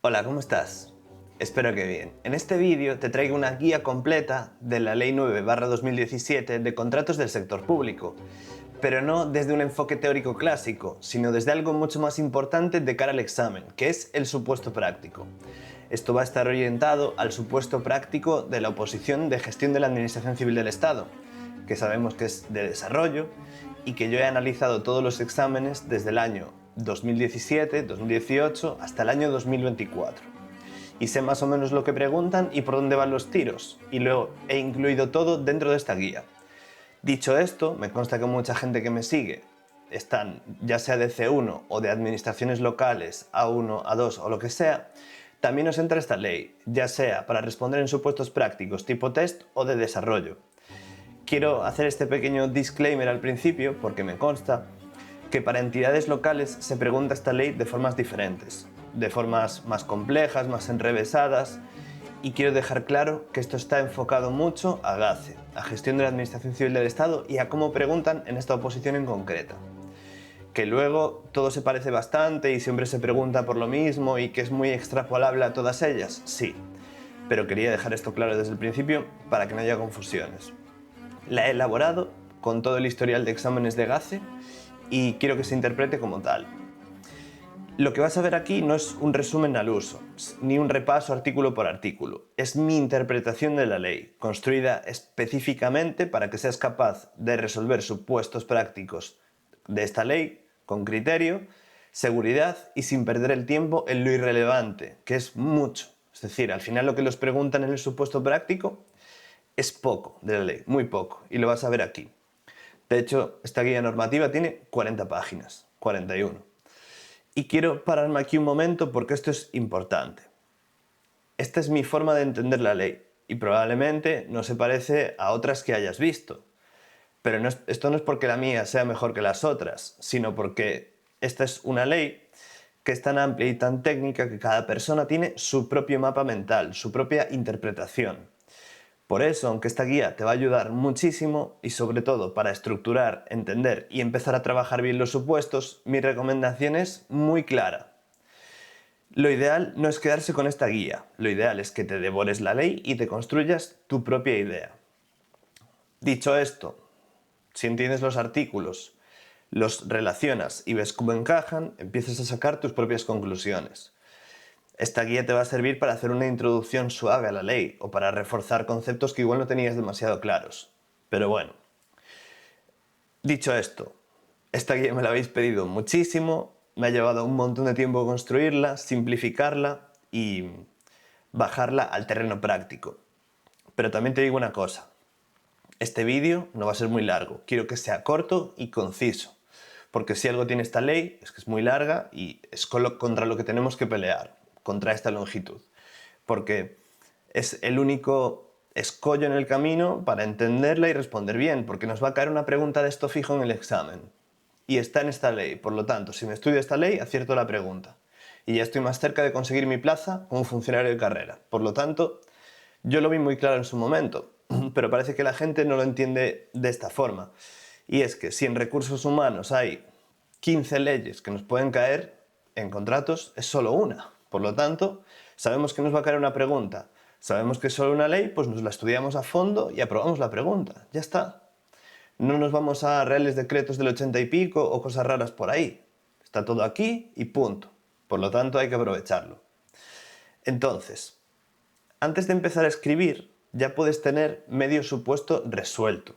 Hola, ¿cómo estás? Espero que bien. En este vídeo te traigo una guía completa de la Ley 9/2017 de contratos del sector público, pero no desde un enfoque teórico clásico, sino desde algo mucho más importante de cara al examen, que es el supuesto práctico. Esto va a estar orientado al supuesto práctico de la oposición de gestión de la Administración Civil del Estado, que sabemos que es de desarrollo y que yo he analizado todos los exámenes desde el año 2017, 2018 hasta el año 2024. Y sé más o menos lo que preguntan y por dónde van los tiros, y lo he incluido todo dentro de esta guía. Dicho esto, me consta que mucha gente que me sigue están ya sea de C1 o de administraciones locales, A1, A2 o lo que sea, también os entra esta ley, ya sea para responder en supuestos prácticos tipo test o de desarrollo. Quiero hacer este pequeño disclaimer al principio porque me consta que para entidades locales se pregunta esta ley de formas diferentes, de formas más complejas, más enrevesadas, y quiero dejar claro que esto está enfocado mucho a GACE, a gestión de la Administración Civil del Estado, y a cómo preguntan en esta oposición en concreta. Que luego todo se parece bastante y siempre se pregunta por lo mismo y que es muy extrapolable a todas ellas, sí, pero quería dejar esto claro desde el principio para que no haya confusiones. La he elaborado con todo el historial de exámenes de GACE y quiero que se interprete como tal. Lo que vas a ver aquí no es un resumen al uso, ni un repaso artículo por artículo. Es mi interpretación de la ley, construida específicamente para que seas capaz de resolver supuestos prácticos de esta ley con criterio, seguridad y sin perder el tiempo en lo irrelevante, que es mucho. Es decir, al final lo que los preguntan en el supuesto práctico es poco de la ley, muy poco, y lo vas a ver aquí. De hecho, esta guía normativa tiene 40 páginas, 41. Y quiero pararme aquí un momento porque esto es importante. Esta es mi forma de entender la ley y probablemente no se parece a otras que hayas visto. Pero esto no es porque la mía sea mejor que las otras, sino porque esta es una ley que es tan amplia y tan técnica que cada persona tiene su propio mapa mental, su propia interpretación. Por eso, aunque esta guía te va a ayudar muchísimo y sobre todo para estructurar, entender y empezar a trabajar bien los supuestos, mi recomendación es muy clara. Lo ideal no es quedarse con esta guía, lo ideal es que te devores la ley y te construyas tu propia idea. Dicho esto, si entiendes los artículos, los relacionas y ves cómo encajan, empiezas a sacar tus propias conclusiones. Esta guía te va a servir para hacer una introducción suave a la ley o para reforzar conceptos que igual no tenías demasiado claros. Pero bueno, dicho esto, esta guía me la habéis pedido muchísimo, me ha llevado un montón de tiempo construirla, simplificarla y bajarla al terreno práctico. Pero también te digo una cosa, este vídeo no va a ser muy largo, quiero que sea corto y conciso, porque si algo tiene esta ley es que es muy larga y es contra lo que tenemos que pelear, contra esta longitud, porque es el único escollo en el camino para entenderla y responder bien, porque nos va a caer una pregunta de esto fijo en el examen. Y está en esta ley, por lo tanto, si me estudio esta ley, acierto la pregunta. Y ya estoy más cerca de conseguir mi plaza como funcionario de carrera. Por lo tanto, yo lo vi muy claro en su momento, pero parece que la gente no lo entiende de esta forma. Y es que si en recursos humanos hay 15 leyes que nos pueden caer, en contratos es solo una. Por lo tanto, sabemos que nos va a caer una pregunta. Sabemos que es solo una ley, pues nos la estudiamos a fondo y aprobamos la pregunta. Ya está. No nos vamos a reales decretos del 80 y pico o cosas raras por ahí. Está todo aquí y punto. Por lo tanto, hay que aprovecharlo. Entonces, antes de empezar a escribir, ya puedes tener medio supuesto resuelto.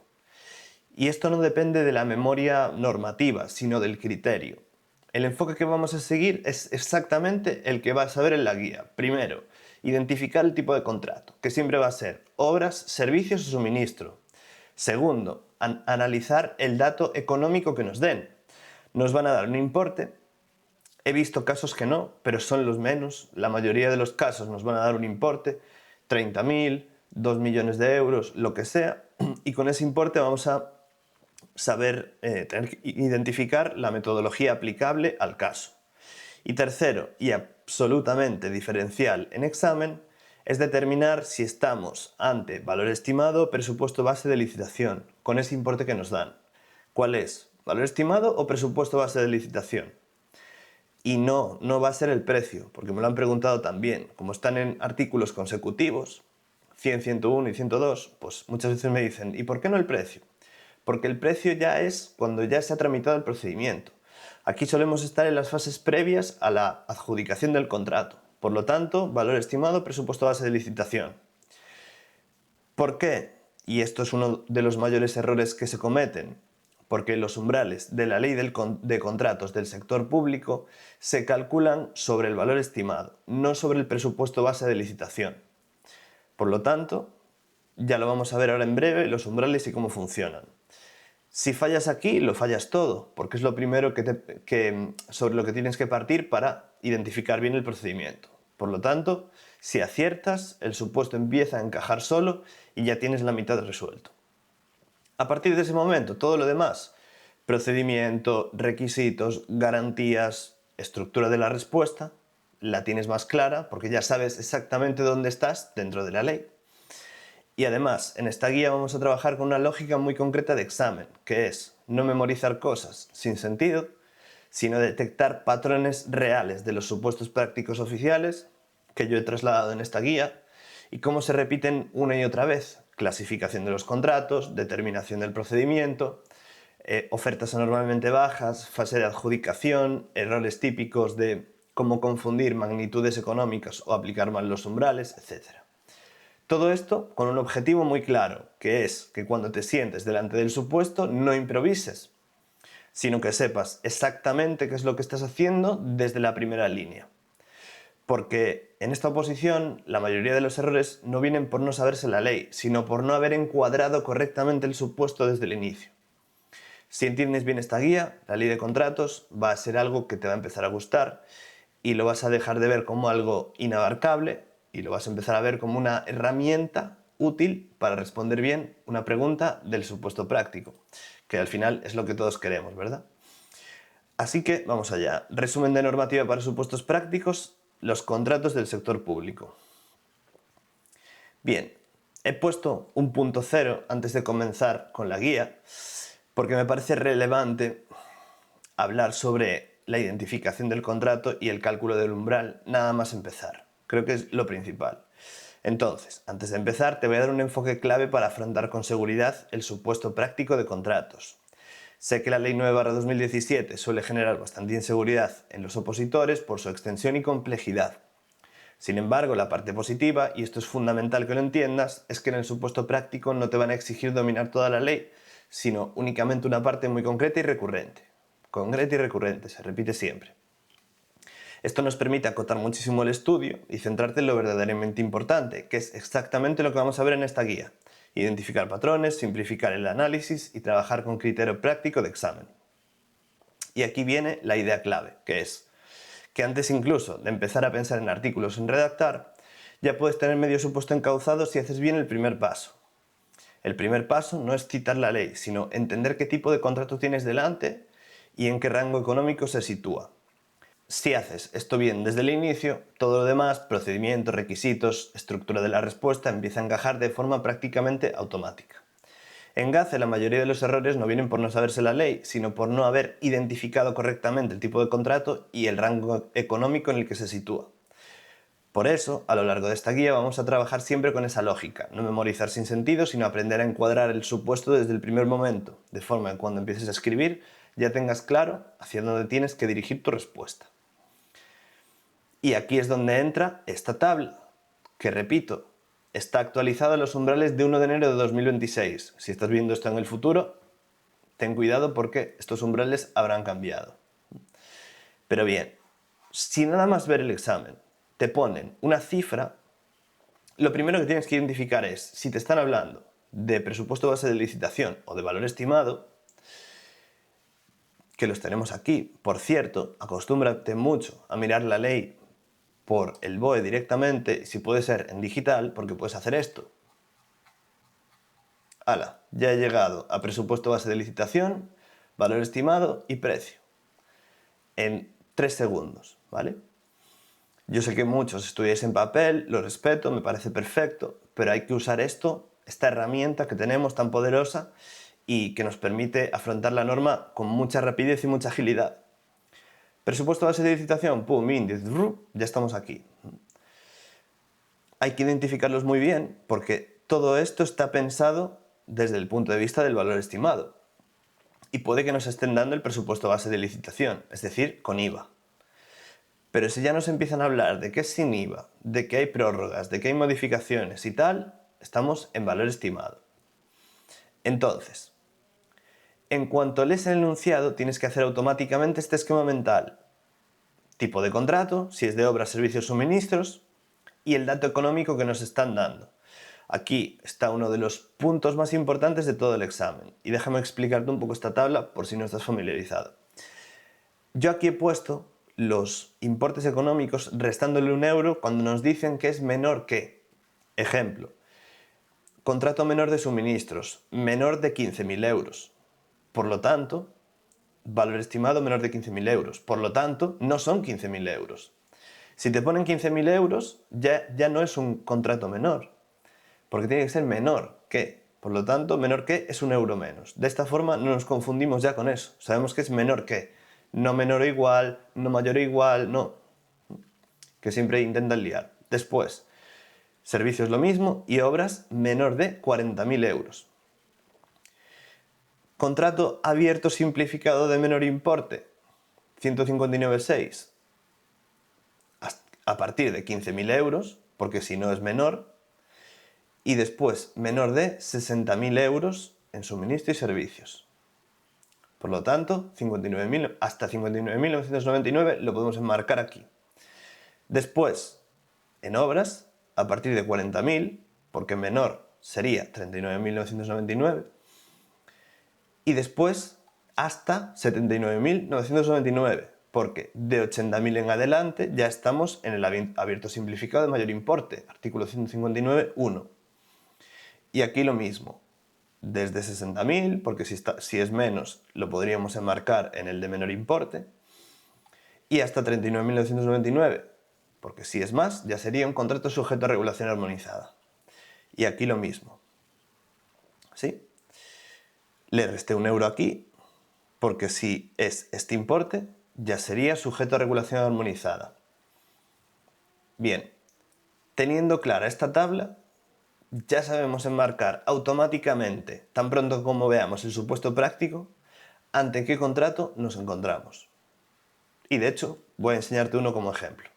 Y esto no depende de la memoria normativa, sino del criterio. El enfoque que vamos a seguir es exactamente el que vas a ver en la guía. Primero, identificar el tipo de contrato, que siempre va a ser obras, servicios o suministro. Segundo, analizar el dato económico que nos den. Nos van a dar un importe. He visto casos que no, pero son los menos. La mayoría de los casos nos van a dar un importe, 30.000, 2 millones de euros, lo que sea, y con ese importe vamos a saber tener que identificar la metodología aplicable al caso. Y tercero, y absolutamente diferencial en examen, es determinar si estamos ante valor estimado o presupuesto base de licitación, con ese importe que nos dan. ¿Cuál es? ¿Valor estimado o presupuesto base de licitación? Y no va a ser el precio, porque me lo han preguntado también. Como están en artículos consecutivos, 100, 101 y 102, pues muchas veces me dicen, ¿y por qué no el precio? Porque el precio ya es cuando ya se ha tramitado el procedimiento. Aquí solemos estar en las fases previas a la adjudicación del contrato. Por lo tanto, valor estimado, presupuesto base de licitación. ¿Por qué? Y esto es uno de los mayores errores que se cometen, porque los umbrales de la ley de contratos del sector público se calculan sobre el valor estimado, no sobre el presupuesto base de licitación. Por lo tanto, ya lo vamos a ver ahora en breve, los umbrales y cómo funcionan. Si fallas aquí, lo fallas todo, porque es lo primero sobre lo que tienes que partir para identificar bien el procedimiento. Por lo tanto, si aciertas, el supuesto empieza a encajar solo y ya tienes la mitad resuelto. A partir de ese momento, todo lo demás, procedimiento, requisitos, garantías, estructura de la respuesta, la tienes más clara porque ya sabes exactamente dónde estás dentro de la ley. Y además, en esta guía vamos a trabajar con una lógica muy concreta de examen, que es no memorizar cosas sin sentido, sino detectar patrones reales de los supuestos prácticos oficiales que yo he trasladado en esta guía y cómo se repiten una y otra vez. Clasificación de los contratos, determinación del procedimiento, ofertas anormalmente bajas, fase de adjudicación, errores típicos de cómo confundir magnitudes económicas o aplicar mal los umbrales, etc. Todo esto con un objetivo muy claro, que es que cuando te sientes delante del supuesto no improvises, sino que sepas exactamente qué es lo que estás haciendo desde la primera línea. Porque en esta oposición la mayoría de los errores no vienen por no saberse la ley, sino por no haber encuadrado correctamente el supuesto desde el inicio. Si entiendes bien esta guía, la ley de contratos va a ser algo que te va a empezar a gustar y lo vas a dejar de ver como algo inabarcable y lo vas a empezar a ver como una herramienta útil para responder bien una pregunta del supuesto práctico, que al final es lo que todos queremos, ¿verdad? Así que vamos allá. Resumen de normativa para supuestos prácticos, los contratos del sector público. Bien, he puesto un punto cero antes de comenzar con la guía, porque me parece relevante hablar sobre la identificación del contrato y el cálculo del umbral, nada más empezar. Creo que es lo principal. Entonces, antes de empezar, te voy a dar un enfoque clave para afrontar con seguridad el supuesto práctico de contratos. Sé que la Ley 9/2017 suele generar bastante inseguridad en los opositores por su extensión y complejidad. Sin embargo, la parte positiva, y esto es fundamental que lo entiendas, es que en el supuesto práctico no te van a exigir dominar toda la ley, sino únicamente una parte muy concreta y recurrente. Concreta y recurrente, se repite siempre. Esto nos permite acotar muchísimo el estudio y centrarte en lo verdaderamente importante, que es exactamente lo que vamos a ver en esta guía. Identificar patrones, simplificar el análisis y trabajar con criterio práctico de examen. Y aquí viene la idea clave, que es que antes incluso de empezar a pensar en artículos en redactar, ya puedes tener medio supuesto encauzado si haces bien el primer paso. El primer paso no es citar la ley, sino entender qué tipo de contrato tienes delante y en qué rango económico se sitúa. Si haces esto bien desde el inicio, todo lo demás, procedimientos, requisitos, estructura de la respuesta, empieza a encajar de forma prácticamente automática. En GACE la mayoría de los errores no vienen por no saberse la ley, sino por no haber identificado correctamente el tipo de contrato y el rango económico en el que se sitúa. Por eso, a lo largo de esta guía vamos a trabajar siempre con esa lógica, no memorizar sin sentido, sino aprender a encuadrar el supuesto desde el primer momento, de forma que cuando empieces a escribir ya tengas claro hacia dónde tienes que dirigir tu respuesta. Y aquí es donde entra esta tabla, que repito, está actualizada en los umbrales de 1 de enero de 2026. Si estás viendo esto en el futuro, ten cuidado porque estos umbrales habrán cambiado. Pero bien, si nada más ver el examen te ponen una cifra, lo primero que tienes que identificar es si te están hablando de presupuesto base de licitación o de valor estimado, que los tenemos aquí. Por cierto, acostúmbrate mucho a mirar la ley por el BOE directamente, si puede ser en digital, porque puedes hacer esto. ¡Hala! Ya he llegado a presupuesto base de licitación, valor estimado y precio. En 3 segundos, ¿vale? Yo sé que muchos estudiáis en papel, lo respeto, me parece perfecto, pero hay que usar esta herramienta que tenemos tan poderosa y que nos permite afrontar la norma con mucha rapidez y mucha agilidad. Presupuesto base de licitación, pum, índice, ya estamos aquí. Hay que identificarlos muy bien porque todo esto está pensado desde el punto de vista del valor estimado. Y puede que nos estén dando el presupuesto base de licitación, es decir, con IVA. Pero si ya nos empiezan a hablar de que es sin IVA, de que hay prórrogas, de que hay modificaciones y tal, estamos en valor estimado. Entonces, en cuanto lees el enunciado, tienes que hacer automáticamente este esquema mental. Tipo de contrato, si es de obras, servicios, suministros, y el dato económico que nos están dando. Aquí está uno de los puntos más importantes de todo el examen. Y déjame explicarte un poco esta tabla por si no estás familiarizado. Yo aquí he puesto los importes económicos restándole un euro cuando nos dicen que es menor que. Ejemplo, contrato menor de suministros, menor de 15.000 euros. Por lo tanto, valor estimado menor de 15.000 euros. Por lo tanto, no son 15.000 euros. Si te ponen 15.000 euros, ya no es un contrato menor, porque tiene que ser menor que. Por lo tanto, menor que es un euro menos. De esta forma no nos confundimos ya con eso. Sabemos que es menor que. No menor o igual, no mayor o igual, no. Que siempre intentan liar. Después, servicios lo mismo y obras menor de 40.000 euros. Contrato abierto simplificado de menor importe, 159.6. A partir de 15.000 euros, porque si no es menor. Y después, menor de 60.000 euros en suministro y servicios. Por lo tanto, 59.000 hasta 59.999 lo podemos enmarcar aquí. Después, en obras, a partir de 40.000, porque menor sería 39.999, y después hasta 79.999, porque de 80.000 en adelante ya estamos en el abierto simplificado de mayor importe, artículo 159.1. Y aquí lo mismo, desde 60.000, porque si es menos lo podríamos enmarcar en el de menor importe, y hasta 39.999, porque si es más ya sería un contrato sujeto a regulación armonizada. Y aquí lo mismo. ¿Sí? Le resté un euro aquí, porque si es este importe ya sería sujeto a regulación armonizada. Bien, teniendo clara esta tabla, ya sabemos enmarcar automáticamente, tan pronto como veamos el supuesto práctico, ante qué contrato nos encontramos. Y de hecho, voy a enseñarte uno como ejemplo.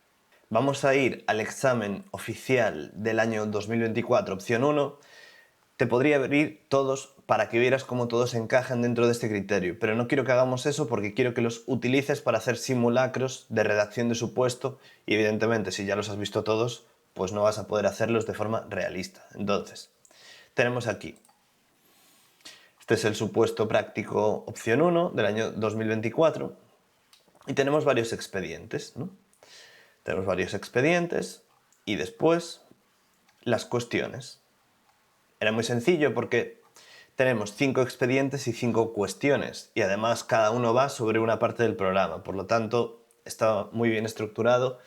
Vamos a ir al examen oficial del año 2024, opción 1. Te podría abrir todos para que vieras cómo todos encajan dentro de este criterio, pero no quiero que hagamos eso porque quiero que los utilices para hacer simulacros de redacción de supuesto y evidentemente si ya los has visto todos, pues no vas a poder hacerlos de forma realista. Entonces, tenemos aquí. Este es el supuesto práctico opción 1 del año 2024 y tenemos varios expedientes, ¿no? Tenemos varios expedientes y después las cuestiones. Era muy sencillo porque tenemos 5 expedientes y 5 cuestiones y además cada uno va sobre una parte del programa, por lo tanto está muy bien estructurado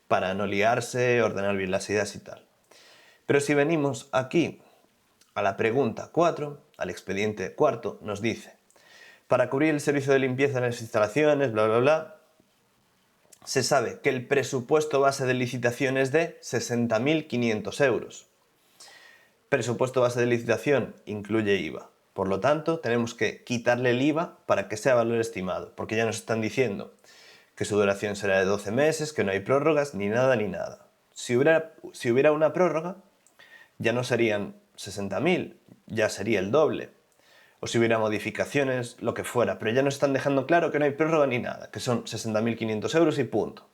para no liarse, ordenar bien las ideas y tal. Pero si venimos aquí a la pregunta 4, al expediente cuarto, nos dice: para cubrir el servicio de limpieza en las instalaciones, bla bla bla, se sabe que el presupuesto base de licitación es de 60.500 euros. Presupuesto base de licitación incluye IVA. Por lo tanto, tenemos que quitarle el IVA para que sea valor estimado, porque ya nos están diciendo que su duración será de 12 meses, que no hay prórrogas, ni nada, ni nada. Si hubiera una prórroga, ya no serían 60.000, ya sería el doble. O si hubiera modificaciones, lo que fuera, pero ya nos están dejando claro que no hay prórroga ni nada, que son 60.500 euros y punto.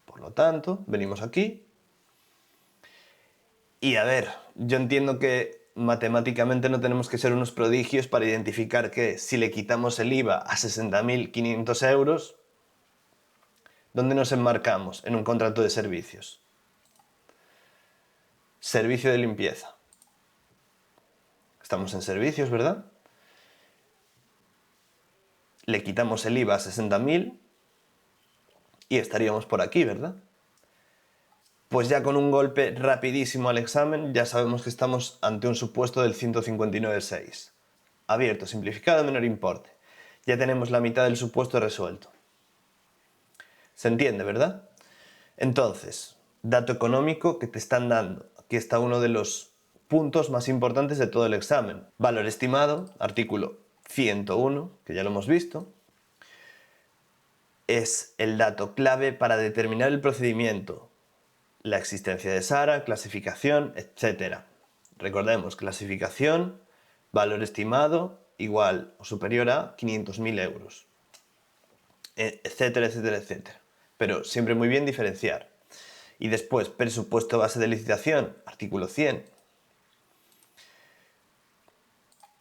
Por lo tanto, venimos aquí. Y a ver, yo entiendo que matemáticamente no tenemos que ser unos prodigios para identificar que si le quitamos el IVA a 60.500 euros, ¿dónde nos enmarcamos en un contrato de servicios? Servicio de limpieza. Estamos en servicios, ¿verdad? Le quitamos el IVA a 60.000 y estaríamos por aquí, ¿verdad? Pues ya con un golpe rapidísimo al examen ya sabemos que estamos ante un supuesto del 159.6. Abierto, simplificado, menor importe. Ya tenemos la mitad del supuesto resuelto. ¿Se entiende, verdad? Entonces, dato económico que te están dando. Aquí está uno de los puntos más importantes de todo el examen. Valor estimado, artículo 101, que ya lo hemos visto, es el dato clave para determinar el procedimiento, la existencia de SARA, clasificación, etc. Recordemos, clasificación, valor estimado, igual o superior a 500.000 euros, etcétera, etcétera, etcétera. Pero siempre muy bien diferenciar. Y después, presupuesto base de licitación, artículo 100.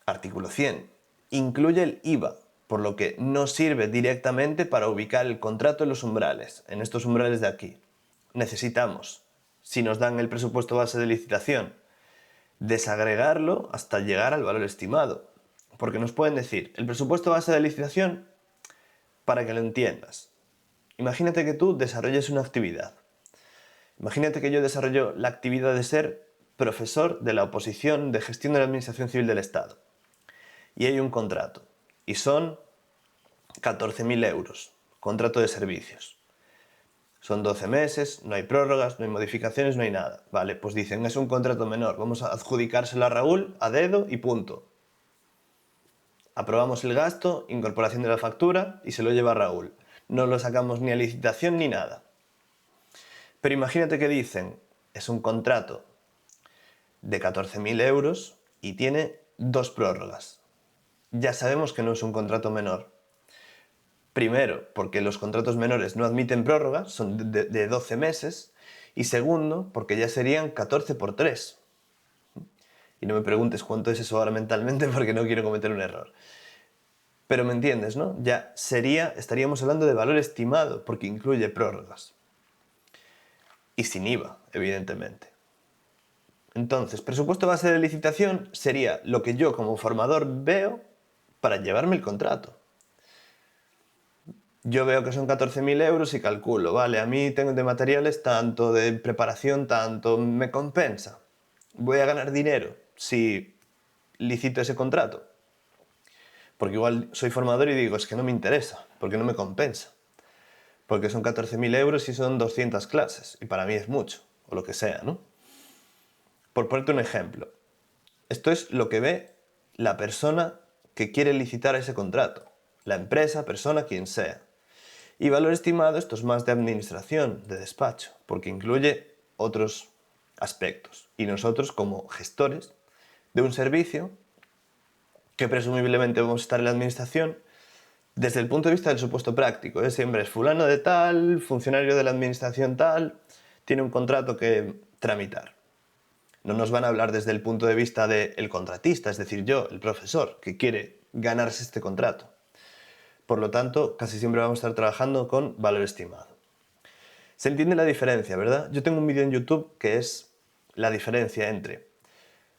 Artículo 100. Incluye el IVA, por lo que no sirve directamente para ubicar el contrato en los umbrales, en estos umbrales de aquí. Necesitamos, si nos dan el presupuesto base de licitación, desagregarlo hasta llegar al valor estimado. Porque nos pueden decir, el presupuesto base de licitación, para que lo entiendas. Imagínate que tú desarrolles una actividad. Imagínate que yo desarrollo la actividad de ser profesor de la oposición de gestión de la Administración Civil del Estado. Y hay un contrato. Y son 14.000 euros. Contrato de servicios. Son 12 meses, no hay prórrogas, no hay modificaciones, no hay nada. Vale, pues dicen, es un contrato menor. Vamos a adjudicárselo a Raúl a dedo y punto. Aprobamos el gasto, incorporación de la factura y se lo lleva Raúl. No lo sacamos ni a licitación ni nada. Pero imagínate que dicen, es un contrato de 14.000 euros y tiene 2 prórrogas. Ya sabemos que no es un contrato menor. Primero, porque los contratos menores no admiten prórrogas, son de 12 meses. Y segundo, porque ya serían 14 por 3. Y no me preguntes cuánto es eso ahora mentalmente porque no quiero cometer un error. Pero me entiendes, ¿no? Ya estaríamos hablando de valor estimado porque incluye prórrogas. Y sin IVA, evidentemente. Entonces, presupuesto base de licitación sería lo que yo como formador veo para llevarme el contrato. Yo veo que son 14.000 euros y calculo, vale, a mí tengo de materiales tanto, de preparación tanto, me compensa. Voy a ganar dinero si licito ese contrato. Porque igual soy formador y digo, es que no me interesa, porque no me compensa. Porque son 14.000 euros y son 200 clases, y para mí es mucho, o lo que sea, ¿no? Por ponerte un ejemplo, esto es lo que ve la persona que quiere licitar ese contrato, la empresa, persona, quien sea. Y valor estimado, esto es más de administración, de despacho, porque incluye otros aspectos. Y nosotros, como gestores de un servicio, que presumiblemente vamos a estar en la administración, desde el punto de vista del supuesto práctico, siempre es fulano de tal, funcionario de la administración tal, tiene un contrato que tramitar. No nos van a hablar desde el punto de vista del contratista, es decir, yo, el profesor, que quiere ganarse este contrato. Por lo tanto, casi siempre vamos a estar trabajando con valor estimado. Se entiende la diferencia, ¿verdad? Yo tengo un vídeo en YouTube que es la diferencia entre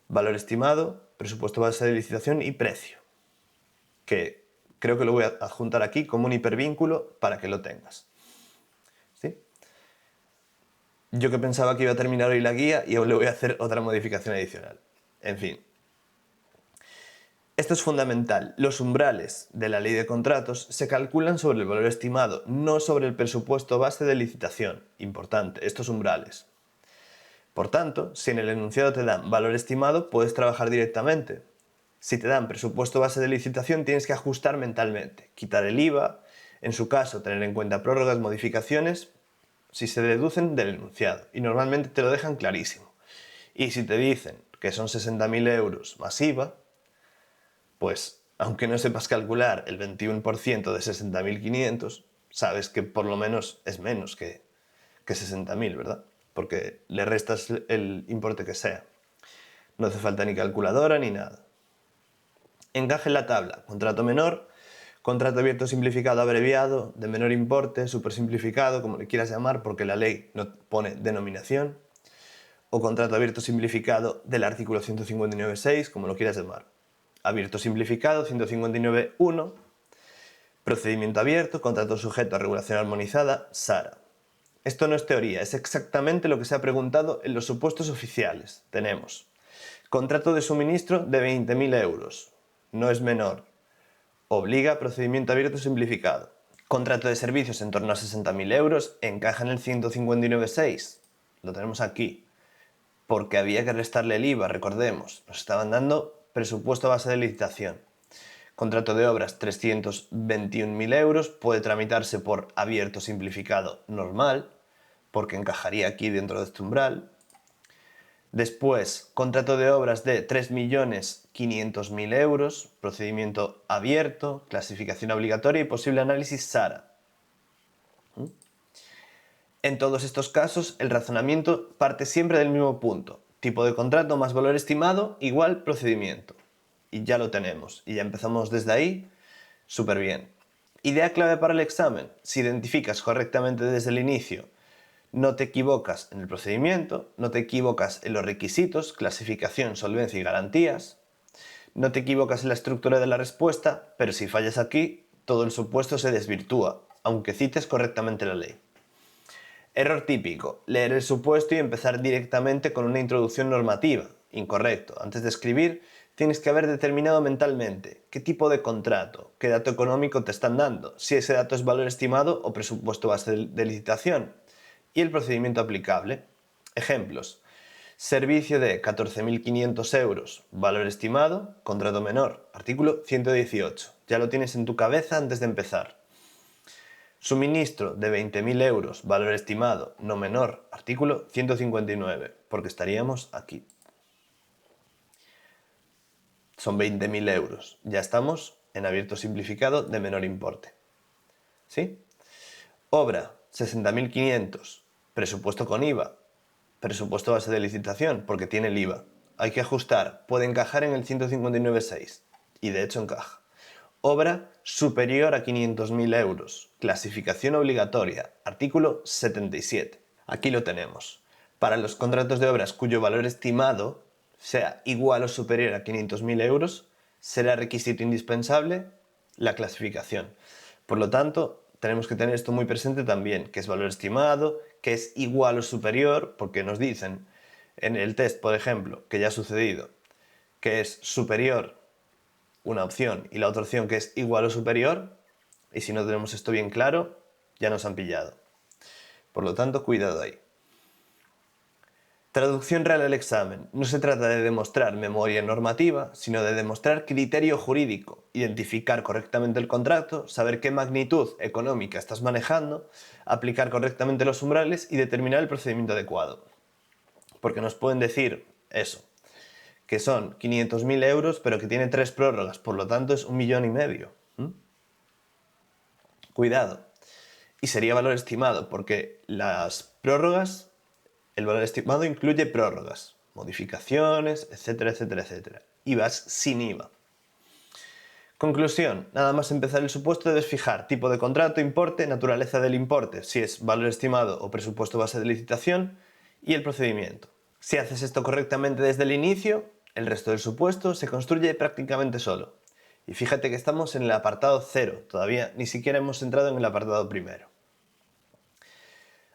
valor estimado, presupuesto base de licitación y precio, que creo que lo voy a adjuntar aquí como un hipervínculo para que lo tengas. ¿Sí? Yo que pensaba que iba a terminar hoy la guía y aún le voy a hacer otra modificación adicional. En fin. Esto es fundamental. Los umbrales de la ley de contratos se calculan sobre el valor estimado, no sobre el presupuesto base de licitación. Importante, estos umbrales. Por tanto, si en el enunciado te dan valor estimado, puedes trabajar directamente. Si te dan presupuesto base de licitación, tienes que ajustar mentalmente, quitar el IVA, en su caso tener en cuenta prórrogas, modificaciones, si se deducen del enunciado. Y normalmente te lo dejan clarísimo. Y si te dicen que son 60.000 euros más IVA, pues aunque no sepas calcular el 21% de 60.500, sabes que por lo menos es menos que 60.000, ¿verdad? Porque le restas el importe que sea. No hace falta ni calculadora ni nada. Encaje en la tabla. Contrato menor, contrato abierto simplificado abreviado, de menor importe, súper simplificado, como le quieras llamar, porque la ley no pone denominación, o contrato abierto simplificado del artículo 159.6, como lo quieras llamar. Abierto simplificado, 159.1, procedimiento abierto, contrato sujeto a regulación armonizada, SARA. Esto no es teoría, es exactamente lo que se ha preguntado en los supuestos oficiales. Tenemos contrato de suministro de 20.000 euros, no es menor, obliga a procedimiento abierto simplificado. Contrato de servicios en torno a 60.000 euros, encaja en el 159.6. Lo tenemos aquí. Porque había que restarle el IVA, recordemos. Nos estaban dando presupuesto a base de licitación. Contrato de obras 321.000 euros, puede tramitarse por abierto simplificado normal, porque encajaría aquí dentro de este umbral. Después, contrato de obras de 3.500.000 euros, procedimiento abierto, clasificación obligatoria y posible análisis SARA. En todos estos casos, el razonamiento parte siempre del mismo punto. Tipo de contrato más valor estimado igual procedimiento. Y ya lo tenemos. Y ya empezamos desde ahí súper bien. Idea clave para el examen. Si identificas correctamente desde el inicio, no te equivocas en el procedimiento, no te equivocas en los requisitos, clasificación, solvencia y garantías, no te equivocas en la estructura de la respuesta, pero si fallas aquí, todo el supuesto se desvirtúa, aunque cites correctamente la ley. Error típico, leer el supuesto y empezar directamente con una introducción normativa. Incorrecto. Antes de escribir, tienes que haber determinado mentalmente qué tipo de contrato, qué dato económico te están dando, si ese dato es valor estimado o presupuesto base de licitación, y el procedimiento aplicable. Ejemplos. Servicio de 14.500 euros, valor estimado, contrato menor, artículo 118. Ya lo tienes en tu cabeza antes de empezar. Suministro de 20.000 euros, valor estimado, no menor, artículo 159, porque estaríamos aquí. Son 20.000 euros. Ya estamos en abierto simplificado de menor importe. ¿Sí? Obra, 60.500, presupuesto con IVA, presupuesto base de licitación, porque tiene el IVA. Hay que ajustar, puede encajar en el 159.6, y de hecho encaja. Obra superior a 500.000 euros, clasificación obligatoria, artículo 77. Aquí lo tenemos. Para los contratos de obras cuyo valor estimado sea igual o superior a 500.000 euros, será requisito indispensable la clasificación. Por lo tanto, tenemos que tener esto muy presente también, que es valor estimado, que es igual o superior, porque nos dicen en el test, por ejemplo, que ya ha sucedido, que es superior una opción y la otra opción que es igual o superior, y si no tenemos esto bien claro, ya nos han pillado. Por lo tanto, cuidado ahí. Traducción real al examen. No se trata de demostrar memoria normativa, sino de demostrar criterio jurídico, identificar correctamente el contrato, saber qué magnitud económica estás manejando, aplicar correctamente los umbrales y determinar el procedimiento adecuado. Porque nos pueden decir eso, que son 500.000 euros, pero que tiene 3 prórrogas, por lo tanto es 1,5 millones. Cuidado. Y sería valor estimado, porque las prórrogas, el valor estimado incluye prórrogas, modificaciones, etcétera, etcétera, etcétera. Y vas sin IVA. Conclusión, nada más empezar el supuesto debes fijar tipo de contrato, importe, naturaleza del importe, si es valor estimado o presupuesto base de licitación, y el procedimiento. Si haces esto correctamente desde el inicio, el resto del supuesto se construye prácticamente solo. Y fíjate que estamos en el apartado 0, todavía ni siquiera hemos entrado en el apartado primero.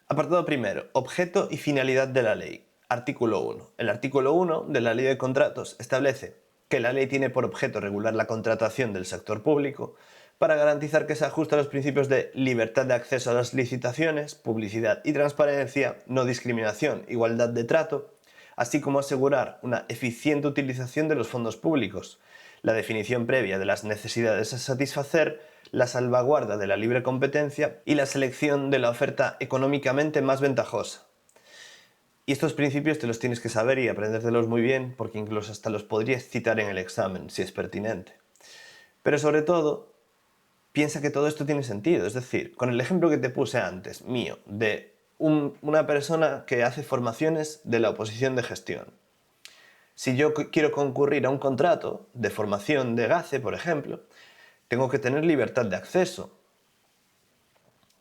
Apartado primero, objeto y finalidad de la ley. Artículo 1. El artículo 1 de la Ley de Contratos establece que la ley tiene por objeto regular la contratación del sector público para garantizar que se ajusta a los principios de libertad de acceso a las licitaciones, publicidad y transparencia, no discriminación, igualdad de trato, así como asegurar una eficiente utilización de los fondos públicos, la definición previa de las necesidades a satisfacer, la salvaguarda de la libre competencia y la selección de la oferta económicamente más ventajosa. Y estos principios te los tienes que saber y aprendértelos muy bien, porque incluso hasta los podrías citar en el examen, si es pertinente. Pero sobre todo, piensa que todo esto tiene sentido. Es decir, con el ejemplo que te puse antes, mío, de una persona que hace formaciones de la oposición de gestión. Si yo quiero concurrir a un contrato de formación de GACE, por ejemplo, tengo que tener libertad de acceso,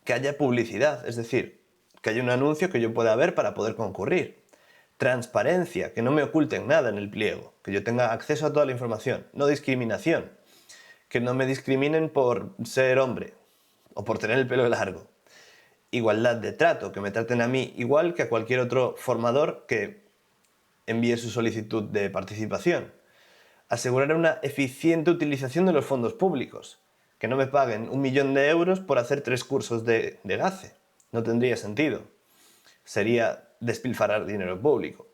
que haya publicidad, es decir, que haya un anuncio que yo pueda ver para poder concurrir. Transparencia, que no me oculten nada en el pliego, que yo tenga acceso a toda la información. No discriminación, que no me discriminen por ser hombre o por tener el pelo largo. Igualdad de trato, que me traten a mí igual que a cualquier otro formador que envíe su solicitud de participación. Asegurar una eficiente utilización de los fondos públicos, que no me paguen 1.000.000 de euros por hacer 3 cursos de GACE. No tendría sentido. Sería despilfarrar dinero público.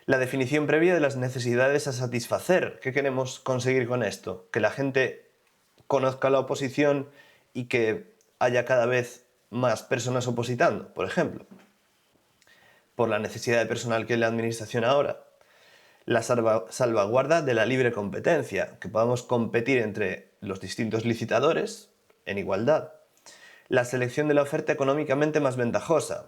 La definición previa de las necesidades a satisfacer. ¿Qué queremos conseguir con esto? Que la gente conozca la oposición y que haya cada vez más personas opositando, por ejemplo. Por la necesidad de personal que hay en la administración ahora. La salvaguarda de la libre competencia, que podamos competir entre los distintos licitadores en igualdad. La selección de la oferta económicamente más ventajosa.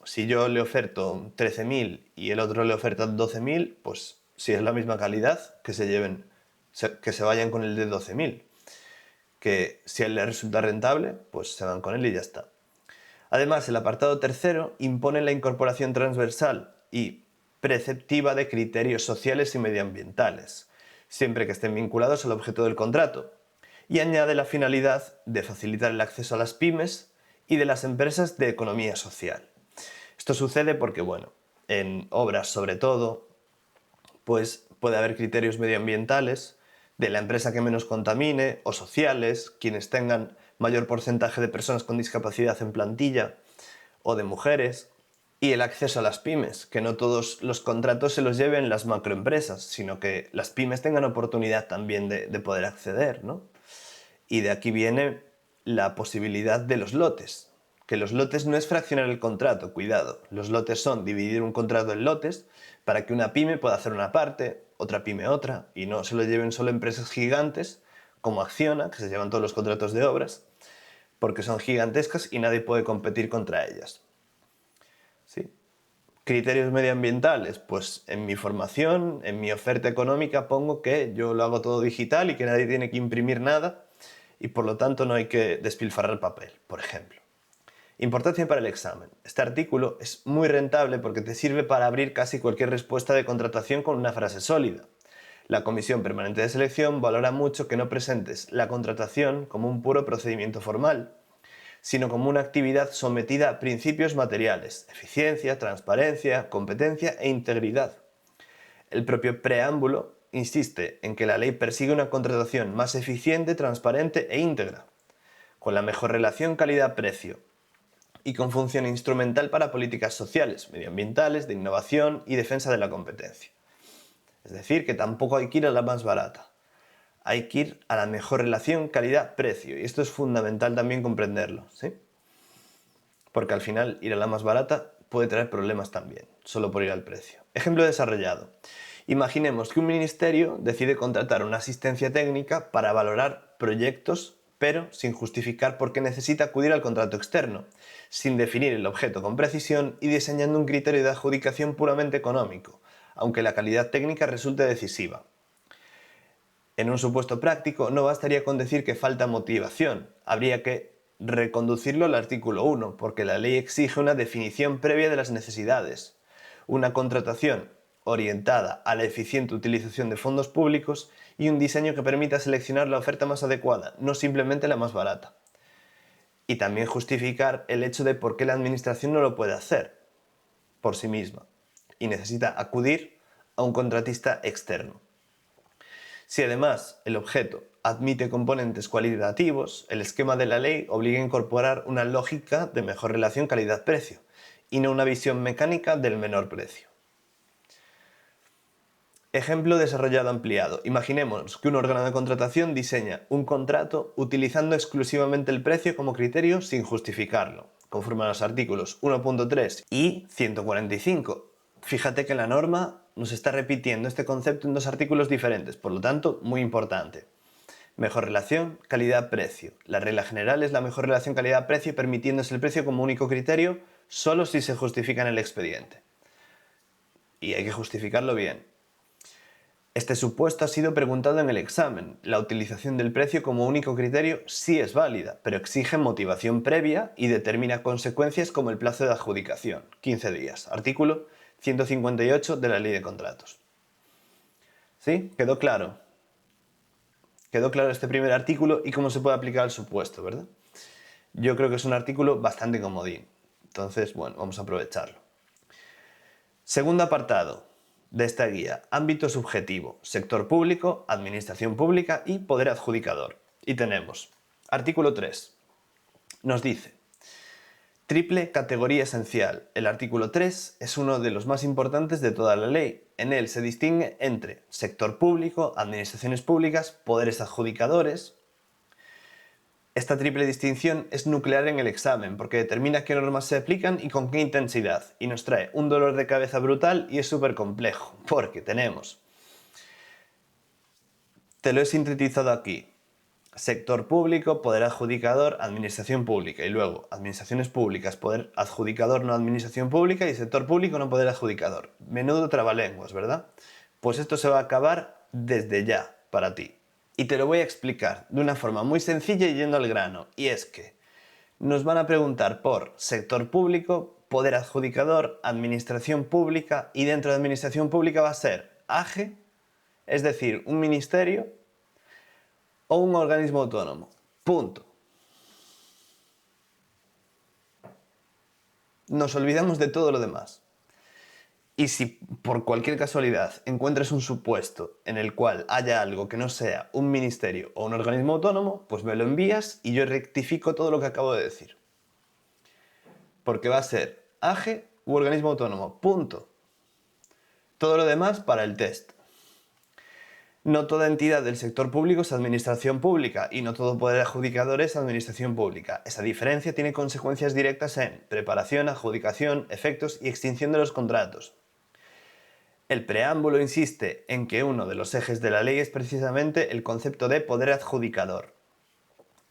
Si yo le oferto 13.000 y el otro le oferta 12.000, pues si es la misma calidad, que se vayan con el de 12.000. Que si a él le resulta rentable, pues se van con él y ya está. Además, el apartado tercero impone la incorporación transversal y preceptiva de criterios sociales y medioambientales, siempre que estén vinculados al objeto del contrato, y añade la finalidad de facilitar el acceso a las pymes y de las empresas de economía social. Esto sucede porque, bueno, en obras sobre todo, pues puede haber criterios medioambientales de la empresa que menos contamine, o sociales, quienes tengan mayor porcentaje de personas con discapacidad en plantilla, o de mujeres, y el acceso a las pymes, que no todos los contratos se los lleven las macroempresas, sino que las pymes tengan oportunidad también de poder acceder, ¿no? Y de aquí viene la posibilidad de los lotes, que los lotes no es fraccionar el contrato, cuidado, los lotes son dividir un contrato en lotes para que una pyme pueda hacer una parte, otra pyme otra, y no se lo lleven solo empresas gigantes como Acciona, que se llevan todos los contratos de obras, porque son gigantescas y nadie puede competir contra ellas. ¿Sí? Criterios medioambientales, pues en mi formación, en mi oferta económica pongo que yo lo hago todo digital y que nadie tiene que imprimir nada y por lo tanto no hay que despilfarrar papel, por ejemplo. Importancia para el examen. Este artículo es muy rentable porque te sirve para abrir casi cualquier respuesta de contratación con una frase sólida. La Comisión Permanente de Selección valora mucho que no presentes la contratación como un puro procedimiento formal, sino como una actividad sometida a principios materiales: eficiencia, transparencia, competencia e integridad. El propio preámbulo insiste en que la ley persigue una contratación más eficiente, transparente e íntegra, con la mejor relación calidad-precio y con función instrumental para políticas sociales, medioambientales, de innovación y defensa de la competencia. Es decir, que tampoco hay que ir a la más barata. Hay que ir a la mejor relación calidad-precio. Y esto es fundamental también comprenderlo, ¿sí? Porque al final ir a la más barata puede traer problemas también, solo por ir al precio. Ejemplo desarrollado. Imaginemos que un ministerio decide contratar una asistencia técnica para valorar proyectos, pero sin justificar por qué necesita acudir al contrato externo, sin definir el objeto con precisión y diseñando un criterio de adjudicación puramente económico, aunque la calidad técnica resulte decisiva. En un supuesto práctico no bastaría con decir que falta motivación, habría que reconducirlo al artículo 1, porque la ley exige una definición previa de las necesidades, una contratación orientada a la eficiente utilización de fondos públicos y un diseño que permita seleccionar la oferta más adecuada, no simplemente la más barata. Y también justificar el hecho de por qué la administración no lo puede hacer por sí misma y necesita acudir a un contratista externo. Si además el objeto admite componentes cualitativos, el esquema de la ley obliga a incorporar una lógica de mejor relación calidad-precio y no una visión mecánica del menor precio. Ejemplo desarrollado ampliado. Imaginemos que un órgano de contratación diseña un contrato utilizando exclusivamente el precio como criterio sin justificarlo, conforme a los artículos 1.3 y 145. Fíjate que la norma nos está repitiendo este concepto en dos artículos diferentes, por lo tanto, muy importante. Mejor relación, calidad-precio. La regla general es la mejor relación calidad-precio, permitiéndose el precio como único criterio solo si se justifica en el expediente. Y hay que justificarlo bien. Este supuesto ha sido preguntado en el examen. La utilización del precio como único criterio sí es válida, pero exige motivación previa y determina consecuencias como el plazo de adjudicación, 15 días. Artículo 158 de la Ley de Contratos. ¿Sí? ¿Quedó claro? Quedó claro este primer artículo y cómo se puede aplicar al supuesto, ¿verdad? Yo creo que es un artículo bastante comodín. Entonces, bueno, vamos a aprovecharlo. Segundo apartado de esta guía: ámbito subjetivo, sector público, administración pública y poder adjudicador. Y tenemos, artículo 3, nos dice, triple categoría esencial. El artículo 3 es uno de los más importantes de toda la ley. En él se distingue entre sector público, administraciones públicas, poderes adjudicadores. Esta triple distinción es nuclear en el examen porque determina qué normas se aplican y con qué intensidad. Y nos trae un dolor de cabeza brutal y es súper complejo porque tenemos, te lo he sintetizado aquí, sector público, poder adjudicador, administración pública y luego administraciones públicas, poder adjudicador, no administración pública y sector público, no poder adjudicador. Menudo trabalenguas, ¿verdad? Pues esto se va a acabar desde ya para ti. Y te lo voy a explicar de una forma muy sencilla y yendo al grano. Y es que nos van a preguntar por sector público, poder adjudicador, administración pública y dentro de administración pública va a ser AGE, es decir, un ministerio o un organismo autónomo. Punto. Nos olvidamos de todo lo demás. Y si por cualquier casualidad encuentras un supuesto en el cual haya algo que no sea un ministerio o un organismo autónomo, pues me lo envías y yo rectifico todo lo que acabo de decir. Porque va a ser AGE u organismo autónomo. Punto. Todo lo demás para el test. No toda entidad del sector público es administración pública y no todo poder adjudicador es administración pública. Esa diferencia tiene consecuencias directas en preparación, adjudicación, efectos y extinción de los contratos. El preámbulo insiste en que uno de los ejes de la ley es precisamente el concepto de poder adjudicador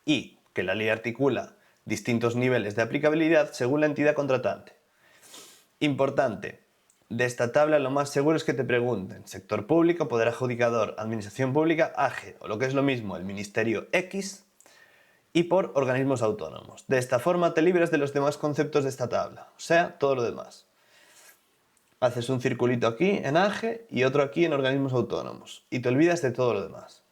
y que la ley articula distintos niveles de aplicabilidad según la entidad contratante. Importante. De esta tabla lo más seguro es que te pregunten sector público, poder adjudicador, administración pública, AGE o lo que es lo mismo el ministerio X y por organismos autónomos. De esta forma te libras de los demás conceptos de esta tabla, o sea, todo lo demás. Haces un circulito aquí en AGE y otro aquí en organismos autónomos y te olvidas de todo lo demás.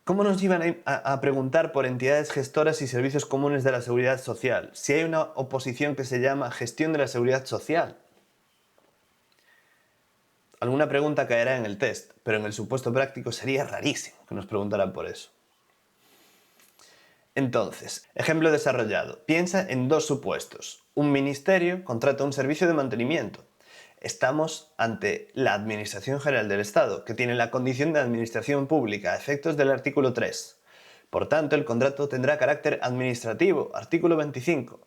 ¿Cómo nos iban a preguntar por entidades gestoras y servicios comunes de la seguridad social si hay una oposición que se llama gestión de la seguridad social? Alguna pregunta caerá en el test, pero en el supuesto práctico sería rarísimo que nos preguntaran por eso. Entonces, ejemplo desarrollado. Piensa en dos supuestos. Un ministerio contrata un servicio de mantenimiento. Estamos ante la Administración General del Estado, que tiene la condición de administración pública a efectos del artículo 3. Por tanto, el contrato tendrá carácter administrativo, artículo 25,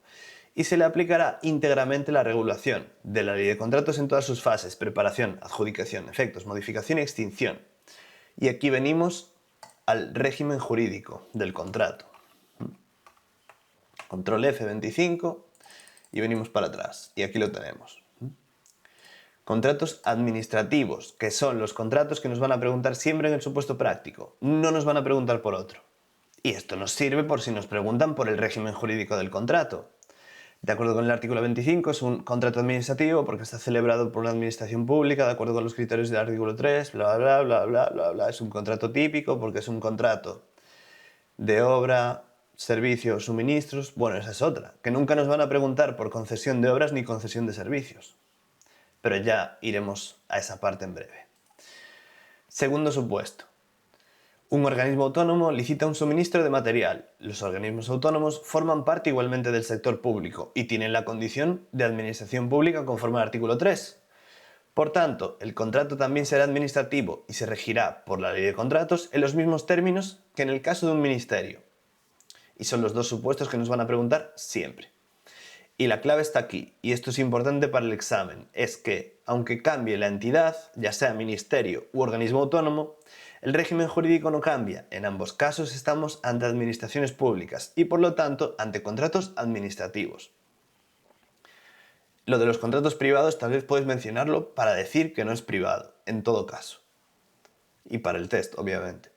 y se le aplicará íntegramente la regulación de la ley de contratos en todas sus fases: preparación, adjudicación, efectos, modificación y extinción. Y aquí venimos al régimen jurídico del contrato. Control F25 y venimos para atrás. Y aquí lo tenemos. Contratos administrativos, que son los contratos que nos van a preguntar siempre en el supuesto práctico. No nos van a preguntar por otro. Y esto nos sirve por si nos preguntan por el régimen jurídico del contrato. De acuerdo con el artículo 25, es un contrato administrativo porque está celebrado por una administración pública de acuerdo con los criterios del artículo 3, bla, bla, bla, bla, bla, bla. Es un contrato típico porque es un contrato de obra, servicios, suministros. Bueno, esa es otra, que nunca nos van a preguntar por concesión de obras ni concesión de servicios. Pero ya iremos a esa parte en breve. Segundo supuesto. Un organismo autónomo licita un suministro de material. Los organismos autónomos forman parte igualmente del sector público y tienen la condición de administración pública conforme al artículo 3. Por tanto, el contrato también será administrativo y se regirá por la ley de contratos en los mismos términos que en el caso de un ministerio. Y son los dos supuestos que nos van a preguntar siempre. Y la clave está aquí, y esto es importante para el examen, es que, aunque cambie la entidad, ya sea ministerio u organismo autónomo, el régimen jurídico no cambia. En ambos casos estamos ante administraciones públicas y, por lo tanto, ante contratos administrativos. Lo de los contratos privados tal vez puedes mencionarlo para decir que no es privado, en todo caso. Y para el test, obviamente.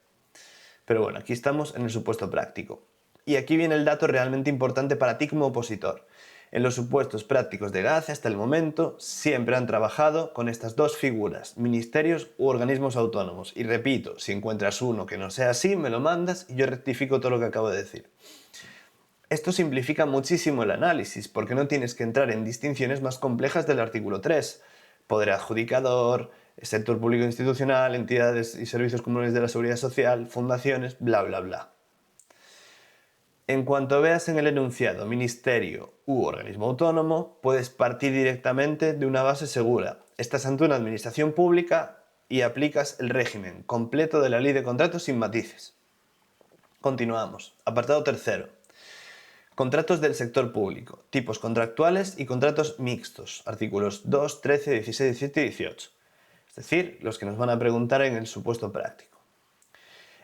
Pero bueno, aquí estamos en el supuesto práctico. Y aquí viene el dato realmente importante para ti como opositor. En los supuestos prácticos de GACE hasta el momento siempre han trabajado con estas dos figuras, ministerios u organismos autónomos. Y repito, si encuentras uno que no sea así, me lo mandas y yo rectifico todo lo que acabo de decir. Esto simplifica muchísimo el análisis porque no tienes que entrar en distinciones más complejas del artículo 3. Poder adjudicador, sector público institucional, entidades y servicios comunes de la seguridad social, fundaciones, bla bla bla. En cuanto veas en el enunciado ministerio u organismo autónomo, puedes partir directamente de una base segura. Estás ante una administración pública y aplicas el régimen completo de la ley de contratos sin matices. Continuamos. Apartado tercero. Contratos del sector público. Tipos contractuales y contratos mixtos. Artículos 2, 13, 16, 17 y 18. Es decir, los que nos van a preguntar en el supuesto práctico.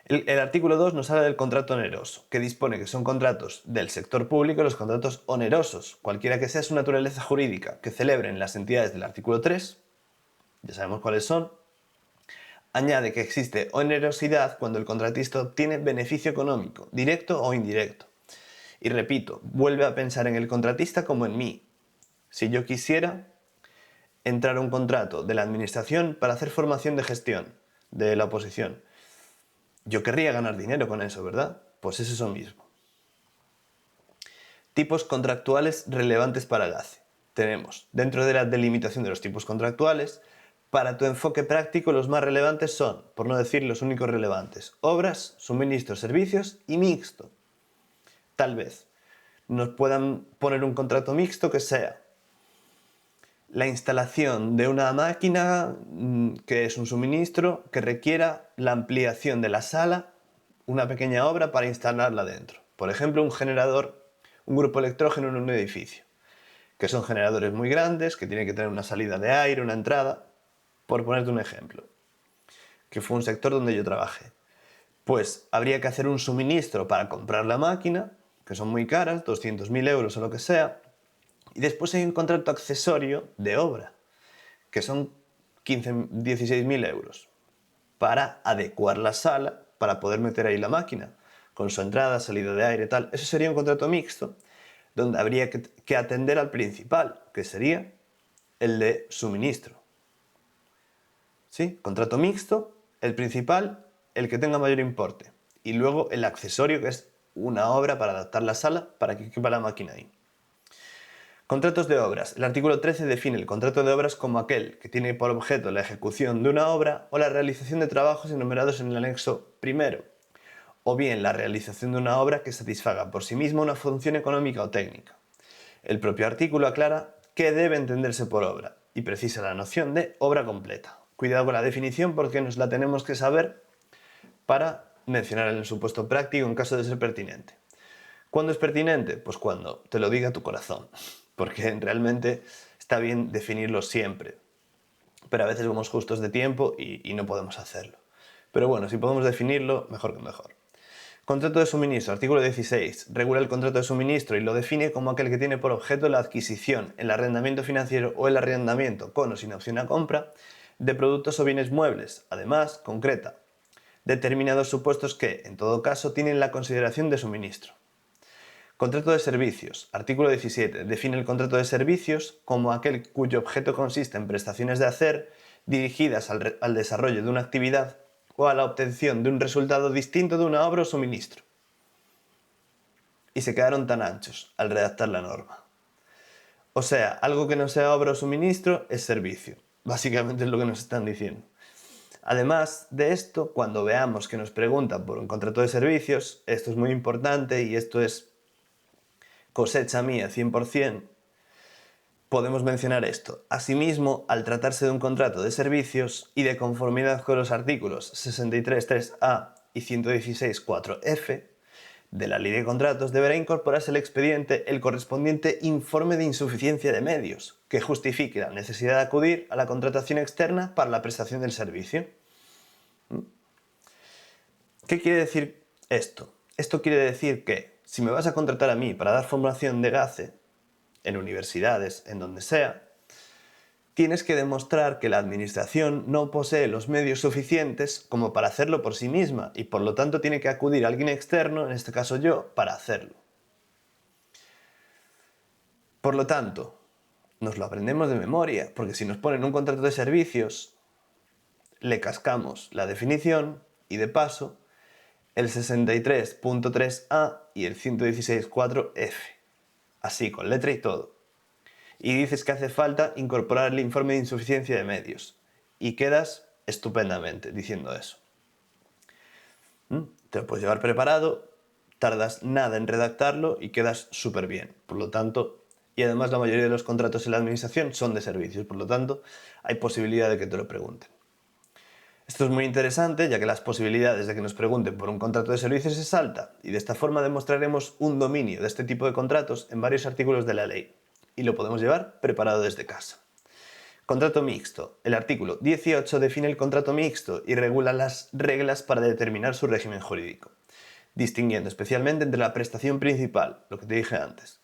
El artículo 2 nos habla del contrato oneroso, que dispone que son contratos del sector público los contratos onerosos, cualquiera que sea su naturaleza jurídica, que celebren las entidades del artículo 3, ya sabemos cuáles son. Añade que existe onerosidad cuando el contratista obtiene beneficio económico, directo o indirecto. Y repito, vuelve a pensar en el contratista como en mí. Si yo quisiera entrar a un contrato de la administración para hacer formación de gestión de la oposición, yo querría ganar dinero con eso, ¿verdad? Pues es eso mismo. Tipos contractuales relevantes para GACE. Tenemos, dentro de la delimitación de los tipos contractuales, para tu enfoque práctico los más relevantes son, por no decir los únicos relevantes, obras, suministros, servicios y mixto. Tal vez nos puedan poner un contrato mixto que sea la instalación de una máquina que es un suministro que requiera la ampliación de la sala, una pequeña obra para instalarla dentro. Por ejemplo, un generador, un grupo electrógeno en un edificio, que son generadores muy grandes, que tienen que tener una salida de aire, una entrada, por ponerte un ejemplo, que fue un sector donde yo trabajé. Pues habría que hacer un suministro para comprar la máquina, que son muy caras, 200.000 euros o lo que sea, y después hay un contrato accesorio de obra, que son 16.000 euros, para adecuar la sala, para poder meter ahí la máquina, con su entrada, salida de aire, tal. Eso sería un contrato mixto, donde habría que atender al principal, que sería el de suministro. ¿Sí? Contrato mixto, el principal, el que tenga mayor importe. Y luego el accesorio, que es una obra para adaptar la sala para que quepa la máquina ahí. Contratos de obras. El artículo 13 define el contrato de obras como aquel que tiene por objeto la ejecución de una obra o la realización de trabajos enumerados en el anexo primero, o bien la realización de una obra que satisfaga por sí misma una función económica o técnica. El propio artículo aclara qué debe entenderse por obra y precisa la noción de obra completa. Cuidado con la definición porque nos la tenemos que saber para mencionar en el supuesto práctico en caso de ser pertinente. ¿Cuándo es pertinente? Pues cuando te lo diga tu corazón, porque realmente está bien definirlo siempre, pero a veces vamos justos de tiempo y no podemos hacerlo. Pero bueno, si podemos definirlo, mejor que mejor. Contrato de suministro, artículo 16, regula el contrato de suministro y lo define como aquel que tiene por objeto la adquisición, el arrendamiento financiero o el arrendamiento, con o sin opción a compra, de productos o bienes muebles. Además, concreta determinados supuestos que, en todo caso, tienen la consideración de suministro. Contrato de servicios. Artículo 17. Define el contrato de servicios como aquel cuyo objeto consiste en prestaciones de hacer dirigidas al desarrollo de una actividad o a la obtención de un resultado distinto de una obra o suministro. Y se quedaron tan anchos al redactar la norma. O sea, algo que no sea obra o suministro es servicio. Básicamente es lo que nos están diciendo. Además de esto, cuando veamos que nos preguntan por un contrato de servicios, esto es muy importante y esto es cosecha mía 100%, podemos mencionar esto. Asimismo, al tratarse de un contrato de servicios y de conformidad con los artículos 63.3a y 116.4f de la Ley de Contratos, deberá incorporarse al expediente el correspondiente informe de insuficiencia de medios, que justifique la necesidad de acudir a la contratación externa para la prestación del servicio. ¿Qué quiere decir esto? Esto quiere decir que si me vas a contratar a mí para dar formación de GACE, en universidades, en donde sea, tienes que demostrar que la administración no posee los medios suficientes como para hacerlo por sí misma y por lo tanto tiene que acudir a alguien externo, en este caso yo, para hacerlo. Por lo tanto, nos lo aprendemos de memoria, porque si nos ponen un contrato de servicios, le cascamos la definición y de paso el 63.3a y el 116.4f, así con letra y todo. Y dices que hace falta incorporar el informe de insuficiencia de medios. Y quedas estupendamente diciendo eso. Te lo puedes llevar preparado, tardas nada en redactarlo y quedas súper bien. Por lo tanto, y además la mayoría de los contratos en la administración son de servicios, por lo tanto, hay posibilidad de que te lo pregunten. Esto es muy interesante, ya que las posibilidades de que nos pregunten por un contrato de servicios es alta, y de esta forma demostraremos un dominio de este tipo de contratos en varios artículos de la ley, y lo podemos llevar preparado desde casa. Contrato mixto. El artículo 18 define el contrato mixto y regula las reglas para determinar su régimen jurídico, distinguiendo especialmente entre la prestación principal, lo que te dije antes,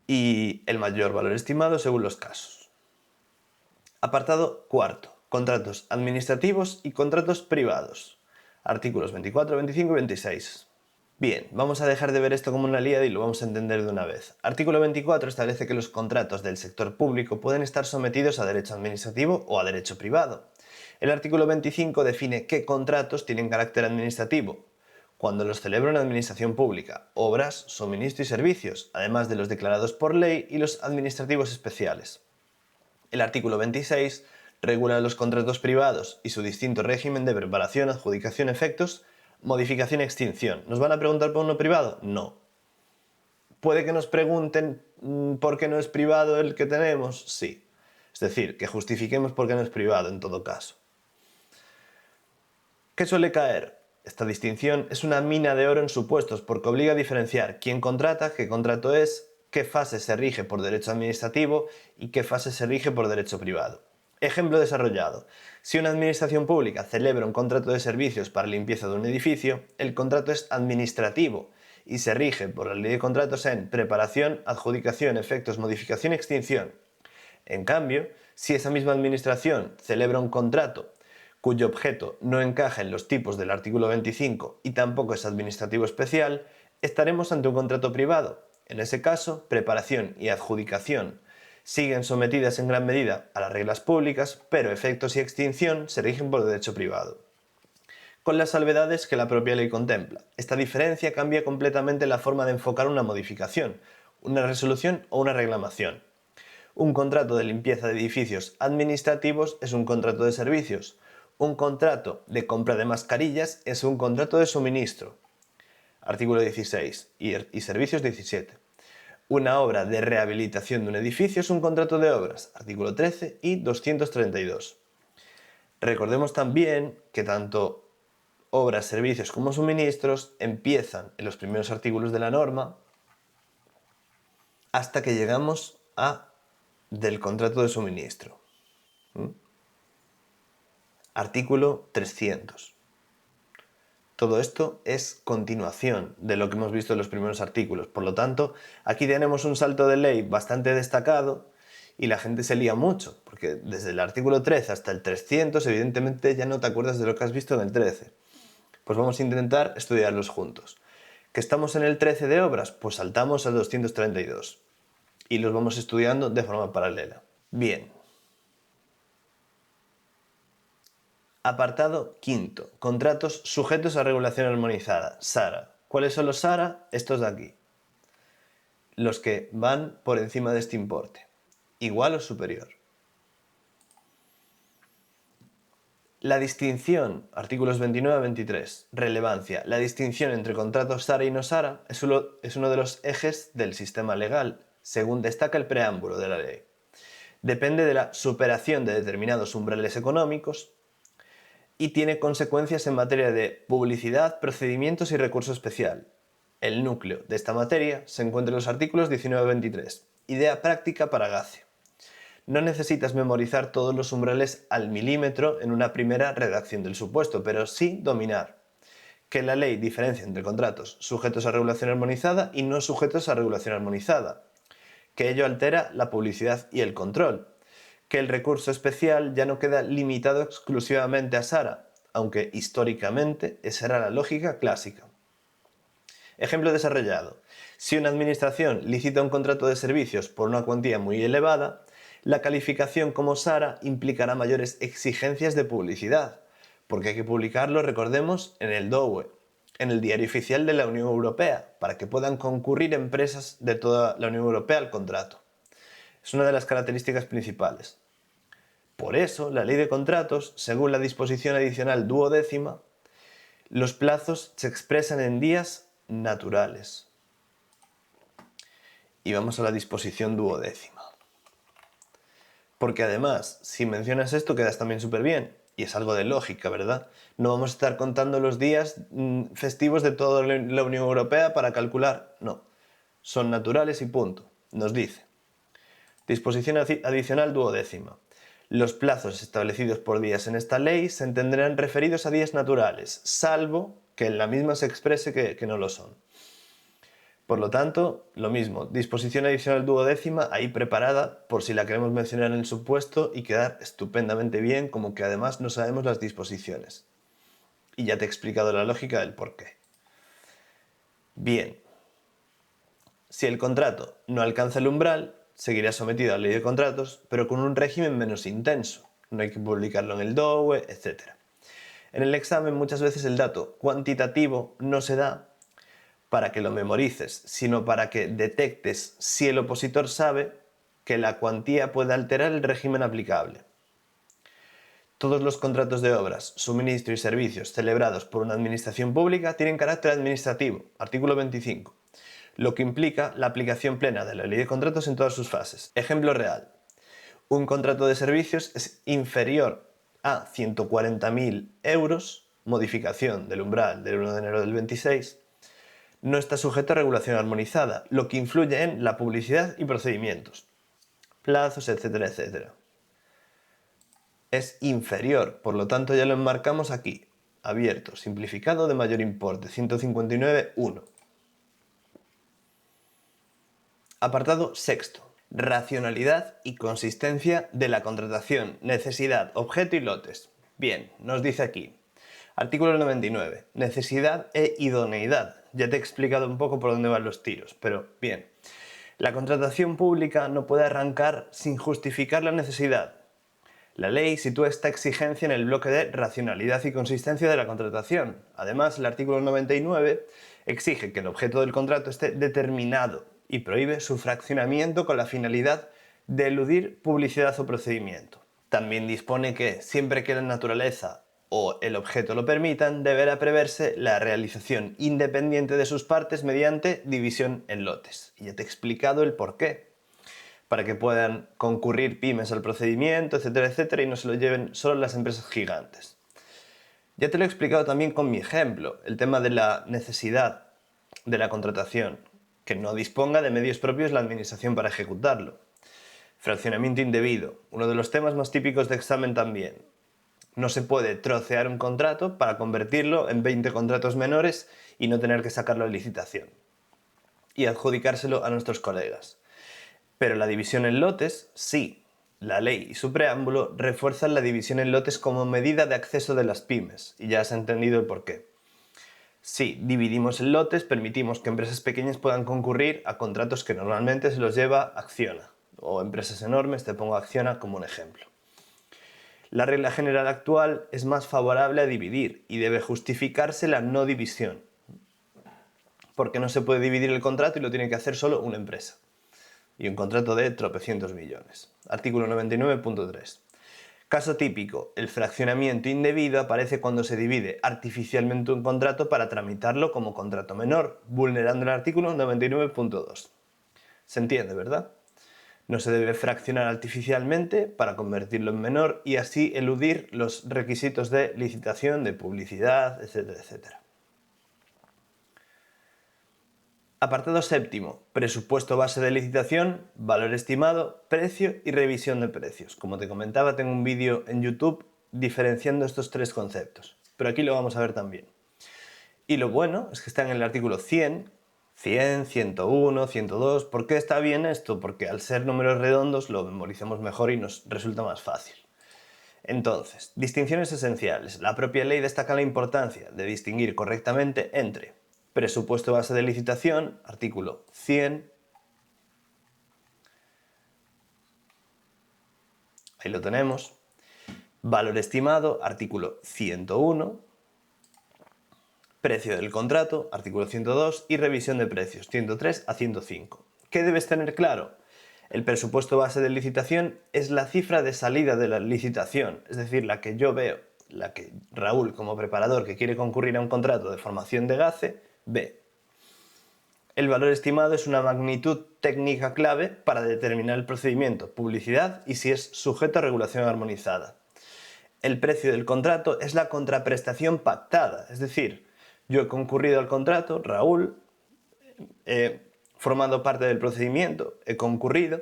y el mayor valor estimado según los casos. Apartado cuarto. Contratos administrativos y contratos privados. Artículos 24, 25 y 26. Bien, vamos a dejar de ver esto como una líada y lo vamos a entender de una vez. Artículo 24 establece que los contratos del sector público pueden estar sometidos a derecho administrativo o a derecho privado. El artículo 25 define qué contratos tienen carácter administrativo, cuando los celebra una administración pública, obras, suministro y servicios, además de los declarados por ley y los administrativos especiales. El artículo 26 regula los contratos privados y su distinto régimen de preparación, adjudicación, efectos, modificación y extinción. ¿Nos van a preguntar por uno privado? No. ¿Puede que nos pregunten por qué no es privado el que tenemos? Sí. Es decir, que justifiquemos por qué no es privado en todo caso. ¿Qué suele caer? Esta distinción es una mina de oro en supuestos porque obliga a diferenciar quién contrata, qué contrato es, qué fase se rige por derecho administrativo y qué fase se rige por derecho privado. Ejemplo desarrollado. Si una administración pública celebra un contrato de servicios para limpieza de un edificio, el contrato es administrativo y se rige por la ley de contratos en preparación, adjudicación, efectos, modificación y extinción. En cambio, si esa misma administración celebra un contrato cuyo objeto no encaja en los tipos del artículo 25 y tampoco es administrativo especial, estaremos ante un contrato privado. En ese caso, preparación y adjudicación siguen sometidas en gran medida a las reglas públicas, pero efectos y extinción se rigen por derecho privado, con las salvedades que la propia ley contempla. Esta diferencia cambia completamente la forma de enfocar una modificación, una resolución o una reclamación. Un contrato de limpieza de edificios administrativos es un contrato de servicios. Un contrato de compra de mascarillas es un contrato de suministro. Artículo 16 y servicios 17. Una obra de rehabilitación de un edificio es un contrato de obras. Artículo 13 y 232. Recordemos también que tanto obras, servicios como suministros empiezan en los primeros artículos de la norma hasta que llegamos a del contrato de suministro. Artículo 300. Todo esto es continuación de lo que hemos visto en los primeros artículos. Por lo tanto, aquí tenemos un salto de ley bastante destacado y la gente se lía mucho, porque desde el artículo 13 hasta el 300, evidentemente ya no te acuerdas de lo que has visto en el 13. Pues vamos a intentar estudiarlos juntos. ¿Que estamos en el 13 de obras? Pues saltamos al 232 y los vamos estudiando de forma paralela. Bien. Apartado quinto. Contratos sujetos a regulación armonizada. SARA. ¿Cuáles son los SARA? Estos de aquí. Los que van por encima de este importe. Igual o superior. La distinción, artículos 29 a 23. Relevancia. La distinción entre contratos SARA y no SARA es uno de los ejes del sistema legal, según destaca el preámbulo de la ley. Depende de la superación de determinados umbrales económicos y tiene consecuencias en materia de publicidad, procedimientos y recurso especial. El núcleo de esta materia se encuentra en los artículos 19 a 23. Idea práctica para GACE. No necesitas memorizar todos los umbrales al milímetro en una primera redacción del supuesto, pero sí dominar que la ley diferencia entre contratos sujetos a regulación armonizada y no sujetos a regulación armonizada, que ello altera la publicidad y el control, que el recurso especial ya no queda limitado exclusivamente a SARA, aunque históricamente esa era la lógica clásica. Ejemplo desarrollado. Si una administración licita un contrato de servicios por una cuantía muy elevada, la calificación como SARA implicará mayores exigencias de publicidad, porque hay que publicarlo, recordemos, en el DOE, en el Diario Oficial de la Unión Europea, para que puedan concurrir empresas de toda la Unión Europea al contrato. Es una de las características principales. Por eso, la ley de contratos, según la disposición adicional 12ª, los plazos se expresan en días naturales. Y vamos a la disposición duodécima. Porque además, si mencionas esto, quedas también súper bien. Y es algo de lógica, ¿verdad? No vamos a estar contando los días festivos de toda la Unión Europea para calcular. No. Son naturales y punto. Nos dice. Disposición adicional duodécima. Los plazos establecidos por días en esta ley se entenderán referidos a días naturales, salvo que en la misma se exprese que no lo son. Por lo tanto, lo mismo, disposición adicional duodécima ahí preparada por si la queremos mencionar en el supuesto y quedar estupendamente bien, como que además no sabemos las disposiciones. Y ya te he explicado la lógica del porqué. Bien, si el contrato no alcanza el umbral, seguirá sometido a la ley de contratos, pero con un régimen menos intenso. No hay que publicarlo en el DOE, etc. En el examen muchas veces el dato cuantitativo no se da para que lo memorices, sino para que detectes si el opositor sabe que la cuantía puede alterar el régimen aplicable. Todos los contratos de obras, suministro y servicios celebrados por una administración pública tienen carácter administrativo, artículo 25, lo que implica la aplicación plena de la ley de contratos en todas sus fases. Ejemplo real. Un contrato de servicios es inferior a 140.000 euros, modificación del umbral del 1 de enero del 26, no está sujeto a regulación armonizada, lo que influye en la publicidad y procedimientos, plazos, etcétera, etcétera. Es inferior, por lo tanto ya lo enmarcamos aquí, abierto, simplificado de mayor importe, 159.1. Apartado sexto. Racionalidad y consistencia de la contratación, necesidad, objeto y lotes. Bien, nos dice aquí. Artículo 99. Necesidad e idoneidad. Ya te he explicado un poco por dónde van los tiros, pero bien. La contratación pública no puede arrancar sin justificar la necesidad. La ley sitúa esta exigencia en el bloque de racionalidad y consistencia de la contratación. Además, el artículo 99 exige que el objeto del contrato esté determinado y prohíbe su fraccionamiento con la finalidad de eludir publicidad o procedimiento. También dispone que, siempre que la naturaleza o el objeto lo permitan, deberá preverse la realización independiente de sus partes mediante división en lotes. Y ya te he explicado el porqué. Para que puedan concurrir pymes al procedimiento, etcétera, etcétera, y no se lo lleven solo las empresas gigantes. Ya te lo he explicado también con mi ejemplo, el tema de la necesidad de la contratación, que no disponga de medios propios la administración para ejecutarlo. Fraccionamiento indebido, uno de los temas más típicos de examen también. No se puede trocear un contrato para convertirlo en 20 contratos menores y no tener que sacarlo a licitación y adjudicárselo a nuestros colegas. Pero la división en lotes, sí. La ley y su preámbulo refuerzan la división en lotes como medida de acceso de las pymes, y ya has entendido el porqué. Si dividimos en lotes, permitimos que empresas pequeñas puedan concurrir a contratos que normalmente se los lleva Acciona, o empresas enormes, te pongo Acciona como un ejemplo. La regla general actual es más favorable a dividir y debe justificarse la no división, porque no se puede dividir el contrato y lo tiene que hacer solo una empresa. Y un contrato de tropecientos millones. Artículo 99.3. Caso típico, el fraccionamiento indebido aparece cuando se divide artificialmente un contrato para tramitarlo como contrato menor, vulnerando el artículo 99.2. ¿Se entiende, verdad? No se debe fraccionar artificialmente para convertirlo en menor y así eludir los requisitos de licitación, de publicidad, etcétera, etcétera. Apartado séptimo. Presupuesto base de licitación, valor estimado, precio y revisión de precios. Como te comentaba, tengo un vídeo en YouTube diferenciando estos tres conceptos, pero aquí lo vamos a ver también. Y lo bueno es que está en el artículo 100, 101, 102. ¿Por qué está bien esto? Porque al ser números redondos lo memorizamos mejor y nos resulta más fácil. Entonces, distinciones esenciales. La propia ley destaca la importancia de distinguir correctamente entre presupuesto base de licitación, artículo 100. Ahí lo tenemos. Valor estimado, artículo 101. Precio del contrato, artículo 102. Y revisión de precios, 103 a 105. ¿Qué debes tener claro? El presupuesto base de licitación es la cifra de salida de la licitación, es decir, la que yo veo, la que Raúl como preparador que quiere concurrir a un contrato de formación de GACE ve. El valor estimado es una magnitud técnica clave para determinar el procedimiento, publicidad y si es sujeto a regulación armonizada. El precio del contrato es la contraprestación pactada, es decir, yo he concurrido al contrato, Raúl, he formado parte del procedimiento, he concurrido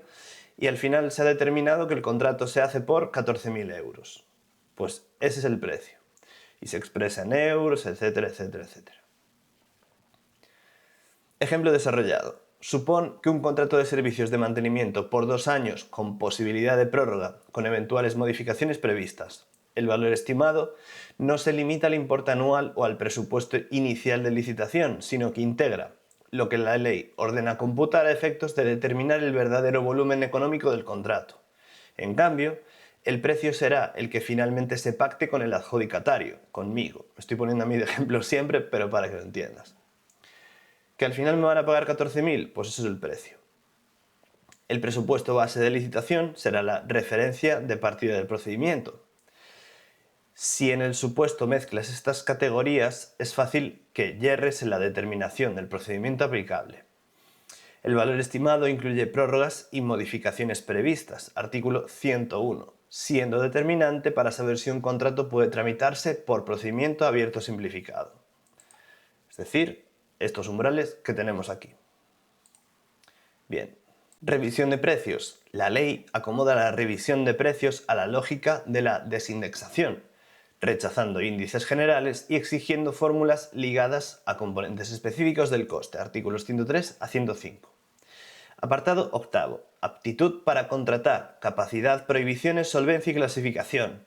y al final se ha determinado que el contrato se hace por 14.000 euros. Pues ese es el precio. Y se expresa en euros, etcétera, etcétera, etcétera. Ejemplo desarrollado. Supón que un contrato de servicios de mantenimiento por 2 años con posibilidad de prórroga con eventuales modificaciones previstas. El valor estimado no se limita al importe anual o al presupuesto inicial de licitación, sino que integra lo que la ley ordena computar a efectos de determinar el verdadero volumen económico del contrato. En cambio, el precio será el que finalmente se pacte con el adjudicatario, conmigo. Me estoy poniendo a mí de ejemplo siempre, pero para que lo entiendas. ¿Que al final me van a pagar 14.000? Pues eso es el precio. El presupuesto base de licitación será la referencia de partida del procedimiento. Si en el supuesto mezclas estas categorías, es fácil que yerres en la determinación del procedimiento aplicable. El valor estimado incluye prórrogas y modificaciones previstas, artículo 101, siendo determinante para saber si un contrato puede tramitarse por procedimiento abierto simplificado. Es decir, estos umbrales que tenemos aquí. Bien, revisión de precios. La ley acomoda la revisión de precios a la lógica de la desindexación, rechazando índices generales y exigiendo fórmulas ligadas a componentes específicos del coste, artículos 103 a 105. Apartado octavo. Aptitud para contratar, capacidad, prohibiciones, solvencia y clasificación.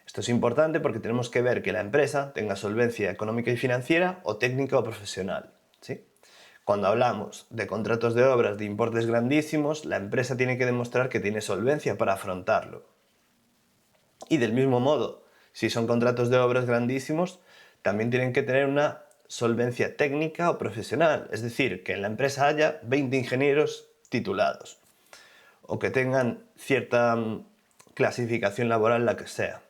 Esto es importante porque tenemos que ver que la empresa tenga solvencia económica y financiera o técnica o profesional, ¿sí? Cuando hablamos de contratos de obras de importes grandísimos, la empresa tiene que demostrar que tiene solvencia para afrontarlo. Y del mismo modo, si son contratos de obras grandísimos, también tienen que tener una solvencia técnica o profesional, es decir, que en la empresa haya 20 ingenieros titulados o que tengan cierta clasificación laboral, la que sea.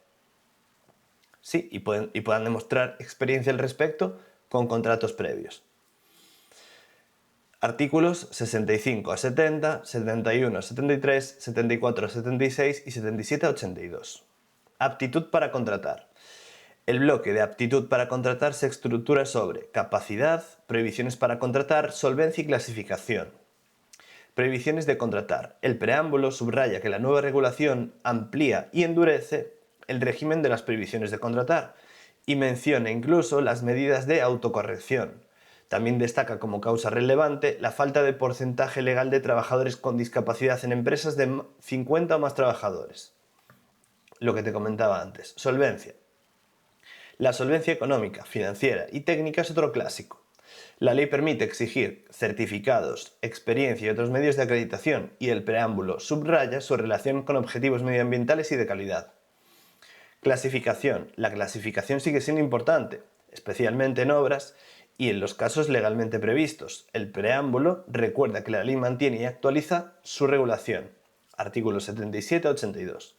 Sí, y puedan demostrar experiencia al respecto con contratos previos. Artículos 65 a 70, 71 a 73, 74 a 76 y 77 a 82. Aptitud para contratar. El bloque de aptitud para contratar se estructura sobre capacidad, prohibiciones para contratar, solvencia y clasificación. Prohibiciones de contratar. El preámbulo subraya que la nueva regulación amplía y endurece el régimen de las prohibiciones de contratar y menciona incluso las medidas de autocorrección. También destaca como causa relevante la falta de porcentaje legal de trabajadores con discapacidad en empresas de 50 o más trabajadores. Lo que te comentaba antes. Solvencia. La solvencia económica, financiera y técnica es otro clásico. La ley permite exigir certificados, experiencia y otros medios de acreditación y el preámbulo subraya su relación con objetivos medioambientales y de calidad. Clasificación. La clasificación sigue siendo importante, especialmente en obras y en los casos legalmente previstos. El preámbulo recuerda que la ley mantiene y actualiza su regulación. Artículos 77 a 82.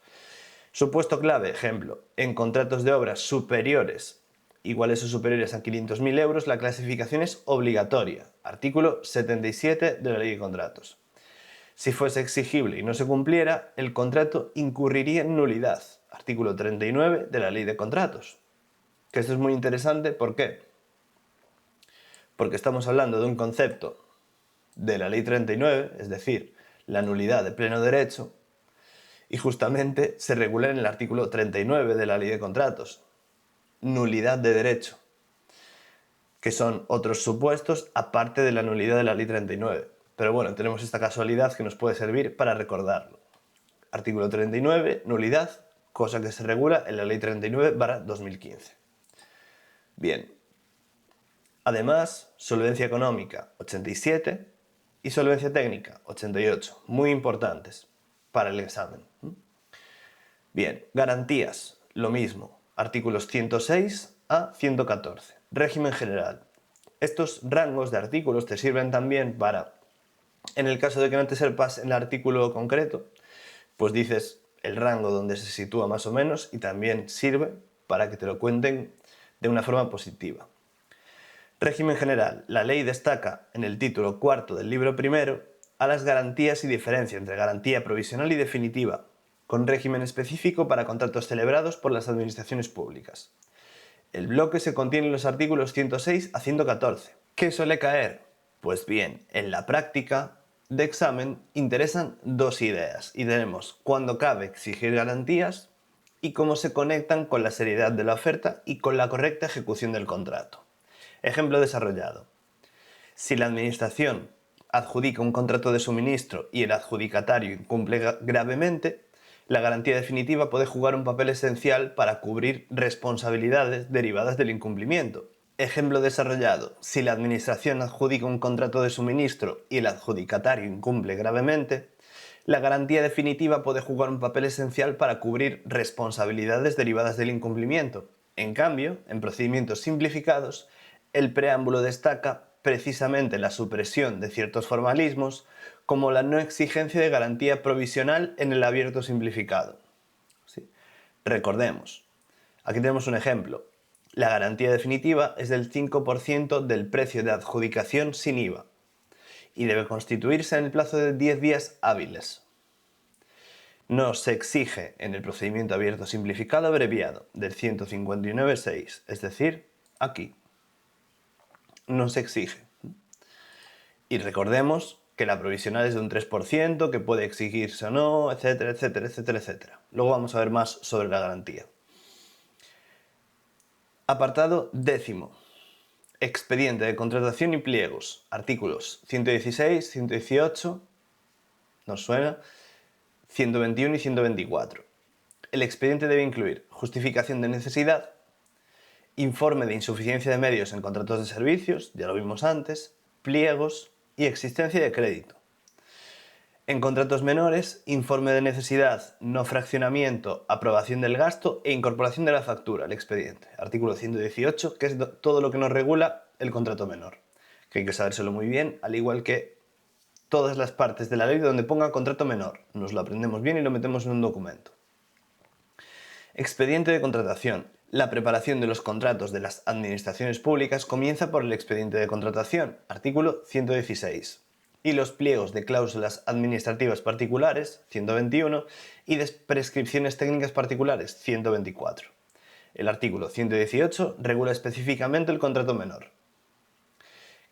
Supuesto clave, ejemplo, en contratos de obras superiores, iguales o superiores a 500.000 euros, la clasificación es obligatoria. Artículo 77 de la Ley de Contratos. Si fuese exigible y no se cumpliera, el contrato incurriría en nulidad. Artículo 39 de la Ley de Contratos. Que esto es muy interesante, ¿por qué? Porque estamos hablando de un concepto de la Ley 39, es decir, la nulidad de pleno derecho, y justamente se regula en el artículo 39 de la Ley de Contratos. Nulidad de derecho, que son otros supuestos aparte de la nulidad de la Ley 39. Pero bueno, tenemos esta casualidad que nos puede servir para recordarlo. Artículo 39, nulidad, cosa que se regula en la Ley 39/2015. Bien. Además, solvencia económica, 87, y solvencia técnica, 88. Muy importantes para el examen. Bien, garantías, lo mismo. Artículos 106 a 114. Régimen general. Estos rangos de artículos te sirven también para, en el caso de que no te sepas el artículo concreto, pues dices el rango donde se sitúa más o menos y también sirve para que te lo cuenten de una forma positiva. Régimen general. La ley destaca en el título cuarto del libro primero a las garantías y diferencia entre garantía provisional y definitiva, con régimen específico para contratos celebrados por las administraciones públicas. El bloque se contiene en los artículos 106 a 114. ¿Qué suele caer? Pues bien, en la práctica de examen interesan dos ideas y tenemos cuándo cabe exigir garantías y cómo se conectan con la seriedad de la oferta y con la correcta ejecución del contrato. Ejemplo desarrollado. Si la administración adjudica un contrato de suministro y el adjudicatario incumple gravemente, la garantía definitiva puede jugar un papel esencial para cubrir responsabilidades derivadas del incumplimiento. Ejemplo desarrollado. Si la administración adjudica un contrato de suministro y el adjudicatario incumple gravemente, la garantía definitiva puede jugar un papel esencial para cubrir responsabilidades derivadas del incumplimiento. En cambio, en procedimientos simplificados, el preámbulo destaca precisamente la supresión de ciertos formalismos, como la no exigencia de garantía provisional en el abierto simplificado. ¿Sí? Recordemos, aquí tenemos un ejemplo. La garantía definitiva es del 5% del precio de adjudicación sin IVA y debe constituirse en el plazo de 10 días hábiles. No se exige en el procedimiento abierto simplificado abreviado del 159.6, es decir, aquí. No se exige. Y recordemos que la provisional es de un 3%, que puede exigirse o no, etcétera, etcétera, etcétera, etcétera. Luego vamos a ver más sobre la garantía. Apartado 10. Expediente de contratación y pliegos. Artículos 116, 118, ¿nos suena? 121 y 124. El expediente debe incluir justificación de necesidad, informe de insuficiencia de medios en contratos de servicios, ya lo vimos antes, pliegos y existencia de crédito. En contratos menores, informe de necesidad, no fraccionamiento, aprobación del gasto e incorporación de la factura al expediente. Artículo 118, que es todo lo que nos regula el contrato menor, que hay que sabérselo muy bien, al igual que todas las partes de la ley donde ponga contrato menor. Nos lo aprendemos bien y lo metemos en un documento. Expediente de contratación. La preparación de los contratos de las administraciones públicas comienza por el expediente de contratación, artículo 116, y los pliegos de cláusulas administrativas particulares, 121, y de prescripciones técnicas particulares, 124. El artículo 118 regula específicamente el contrato menor.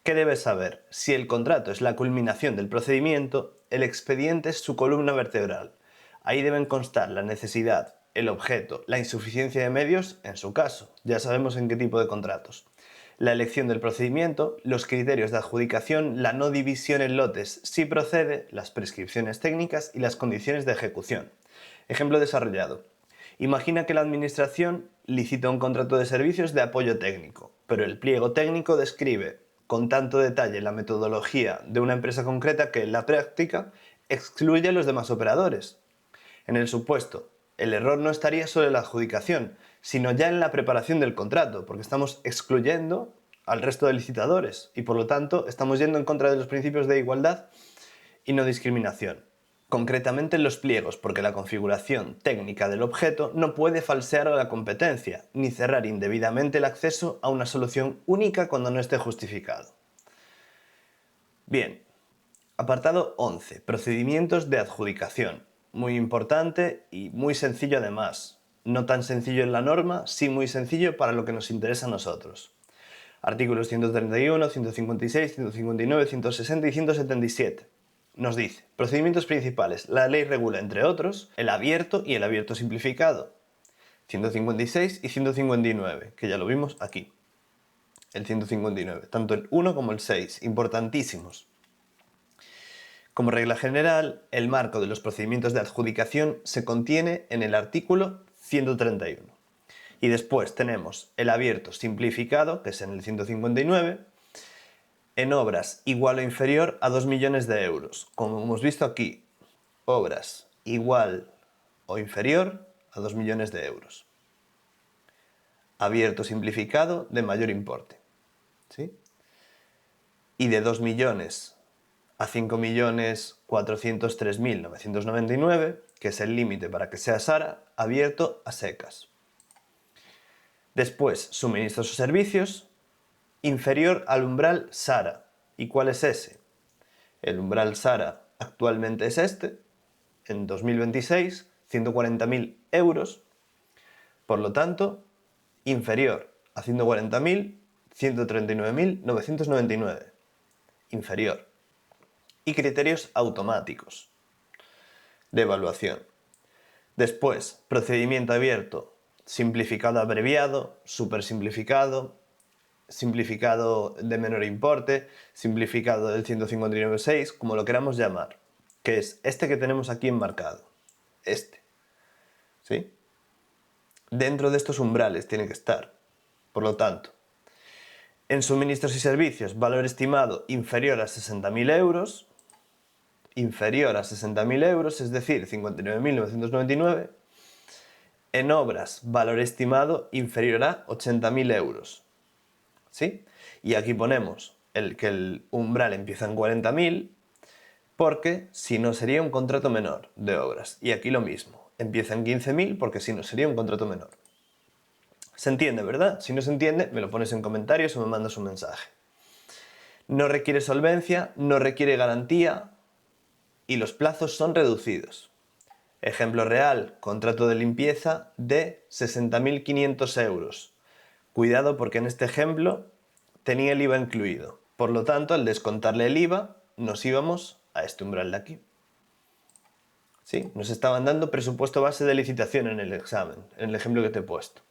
¿Qué debes saber? Si el contrato es la culminación del procedimiento, el expediente es su columna vertebral. Ahí deben constar la necesidad, el objeto, la insuficiencia de medios, en su caso, ya sabemos en qué tipo de contratos, la elección del procedimiento, los criterios de adjudicación, la no división en lotes si procede, las prescripciones técnicas y las condiciones de ejecución. Ejemplo desarrollado. Imagina que la administración licita un contrato de servicios de apoyo técnico, pero el pliego técnico describe con tanto detalle la metodología de una empresa concreta que en la práctica excluye a los demás operadores. En el supuesto, el error no estaría solo en la adjudicación, sino ya en la preparación del contrato, porque estamos excluyendo al resto de licitadores y por lo tanto estamos yendo en contra de los principios de igualdad y no discriminación. Concretamente en los pliegos, porque la configuración técnica del objeto no puede falsear a la competencia, ni cerrar indebidamente el acceso a una solución única cuando no esté justificado. Bien, apartado 11. Procedimientos de adjudicación. Muy importante y muy sencillo además. No tan sencillo en la norma, sí muy sencillo para lo que nos interesa a nosotros. Artículos 131, 156, 159, 160 y 177. Nos dice, procedimientos principales. La ley regula, entre otros, el abierto y el abierto simplificado. 156 y 159, que ya lo vimos aquí. El 159, tanto el 1 como el 6, importantísimos. Como regla general, el marco de los procedimientos de adjudicación se contiene en el artículo 131. Y después tenemos el abierto simplificado, que es en el 159, en obras igual o inferior a 2 millones de euros. Como hemos visto aquí, obras igual o inferior a 2 millones de euros. Abierto simplificado de mayor importe. ¿Sí? Y de 2 millones a 5.403.999, que es el límite para que sea SARA, abierto a secas. Después, suministros o servicios, inferior al umbral SARA. ¿Y cuál es ese? El umbral SARA actualmente es este, en 2026, 140.000 euros. Por lo tanto, inferior a 140.000, 139.999. Inferior. Y criterios automáticos de evaluación. Después, procedimiento abierto, simplificado abreviado, supersimplificado, simplificado de menor importe, simplificado del 159.6, como lo queramos llamar, que es este que tenemos aquí enmarcado. Este. ¿Sí? Dentro de estos umbrales tiene que estar. Por lo tanto, en suministros y servicios, valor estimado inferior a 60.000 euros, es decir, 59.999. En obras, valor estimado inferior a 80.000 euros. ¿Sí? Y aquí ponemos que el umbral empieza en 40.000, porque si no sería un contrato menor de obras. Y aquí lo mismo, empieza en 15.000 porque si no sería un contrato menor. ¿Se entiende, verdad? Si no se entiende, me lo pones en comentarios o me mandas un mensaje. No requiere solvencia, no requiere garantía y los plazos son reducidos. Ejemplo real, contrato de limpieza de 60.500 euros. Cuidado porque en este ejemplo tenía el IVA incluido. Por lo tanto, al descontarle el IVA, nos íbamos a este umbral de aquí. ¿Sí? Nos estaban dando presupuesto base de licitación en el examen, en el ejemplo que te he puesto.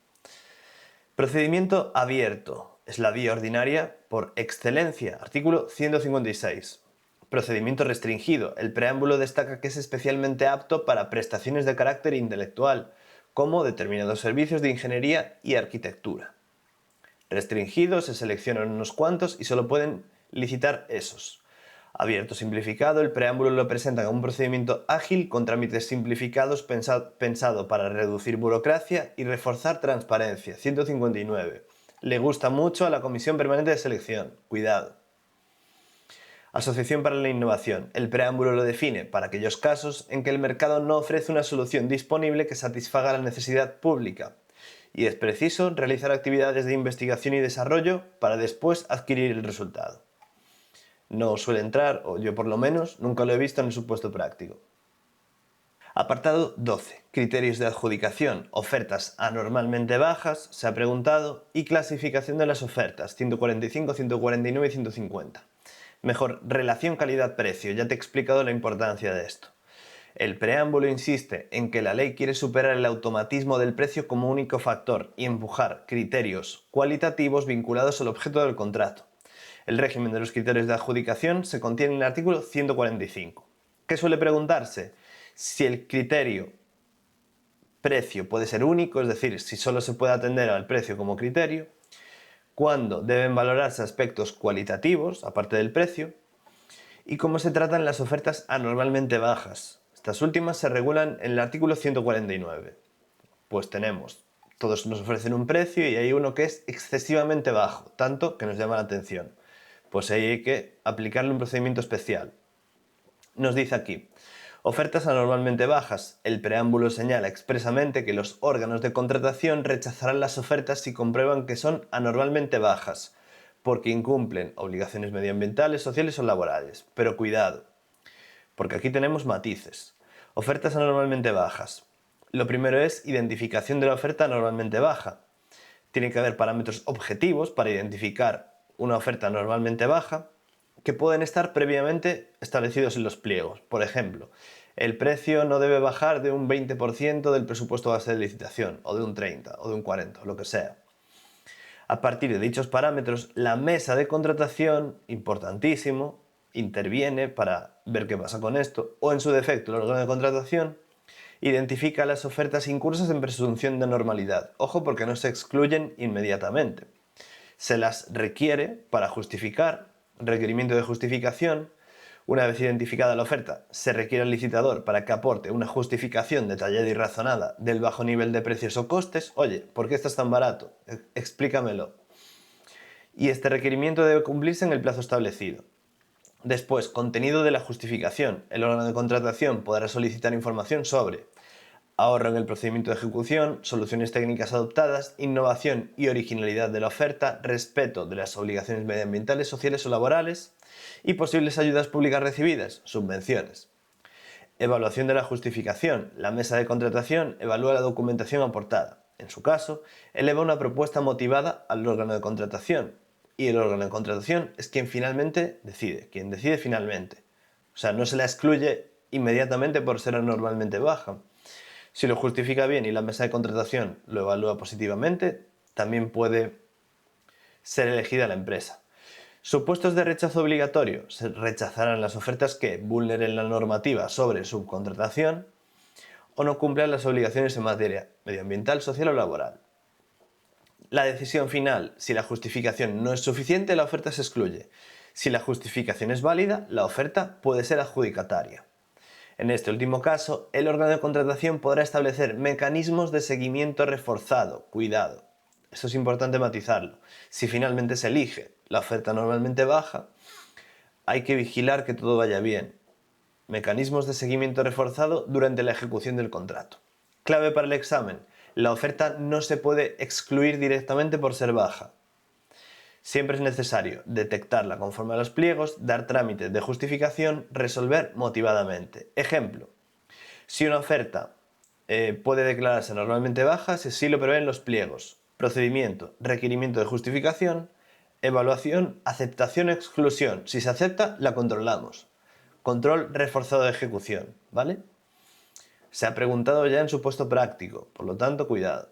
Procedimiento abierto. Es la vía ordinaria por excelencia. Artículo 156. Procedimiento restringido. El preámbulo destaca que es especialmente apto para prestaciones de carácter intelectual, como determinados servicios de ingeniería y arquitectura. Restringido, se seleccionan unos cuantos y solo pueden licitar esos. Abierto simplificado, el preámbulo lo presenta como un procedimiento ágil con trámites simplificados pensado para reducir burocracia y reforzar transparencia. 159. Le gusta mucho a la Comisión Permanente de Selección. Cuidado. Asociación para la Innovación. El preámbulo lo define para aquellos casos en que el mercado no ofrece una solución disponible que satisfaga la necesidad pública y es preciso realizar actividades de investigación y desarrollo para después adquirir el resultado. No suele entrar, o yo por lo menos, nunca lo he visto en el supuesto práctico. Apartado 12. Criterios de adjudicación. Ofertas anormalmente bajas, se ha preguntado, y clasificación de las ofertas, 145, 149 y 150. Mejor, relación calidad-precio, ya te he explicado la importancia de esto. El preámbulo insiste en que la ley quiere superar el automatismo del precio como único factor y empujar criterios cualitativos vinculados al objeto del contrato. El régimen de los criterios de adjudicación se contiene en el artículo 145. ¿Qué suele preguntarse? Si el criterio precio puede ser único, es decir, si solo se puede atender al precio como criterio, cuándo deben valorarse aspectos cualitativos, aparte del precio, y cómo se tratan las ofertas anormalmente bajas. Estas últimas se regulan en el artículo 149. Pues tenemos, todos nos ofrecen un precio y hay uno que es excesivamente bajo, tanto que nos llama la atención. Pues ahí hay que aplicarle un procedimiento especial. Nos dice aquí, ofertas anormalmente bajas. El preámbulo señala expresamente que los órganos de contratación rechazarán las ofertas si comprueban que son anormalmente bajas, porque incumplen obligaciones medioambientales, sociales o laborales. Pero cuidado, porque aquí tenemos matices. Ofertas anormalmente bajas. Lo primero es identificación de la oferta anormalmente baja. Tiene que haber parámetros objetivos para identificar una oferta normalmente baja que pueden estar previamente establecidos en los pliegos. Por ejemplo, el precio no debe bajar de un 20% del presupuesto base de licitación, o de un 30%, o de un 40%, lo que sea. A partir de dichos parámetros, la mesa de contratación, importantísimo, interviene para ver qué pasa con esto, o en su defecto el órgano de contratación identifica las ofertas incursas en presunción de normalidad. Ojo, porque no se excluyen inmediatamente. Se las requiere para justificar, requerimiento de justificación. Una vez identificada la oferta, se requiere al licitador para que aporte una justificación detallada y razonada del bajo nivel de precios o costes. Oye, ¿por qué estás tan barato? Explícamelo. Y este requerimiento debe cumplirse en el plazo establecido. Después, contenido de la justificación. El órgano de contratación podrá solicitar información sobre Ahorro en el procedimiento de ejecución, soluciones técnicas adoptadas, innovación y originalidad de la oferta, respeto de las obligaciones medioambientales, sociales o laborales y posibles ayudas públicas recibidas, subvenciones. Evaluación de la justificación. La mesa de contratación evalúa la documentación aportada. En su caso, eleva una propuesta motivada al órgano de contratación. Y el órgano de contratación es quien finalmente decide, quien decide finalmente. O sea, no se la excluye inmediatamente por ser anormalmente baja. Si lo justifica bien y la mesa de contratación lo evalúa positivamente, también puede ser elegida la empresa. Supuestos de rechazo obligatorio. Se rechazarán las ofertas que vulneren la normativa sobre subcontratación o no cumplan las obligaciones en materia medioambiental, social o laboral. La decisión final. Si la justificación no es suficiente, la oferta se excluye. Si la justificación es válida, la oferta puede ser adjudicataria. En este último caso, el órgano de contratación podrá establecer mecanismos de seguimiento reforzado. Cuidado. Esto es importante matizarlo. Si finalmente se elige la oferta normalmente baja, hay que vigilar que todo vaya bien. Mecanismos de seguimiento reforzado durante la ejecución del contrato. Clave para el examen. La oferta no se puede excluir directamente por ser baja. Siempre es necesario detectarla conforme a los pliegos, dar trámites de justificación, resolver motivadamente. Ejemplo, si una oferta puede declararse normalmente baja, si así lo prevén los pliegos. Procedimiento, requerimiento de justificación, evaluación, aceptación o exclusión. Si se acepta, la controlamos. Control reforzado de ejecución, ¿vale? Se ha preguntado ya en su puesto práctico, por lo tanto, cuidado.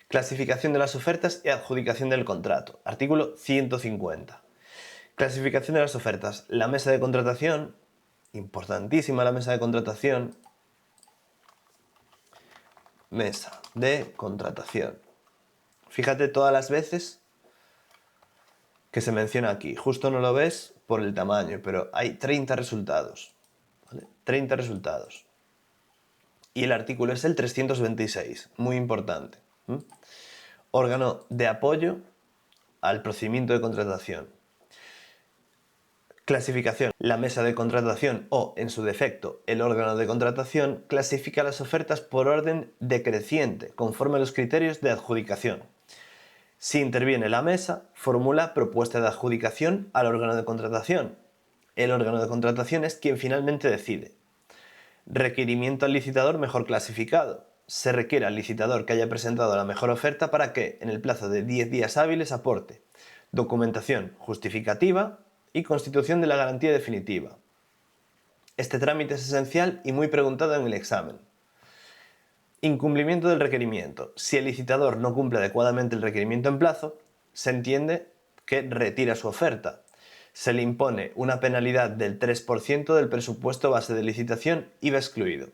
Clasificación de las ofertas y adjudicación del contrato. Artículo 150. Clasificación de las ofertas. La mesa de contratación, importantísima la mesa de contratación. Mesa de contratación. Fíjate todas las veces que se menciona aquí. Justo no lo ves por el tamaño, pero hay 30 resultados. ¿Vale? 30 resultados. Y el artículo es el 326, muy importante. Órgano de apoyo al procedimiento de contratación. Clasificación. La mesa de contratación o, en su defecto, el órgano de contratación clasifica las ofertas por orden decreciente, conforme a los criterios de adjudicación. Si interviene la mesa, formula propuesta de adjudicación al órgano de contratación. El órgano de contratación es quien finalmente decide. Requerimiento al licitador mejor clasificado. Se requiere al licitador que haya presentado la mejor oferta para que, en el plazo de 10 días hábiles, aporte documentación justificativa y constitución de la garantía definitiva. Este trámite es esencial y muy preguntado en el examen. Incumplimiento del requerimiento. Si el licitador no cumple adecuadamente el requerimiento en plazo, se entiende que retira su oferta. Se le impone una penalidad del 3% del presupuesto base de licitación, IVA excluido.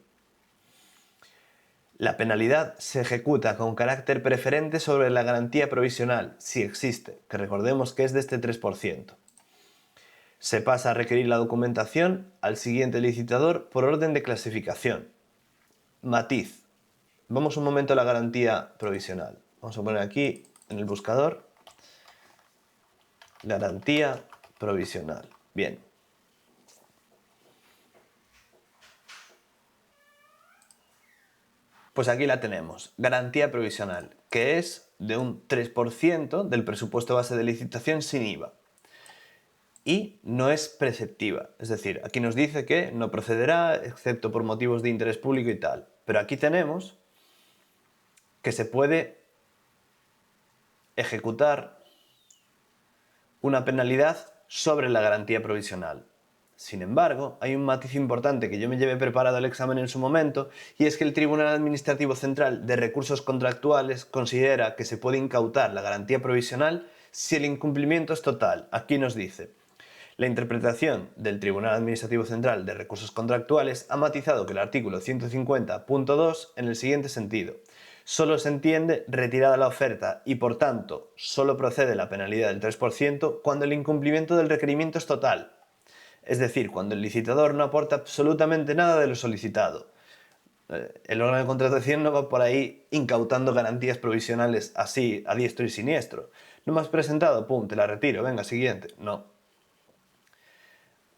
La penalidad se ejecuta con carácter preferente sobre la garantía provisional, si existe, que recordemos que es de este 3%. Se pasa a requerir la documentación al siguiente licitador por orden de clasificación. Matiz. Vamos un momento a la garantía provisional. Vamos a poner aquí en el buscador garantía provisional. Bien. Pues aquí la tenemos, garantía provisional, que es de un 3% del presupuesto base de licitación sin IVA. Y no es preceptiva, es decir, aquí nos dice que no procederá excepto por motivos de interés público y tal. Pero aquí tenemos que se puede ejecutar una penalidad sobre la garantía provisional. Sin embargo, hay un matiz importante que yo me llevé preparado al examen en su momento, y es que el Tribunal Administrativo Central de Recursos Contractuales considera que se puede incautar la garantía provisional si el incumplimiento es total. Aquí nos dice: la interpretación del Tribunal Administrativo Central de Recursos Contractuales ha matizado que el artículo 150.2 en el siguiente sentido: solo se entiende retirada la oferta y, por tanto, solo procede la penalidad del 3% cuando el incumplimiento del requerimiento es total. Es decir, cuando el licitador no aporta absolutamente nada de lo solicitado. El órgano de contratación no va por ahí incautando garantías provisionales así, a diestro y siniestro. No me has presentado, pum, te la retiro, venga, siguiente. No.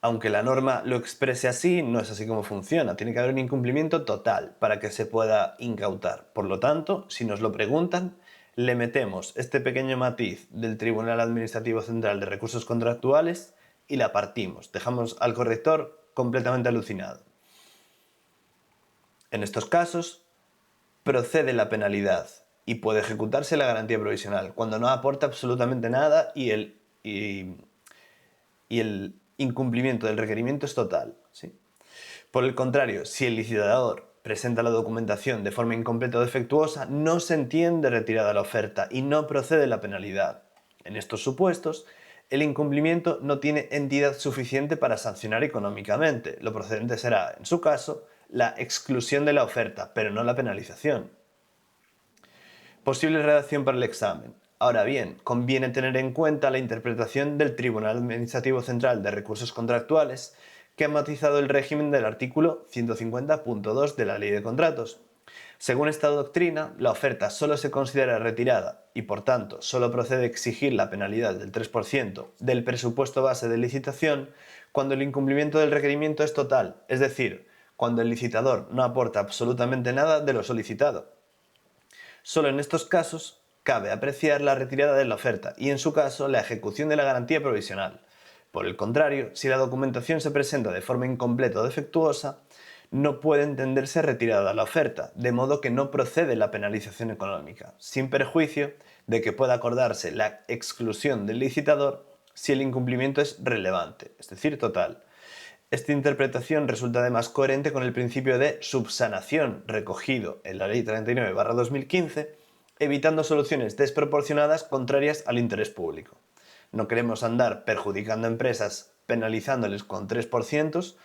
Aunque la norma lo exprese así, no es así como funciona. Tiene que haber un incumplimiento total para que se pueda incautar. Por lo tanto, si nos lo preguntan, le metemos este pequeño matiz del Tribunal Administrativo Central de Recursos Contractuales y la partimos. Dejamos al corrector completamente alucinado. En estos casos, procede la penalidad y puede ejecutarse la garantía provisional cuando no aporta absolutamente nada y el incumplimiento del requerimiento es total, ¿sí? Por el contrario, si el licitador presenta la documentación de forma incompleta o defectuosa, no se entiende retirada la oferta y no procede la penalidad. En estos supuestos, el incumplimiento no tiene entidad suficiente para sancionar económicamente. Lo procedente será, en su caso, la exclusión de la oferta, pero no la penalización. Posible redacción para el examen. Ahora bien, conviene tener en cuenta la interpretación del Tribunal Administrativo Central de Recursos Contractuales, que ha matizado el régimen del artículo 150.2 de la Ley de Contratos. Según esta doctrina, la oferta solo se considera retirada y, por tanto, solo procede exigir la penalidad del 3% del presupuesto base de licitación cuando el incumplimiento del requerimiento es total, es decir, cuando el licitador no aporta absolutamente nada de lo solicitado. Solo en estos casos cabe apreciar la retirada de la oferta y, en su caso, la ejecución de la garantía provisional. Por el contrario, si la documentación se presenta de forma incompleta o defectuosa, no puede entenderse retirada la oferta, de modo que no procede la penalización económica, sin perjuicio de que pueda acordarse la exclusión del licitador si el incumplimiento es relevante, es decir, total. Esta interpretación resulta además coherente con el principio de subsanación recogido en la Ley 39/2015, evitando soluciones desproporcionadas contrarias al interés público. No queremos andar perjudicando a empresas penalizándoles con 3%,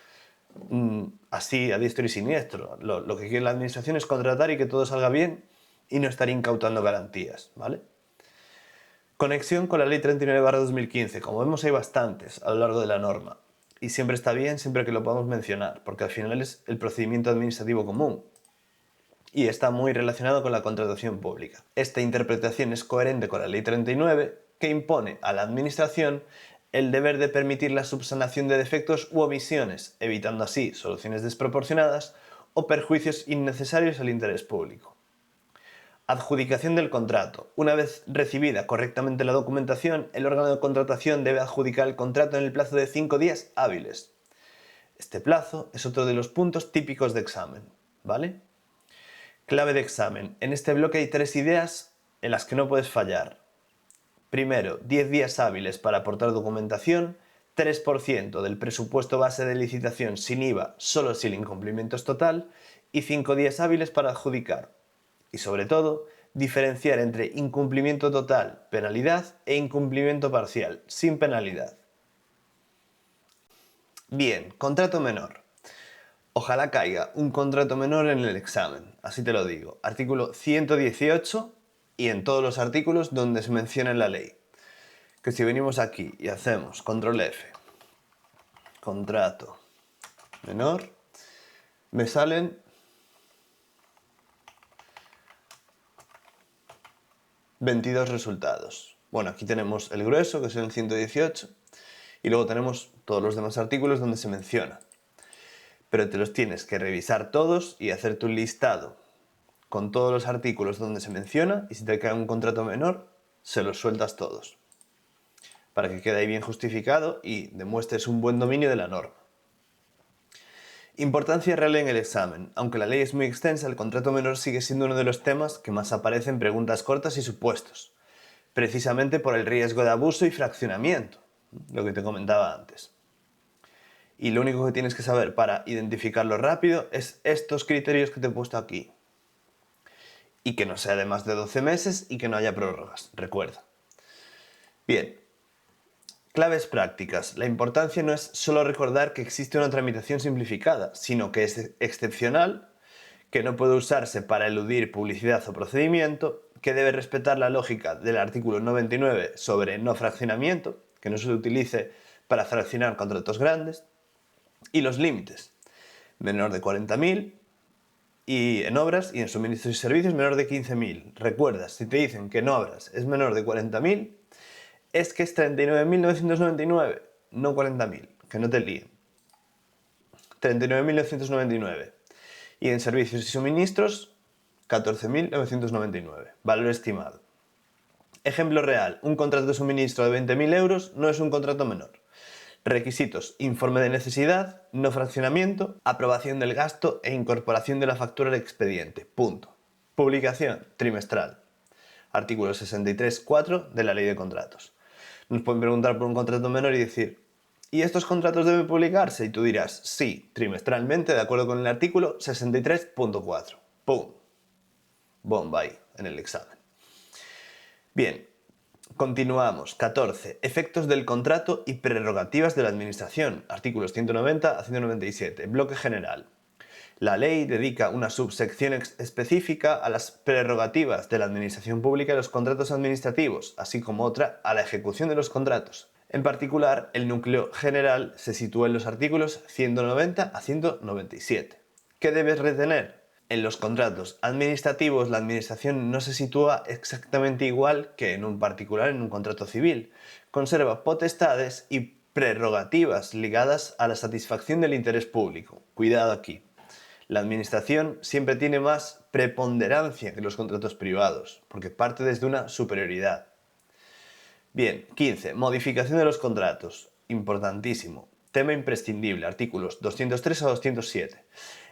así a diestro y siniestro. Lo que quiere la administración es contratar y que todo salga bien y no estar incautando garantías, ¿vale? Conexión con la Ley 39/2015. Como vemos, hay bastantes a lo largo de la norma. Y siempre está bien, siempre que lo podamos mencionar, porque al final es el procedimiento administrativo común y está muy relacionado con la contratación pública. Esta interpretación es coherente con la Ley 39, que impone a la Administración el deber de permitir la subsanación de defectos u omisiones, evitando así soluciones desproporcionadas o perjuicios innecesarios al interés público. Adjudicación del contrato. Una vez recibida correctamente la documentación, el órgano de contratación debe adjudicar el contrato en el plazo de 5 días hábiles. Este plazo es otro de los puntos típicos de examen, ¿vale? Clave de examen. En este bloque hay 3 ideas en las que no puedes fallar. Primero, 10 días hábiles para aportar documentación, 3% del presupuesto base de licitación sin IVA solo si el incumplimiento es total y 5 días hábiles para adjudicar. Y sobre todo, diferenciar entre incumplimiento total, penalidad, e incumplimiento parcial, sin penalidad. Bien, contrato menor. Ojalá caiga un contrato menor en el examen, así te lo digo. Artículo 118 y en todos los artículos donde se menciona en la ley. Que si venimos aquí y hacemos control F, contrato menor, me salen 22 resultados. Bueno, aquí tenemos el grueso, que es el 118, y luego tenemos todos los demás artículos donde se menciona. Pero te los tienes que revisar todos y hacerte un listado con todos los artículos donde se menciona, y si te cae un contrato menor, se los sueltas todos, para que quede ahí bien justificado y demuestres un buen dominio de la norma. Importancia real en el examen. Aunque la ley es muy extensa, el contrato menor sigue siendo uno de los temas que más aparece en preguntas cortas y supuestos, precisamente por el riesgo de abuso y fraccionamiento, lo que te comentaba antes. Y lo único que tienes que saber para identificarlo rápido es estos criterios que te he puesto aquí. Y que no sea de más de 12 meses y que no haya prórrogas, recuerda. Bien. Claves prácticas. La importancia no es solo recordar que existe una tramitación simplificada, sino que es excepcional, que no puede usarse para eludir publicidad o procedimiento, que debe respetar la lógica del artículo 99 sobre no fraccionamiento, que no se utilice para fraccionar contratos grandes, y los límites, menor de 40.000 y en obras y en suministros y servicios menor de 15.000. Recuerda, si te dicen que en obras es menor de 40.000, es que es 39.999, no 40.000. que no te líen. 39.999. Y en servicios y suministros, 14.999. Valor estimado. Ejemplo real, un contrato de suministro de 20.000 euros no es un contrato menor. Requisitos: informe de necesidad, no fraccionamiento, aprobación del gasto e incorporación de la factura al expediente. Punto. Publicación: trimestral. Artículo 63.4 de la Ley de Contratos. Nos pueden preguntar por un contrato menor y decir: ¿y estos contratos deben publicarse? Y tú dirás: sí, trimestralmente, de acuerdo con el artículo 63.4. ¡Pum! Bomba ahí, en el examen. Bien, continuamos. 14. Efectos del contrato y prerrogativas de la Administración. Artículos 190 a 197. Bloque general. La ley dedica una subsección específica a las prerrogativas de la Administración Pública y los contratos administrativos, así como otra a la ejecución de los contratos. En particular, el núcleo general se sitúa en los artículos 190 a 197. ¿Qué debes retener? En los contratos administrativos, la Administración no se sitúa exactamente igual que en un particular, en un contrato civil. Conserva potestades y prerrogativas ligadas a la satisfacción del interés público. Cuidado aquí. La Administración siempre tiene más preponderancia que los contratos privados, porque parte desde una superioridad. Bien, 15. Modificación de los contratos. Importantísimo. Tema imprescindible. Artículos 203 a 207.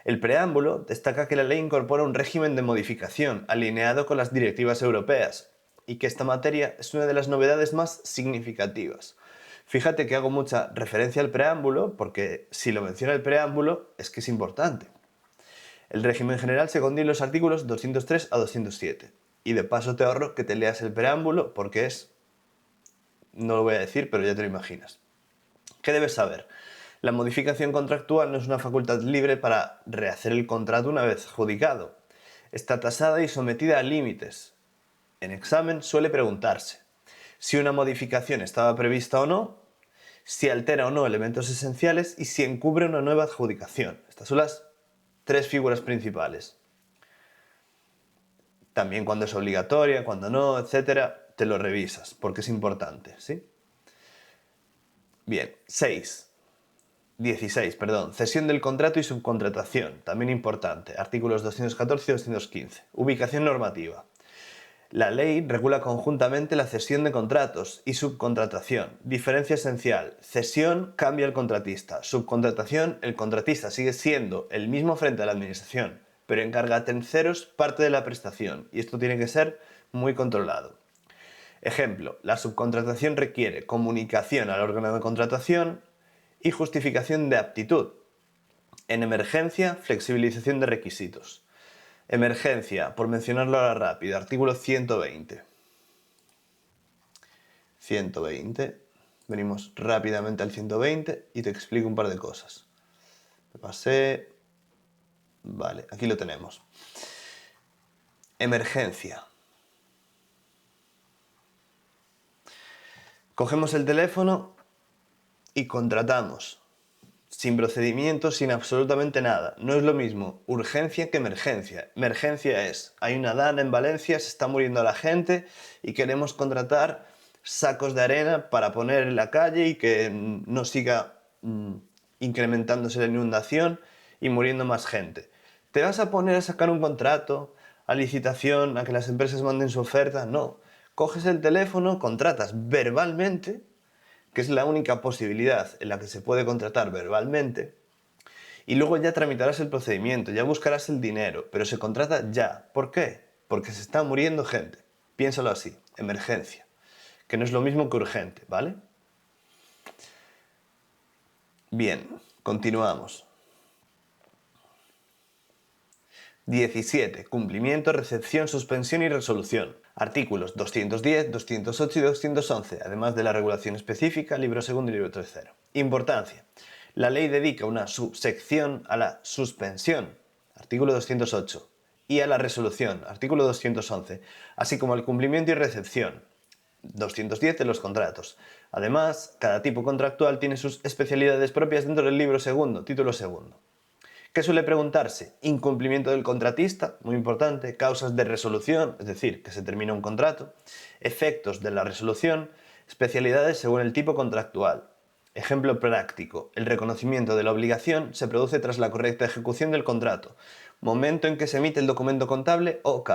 El preámbulo destaca que la ley incorpora un régimen de modificación alineado con las directivas europeas y que esta materia es una de las novedades más significativas. Fíjate que hago mucha referencia al preámbulo porque si lo menciona el preámbulo es que es importante. El régimen general se contiene en los artículos 203 a 207. Y de paso te ahorro que te leas el preámbulo porque es... no lo voy a decir, pero ya te lo imaginas. ¿Qué debes saber? La modificación contractual no es una facultad libre para rehacer el contrato una vez adjudicado. Está tasada y sometida a límites. En examen suele preguntarse si una modificación estaba prevista o no, si altera o no elementos esenciales y si encubre una nueva adjudicación. Estas son las tres figuras principales. También cuando es obligatoria, cuando no, etcétera, te lo revisas porque es importante, ¿sí? Bien, 16, cesión del contrato y subcontratación, también importante, artículos 214 y 215. Ubicación normativa. La ley regula conjuntamente la cesión de contratos y subcontratación. Diferencia esencial: cesión cambia el contratista, subcontratación el contratista sigue siendo el mismo frente a la administración, pero encarga a terceros parte de la prestación y esto tiene que ser muy controlado. Ejemplo: la subcontratación requiere comunicación al órgano de contratación y justificación de aptitud. En emergencia, flexibilización de requisitos. Emergencia, por mencionarlo ahora rápido, artículo 120. 120. Venimos rápidamente al 120 y te explico un par de cosas. Me pasé... Vale, aquí lo tenemos. Emergencia. Cogemos el teléfono y contratamos. Sin procedimiento, sin absolutamente nada. No es lo mismo urgencia que emergencia. Emergencia es: hay una dana en Valencia, se está muriendo la gente y queremos contratar sacos de arena para poner en la calle y que no siga incrementándose la inundación y muriendo más gente. ¿Te vas a poner a sacar un contrato, a licitación, a que las empresas manden su oferta? No. Coges el teléfono, contratas verbalmente, que es la única posibilidad en la que se puede contratar verbalmente, y luego ya tramitarás el procedimiento, ya buscarás el dinero, pero se contrata ya. ¿Por qué? Porque se está muriendo gente. Piénsalo así: emergencia, que no es lo mismo que urgente, ¿vale? Bien, continuamos. 17. Cumplimiento, recepción, suspensión y resolución. Artículos 210, 208 y 211, además de la regulación específica, libro segundo y libro tercero. Importancia. La ley dedica una subsección a la suspensión, artículo 208, y a la resolución, artículo 211, así como al cumplimiento y recepción, 210 de los contratos. Además, cada tipo contractual tiene sus especialidades propias dentro del libro segundo, título segundo. ¿Qué suele preguntarse? Incumplimiento del contratista, muy importante, causas de resolución, es decir, que se termina un contrato, efectos de la resolución, especialidades según el tipo contractual. Ejemplo práctico. El reconocimiento de la obligación se produce tras la correcta ejecución del contrato, momento en que se emite el documento contable OK.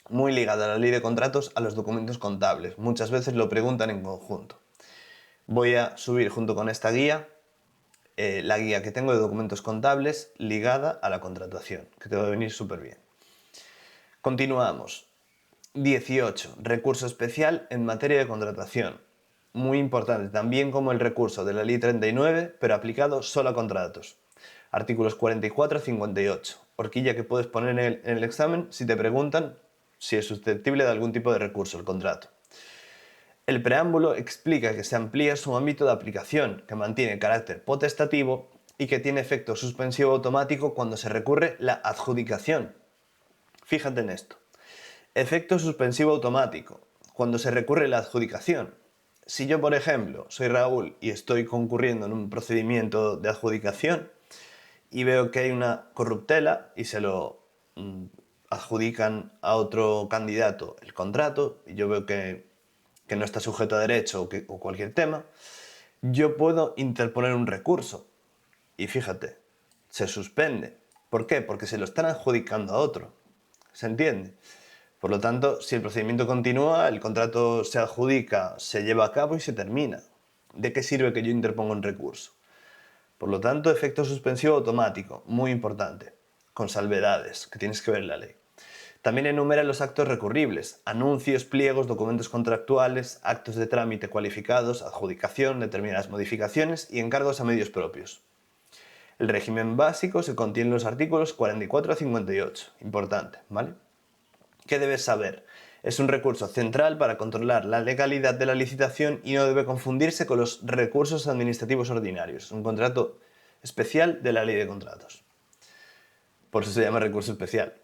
Muy ligado a la ley de contratos a los documentos contables. Muchas veces lo preguntan en conjunto. Voy a subir junto con esta guía la guía que tengo de documentos contables ligada a la contratación, que te va a venir súper bien. Continuamos. 18. Recurso especial en materia de contratación. Muy importante, también como el recurso de la Ley 39, pero aplicado solo a contratos. Artículos 44 a 58. Horquilla que puedes poner en el examen si te preguntan si es susceptible de algún tipo de recurso el contrato. El preámbulo explica que se amplía su ámbito de aplicación, que mantiene carácter potestativo y que tiene efecto suspensivo automático cuando se recurre la adjudicación. Fíjate en esto. Efecto suspensivo automático, cuando se recurre la adjudicación. Si yo, por ejemplo, soy Raúl y estoy concurriendo en un procedimiento de adjudicación y veo que hay una corruptela y se lo adjudican a otro candidato el contrato y yo veo que no está sujeto a derecho o cualquier tema, yo puedo interponer un recurso. Y fíjate, se suspende. ¿Por qué? Porque se lo están adjudicando a otro. ¿Se entiende? Por lo tanto, si el procedimiento continúa, el contrato se adjudica, se lleva a cabo y se termina. ¿De qué sirve que yo interponga un recurso? Por lo tanto, efecto suspensivo automático, muy importante, con salvedades, que tienes que ver en la ley. También enumera los actos recurribles, anuncios, pliegos, documentos contractuales, actos de trámite cualificados, adjudicación, determinadas modificaciones y encargos a medios propios. El régimen básico se contiene en los artículos 44 a 58. Importante, ¿vale? ¿Qué debes saber? Es un recurso central para controlar la legalidad de la licitación y no debe confundirse con los recursos administrativos ordinarios. Es un contrato especial de la ley de contratos. Por eso se llama recurso especial.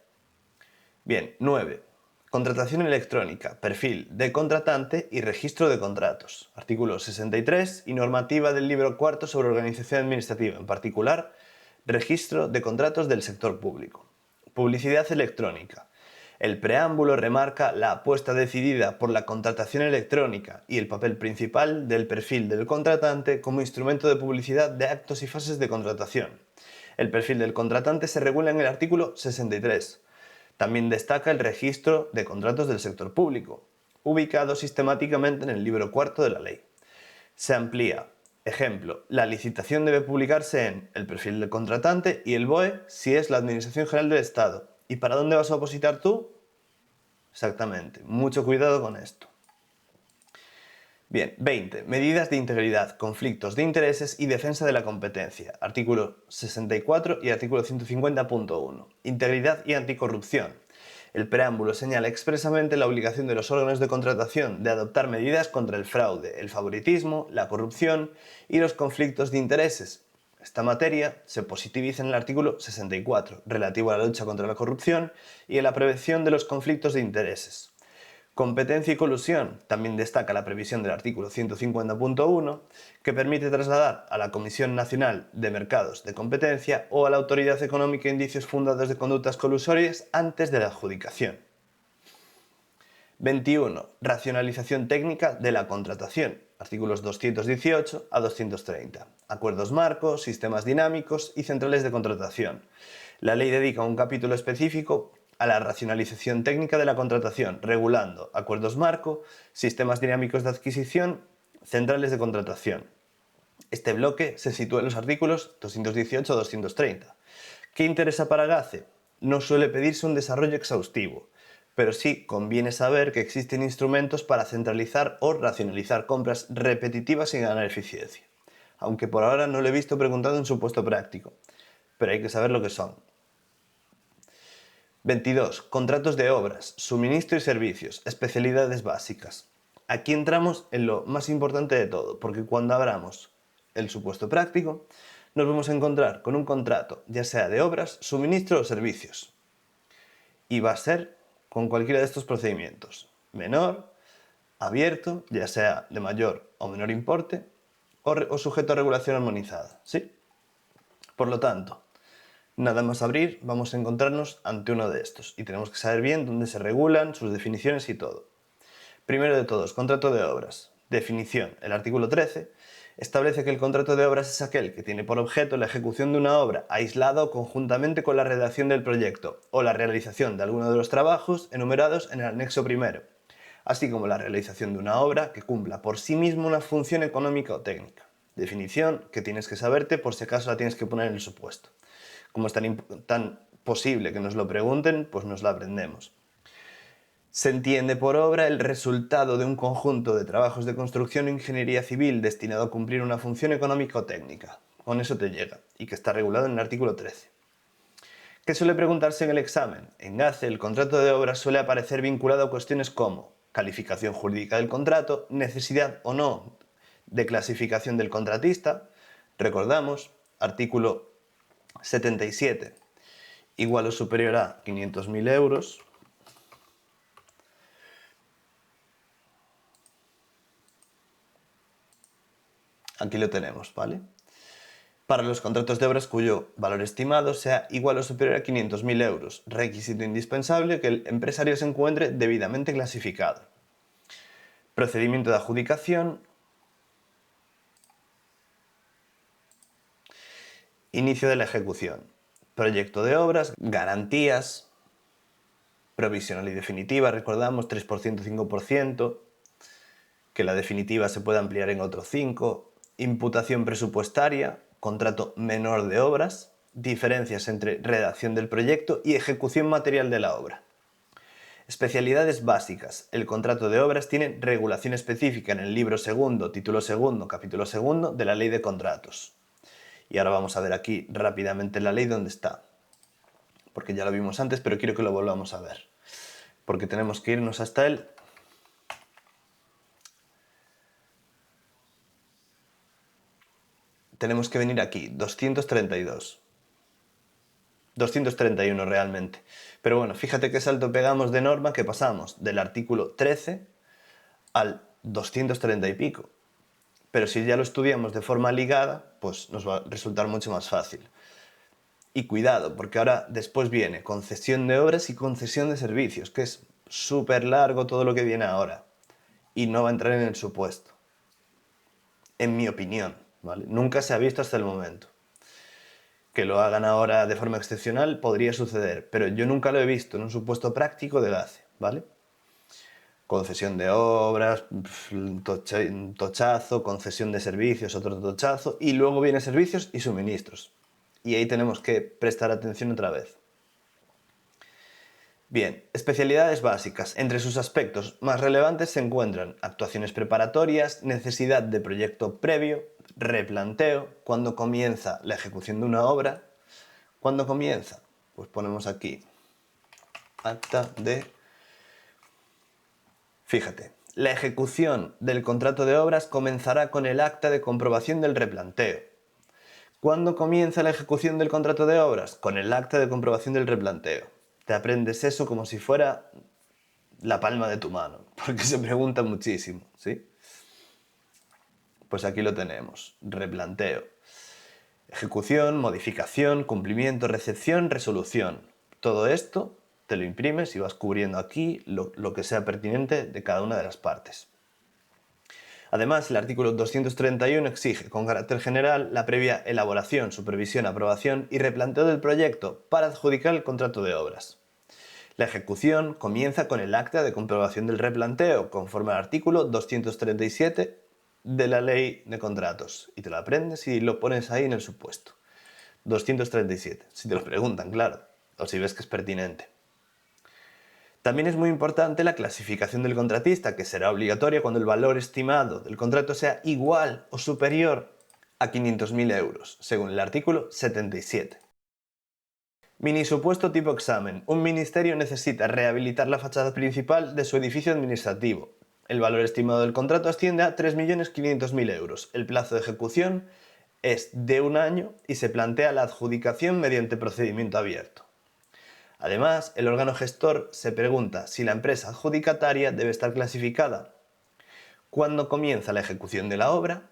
Bien, 9. Contratación electrónica, perfil de contratante y registro de contratos. Artículo 63 y normativa del libro cuarto sobre organización administrativa, en particular, registro de contratos del sector público. Publicidad electrónica. El preámbulo remarca la apuesta decidida por la contratación electrónica y el papel principal del perfil del contratante como instrumento de publicidad de actos y fases de contratación. El perfil del contratante se regula en el artículo 63. También destaca el registro de contratos del sector público, ubicado sistemáticamente en el libro cuarto de la ley. Se amplía. Ejemplo, la licitación debe publicarse en el perfil del contratante y el BOE si es la Administración General del Estado. ¿Y para dónde vas a opositar tú? Exactamente, mucho cuidado con esto. Bien, 20. Medidas de integridad, conflictos de intereses y defensa de la competencia. Artículo 64 y artículo 150.1. Integridad y anticorrupción. El preámbulo señala expresamente la obligación de los órganos de contratación de adoptar medidas contra el fraude, el favoritismo, la corrupción y los conflictos de intereses. Esta materia se positiviza en el artículo 64, relativo a la lucha contra la corrupción y a la prevención de los conflictos de intereses. Competencia y colusión. También destaca la previsión del artículo 150.1 que permite trasladar a la Comisión Nacional de Mercados de Competencia o a la Autoridad Económica indicios fundados de conductas colusorias antes de la adjudicación. 21. Racionalización técnica de la contratación. Artículos 218 a 230. Acuerdos marcos, sistemas dinámicos y centrales de contratación. La ley dedica un capítulo específico a la racionalización técnica de la contratación, regulando acuerdos marco, sistemas dinámicos de adquisición, centrales de contratación. Este bloque se sitúa en los artículos 218 a 230. ¿Qué interesa para GACE? No suele pedirse un desarrollo exhaustivo, pero sí conviene saber que existen instrumentos para centralizar o racionalizar compras repetitivas y ganar eficiencia. Aunque por ahora no lo he visto preguntado en su puesto práctico, pero hay que saber lo que son. 22. Contratos de obras, suministro y servicios, especialidades básicas. Aquí entramos en lo más importante de todo, porque cuando abramos el supuesto práctico, nos vamos a encontrar con un contrato, ya sea de obras, suministro o servicios. Y va a ser con cualquiera de estos procedimientos. Menor, abierto, ya sea de mayor o menor importe, o sujeto a regulación armonizada. ¿Sí? Por lo tanto, nada más abrir, vamos a encontrarnos ante uno de estos y tenemos que saber bien dónde se regulan, sus definiciones y todo. Primero de todos, contrato de obras. Definición, el artículo 13, establece que el contrato de obras es aquel que tiene por objeto la ejecución de una obra aislada o conjuntamente con la redacción del proyecto o la realización de alguno de los trabajos enumerados en el anexo primero, así como la realización de una obra que cumpla por sí misma una función económica o técnica. Definición que tienes que saberte por si acaso la tienes que poner en el supuesto. Como es tan posible que nos lo pregunten, pues nos la aprendemos. Se entiende por obra el resultado de un conjunto de trabajos de construcción o ingeniería civil destinado a cumplir una función económica o técnica. Con eso te llega, y que está regulado en el artículo 13. ¿Qué suele preguntarse en el examen? En GACE el contrato de obra suele aparecer vinculado a cuestiones como calificación jurídica del contrato, necesidad o no de clasificación del contratista. Recordamos, artículo 77, igual o superior a 500.000 euros. Aquí lo tenemos, ¿vale? Para los contratos de obras cuyo valor estimado sea igual o superior a 500.000 euros, requisito indispensable que el empresario se encuentre debidamente clasificado. Procedimiento de adjudicación. Inicio de la ejecución. Proyecto de obras, garantías, provisional y definitiva, recordamos 3%, 5%, que la definitiva se puede ampliar en otro 5%, imputación presupuestaria, contrato menor de obras, diferencias entre redacción del proyecto y ejecución material de la obra. Especialidades básicas. El contrato de obras tiene regulación específica en el libro segundo, título segundo, capítulo segundo de la Ley de Contratos. Y ahora vamos a ver aquí rápidamente la ley dónde está. Porque ya lo vimos antes, pero quiero que lo volvamos a ver. Porque tenemos que irnos hasta él. Tenemos que venir aquí, 232. 231 realmente. Pero bueno, fíjate qué salto pegamos de norma que pasamos del artículo 13 al 230 y pico. Pero si ya lo estudiamos de forma ligada, pues nos va a resultar mucho más fácil. Y cuidado, porque ahora después viene concesión de obras y concesión de servicios, que es súper largo todo lo que viene ahora. Y no va a entrar en el supuesto. En mi opinión, ¿vale? Nunca se ha visto hasta el momento. Que lo hagan ahora de forma excepcional podría suceder, pero yo nunca lo he visto en un supuesto práctico de GACE, ¿vale? Concesión de obras, tochazo, concesión de servicios, otro tochazo, y luego viene servicios y suministros. Y ahí tenemos que prestar atención otra vez. Bien, especialidades básicas. Entre sus aspectos más relevantes se encuentran actuaciones preparatorias, necesidad de proyecto previo, replanteo, cuando comienza la ejecución de una obra. ¿Cuándo comienza? Pues ponemos aquí, acta de... Fíjate, la ejecución del contrato de obras comenzará con el acta de comprobación del replanteo. ¿Cuándo comienza la ejecución del contrato de obras? Con el acta de comprobación del replanteo. Te aprendes eso como si fuera la palma de tu mano, porque se pregunta muchísimo, ¿sí? Pues aquí lo tenemos, replanteo. Ejecución, modificación, cumplimiento, recepción, resolución. Todo esto te lo imprimes y vas cubriendo aquí lo que sea pertinente de cada una de las partes. Además, el artículo 231 exige, con carácter general, la previa elaboración, supervisión, aprobación y replanteo del proyecto para adjudicar el contrato de obras. La ejecución comienza con el acta de comprobación del replanteo, conforme al artículo 237 de la Ley de Contratos. Y te lo aprendes y lo pones ahí en el supuesto. 237, si te lo preguntan, claro, o si ves que es pertinente. También es muy importante la clasificación del contratista, que será obligatoria cuando el valor estimado del contrato sea igual o superior a 500.000 euros, según el artículo 77. Mini supuesto tipo examen. Un ministerio necesita rehabilitar la fachada principal de su edificio administrativo. El valor estimado del contrato asciende a 3.500.000 euros. El plazo de ejecución es de 1 año y se plantea la adjudicación mediante procedimiento abierto. Además, el órgano gestor se pregunta si la empresa adjudicataria debe estar clasificada, cuándo comienza la ejecución de la obra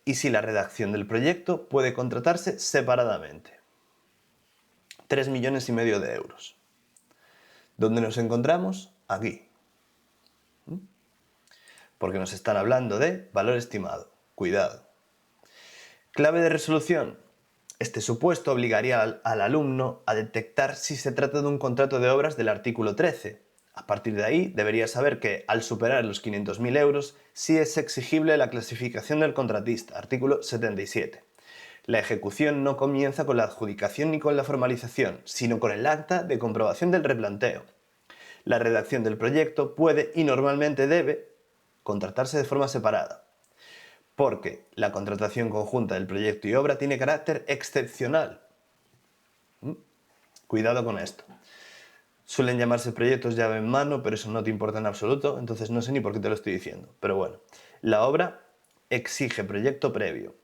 y si la redacción del proyecto puede contratarse separadamente. 3,5 millones de euros. ¿Dónde nos encontramos? Aquí. Porque nos están hablando de valor estimado. Cuidado. Clave de resolución. Este supuesto obligaría al alumno a detectar si se trata de un contrato de obras del artículo 13. A partir de ahí, debería saber que, al superar los 500.000 euros, sí es exigible la clasificación del contratista, artículo 77. La ejecución no comienza con la adjudicación ni con la formalización, sino con el acta de comprobación del replanteo. La redacción del proyecto puede y normalmente debe contratarse de forma separada, porque la contratación conjunta del proyecto y obra tiene carácter excepcional. Cuidado con esto. Suelen llamarse proyectos llave en mano, pero eso no te importa en absoluto, entonces no sé ni por qué te lo estoy diciendo. Pero bueno, la obra exige proyecto previo.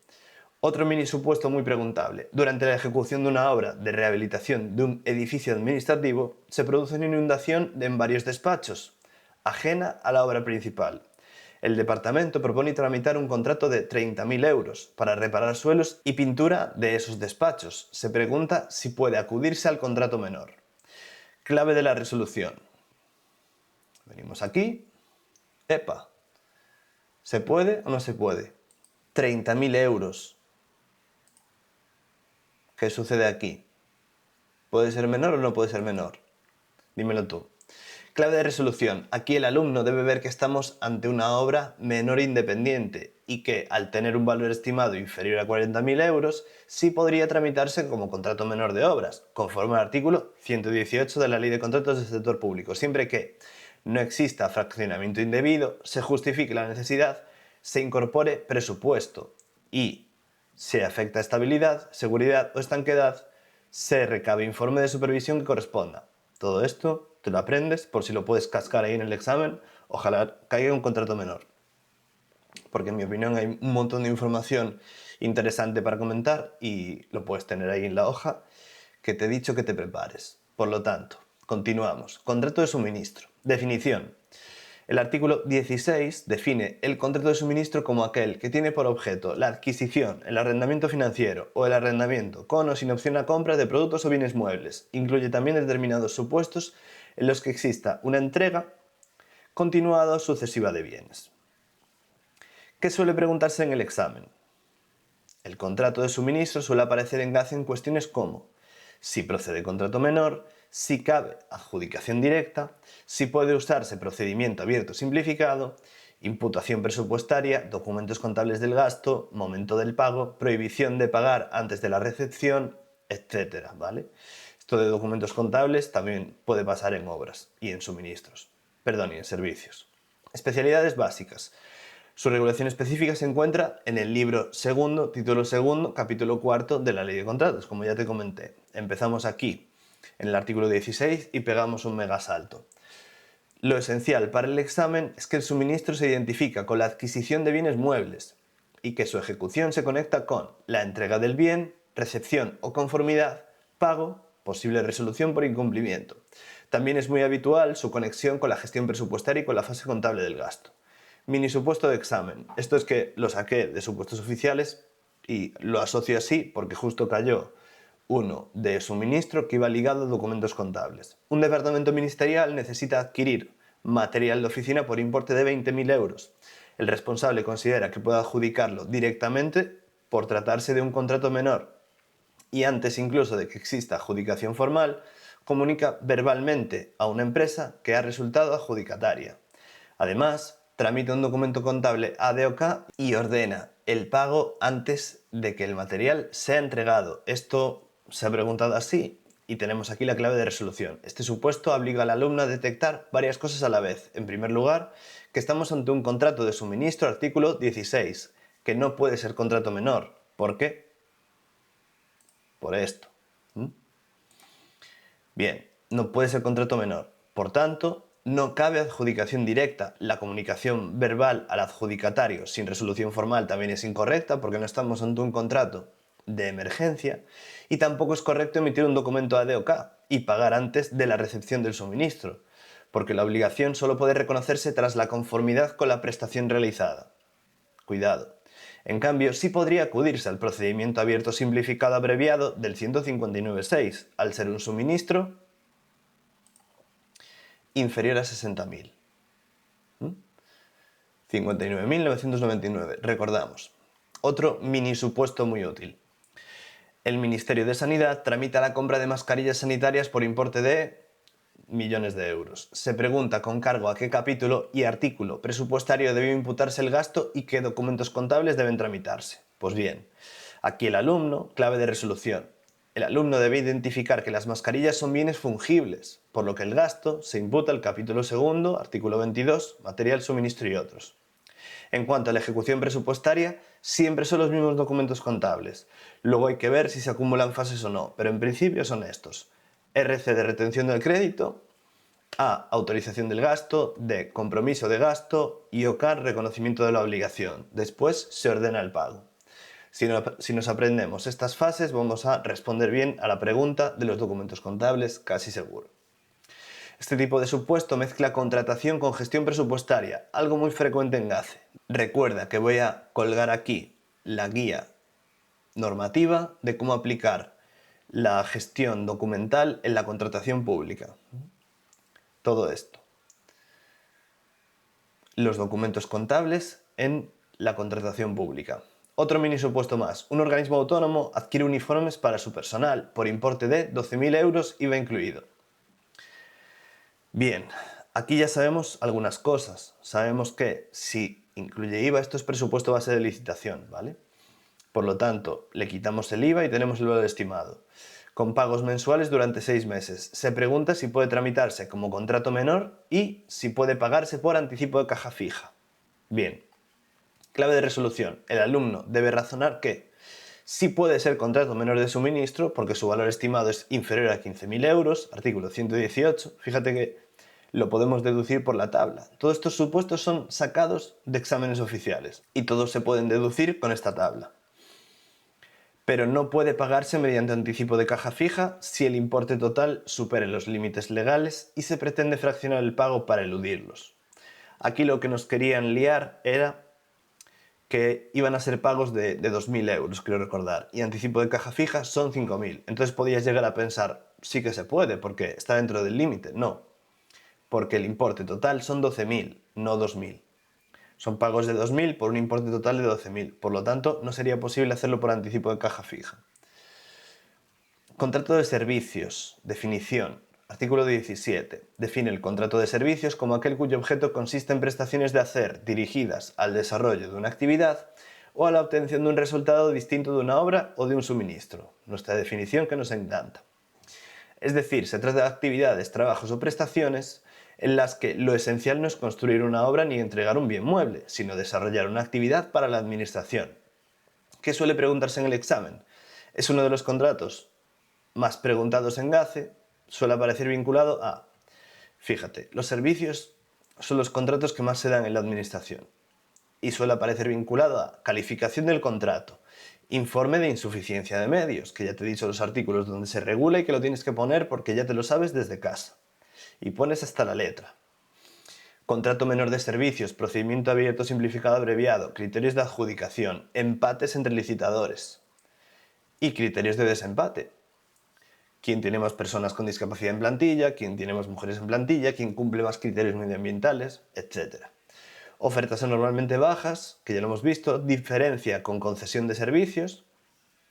Otro mini supuesto muy preguntable. Durante la ejecución de una obra de rehabilitación de un edificio administrativo, se produce una inundación en varios despachos, ajena a la obra principal. El departamento propone tramitar un contrato de 30.000 euros para reparar suelos y pintura de esos despachos. Se pregunta si puede acudirse al contrato menor. Clave de la resolución. Venimos aquí. ¡Epa! ¿Se puede o no se puede? 30.000 euros. ¿Qué sucede aquí? ¿Puede ser menor o no puede ser menor? Dímelo tú. Clave de resolución. Aquí el alumno debe ver que estamos ante una obra menor independiente y que, al tener un valor estimado inferior a 40.000 euros, sí podría tramitarse como contrato menor de obras, conforme al artículo 118 de la Ley de Contratos del Sector Público, siempre que no exista fraccionamiento indebido, se justifique la necesidad, se incorpore presupuesto y, si afecta estabilidad, seguridad o estanqueidad, se recabe informe de supervisión que corresponda. Todo esto te lo aprendes por si lo puedes cascar ahí en el examen, ojalá caiga un contrato menor. Porque en mi opinión hay un montón de información interesante para comentar y lo puedes tener ahí en la hoja que te he dicho que te prepares. Por lo tanto, continuamos. Contrato de suministro. Definición. El artículo 16 define el contrato de suministro como aquel que tiene por objeto la adquisición, el arrendamiento financiero o el arrendamiento con o sin opción a compra de productos o bienes muebles. Incluye también determinados supuestos en los que exista una entrega continuada o sucesiva de bienes. ¿Qué suele preguntarse en el examen? El contrato de suministro suele aparecer en cuestiones como si procede contrato menor, si cabe adjudicación directa, si puede usarse procedimiento abierto simplificado, imputación presupuestaria, documentos contables del gasto, momento del pago, prohibición de pagar antes de la recepción, etc. ¿Vale? Esto de documentos contables también puede pasar en obras y en suministros, perdón, y en servicios. Especialidades básicas. Su regulación específica se encuentra en el libro segundo, título segundo, capítulo cuarto de la Ley de Contratos, como ya te comenté. Empezamos aquí, en el artículo 16, y pegamos un mega salto. Lo esencial para el examen es que el suministro se identifica con la adquisición de bienes muebles y que su ejecución se conecta con la entrega del bien, recepción o conformidad, pago, posible resolución por incumplimiento. También es muy habitual su conexión con la gestión presupuestaria y con la fase contable del gasto. Mini supuesto de examen. Esto es que lo saqué de supuestos oficiales y lo asocio así porque justo cayó uno de suministro que iba ligado a documentos contables. Un departamento ministerial necesita adquirir material de oficina por importe de 20.000 euros. El responsable considera que puede adjudicarlo directamente por tratarse de un contrato menor y antes incluso de que exista adjudicación formal, comunica verbalmente a una empresa que ha resultado adjudicataria. Además, tramita un documento contable ADOK y ordena el pago antes de que el material sea entregado. Esto se ha preguntado así y tenemos aquí la clave de resolución. Este supuesto obliga al alumno a detectar varias cosas a la vez. En primer lugar, que estamos ante un contrato de suministro, artículo 16, que no puede ser contrato menor. ¿Por qué? Por esto. Bien, no puede ser contrato menor. Por tanto, no cabe adjudicación directa. La comunicación verbal al adjudicatario sin resolución formal también es incorrecta porque no estamos ante un contrato de emergencia y tampoco es correcto emitir un documento ADOK y pagar antes de la recepción del suministro, porque la obligación solo puede reconocerse tras la conformidad con la prestación realizada. Cuidado. En cambio, sí podría acudirse al procedimiento abierto simplificado abreviado del 159.6, al ser un suministro inferior a 60.000. 59.999, recordamos. Otro mini supuesto muy útil. El Ministerio de Sanidad tramita la compra de mascarillas sanitarias por importe de millones de euros. Se pregunta con cargo a qué capítulo y artículo presupuestario debe imputarse el gasto y qué documentos contables deben tramitarse. Pues bien, aquí el alumno, clave de resolución. El alumno debe identificar que las mascarillas son bienes fungibles, por lo que el gasto se imputa al capítulo segundo, artículo 22, material, suministro y otros. En cuanto a la ejecución presupuestaria, siempre son los mismos documentos contables. Luego hay que ver si se acumulan fases o no, pero en principio son estos. RC de retención del crédito, A, autorización del gasto, D, compromiso de gasto y OCAR, reconocimiento de la obligación. Después se ordena el pago. Si nos aprendemos estas fases, vamos a responder bien a la pregunta de los documentos contables, casi seguro. Este tipo de supuesto mezcla contratación con gestión presupuestaria, algo muy frecuente en GACE. Recuerda que voy a colgar aquí la guía normativa de cómo aplicar la gestión documental en la contratación pública. Todo esto. Los documentos contables en la contratación pública. Otro mini supuesto más. Un organismo autónomo adquiere uniformes para su personal por importe de 12.000 euros, IVA incluido. Bien, aquí ya sabemos algunas cosas. Sabemos que si incluye IVA, esto es presupuesto base de licitación, ¿vale? Por lo tanto, le quitamos el IVA y tenemos el valor estimado. Con pagos mensuales durante 6 meses. Se pregunta si puede tramitarse como contrato menor y si puede pagarse por anticipo de caja fija. Bien, clave de resolución. El alumno debe razonar que sí puede ser contrato menor de suministro porque su valor estimado es inferior a 15.000 euros, artículo 118. Fíjate que lo podemos deducir por la tabla. Todos estos supuestos son sacados de exámenes oficiales y todos se pueden deducir con esta tabla. Pero no puede pagarse mediante anticipo de caja fija si el importe total supere los límites legales y se pretende fraccionar el pago para eludirlos. Aquí lo que nos querían liar era que iban a ser pagos de 2.000 euros, creo recordar, y anticipo de caja fija son 5.000. Entonces podías llegar a pensar, sí que se puede, porque está dentro del límite. No, porque el importe total son 12.000, no 2.000. Son pagos de 2.000 por un importe total de 12.000, por lo tanto no sería posible hacerlo por anticipo de caja fija. Contrato de servicios. Definición. Artículo 17. Define el contrato de servicios como aquel cuyo objeto consiste en prestaciones de hacer dirigidas al desarrollo de una actividad o a la obtención de un resultado distinto de una obra o de un suministro. Nuestra definición que nos encanta. Es decir, se trata de actividades, trabajos o prestaciones en las que lo esencial no es construir una obra ni entregar un bien mueble, sino desarrollar una actividad para la administración. ¿Qué suele preguntarse en el examen? Es uno de los contratos más preguntados en GACE, suele aparecer vinculado a, fíjate, los servicios son los contratos que más se dan en la administración y suele aparecer vinculado a calificación del contrato, informe de insuficiencia de medios, que ya te he dicho los artículos donde se regula y que lo tienes que poner porque ya te lo sabes desde casa y pones hasta la letra. Contrato menor de servicios, procedimiento abierto simplificado abreviado, criterios de adjudicación, empates entre licitadores y criterios de desempate. Quién tiene más personas con discapacidad en plantilla, quién tiene más mujeres en plantilla, quién cumple más criterios medioambientales, etc. Ofertas anormalmente bajas, que ya lo hemos visto, diferencia con concesión de servicios,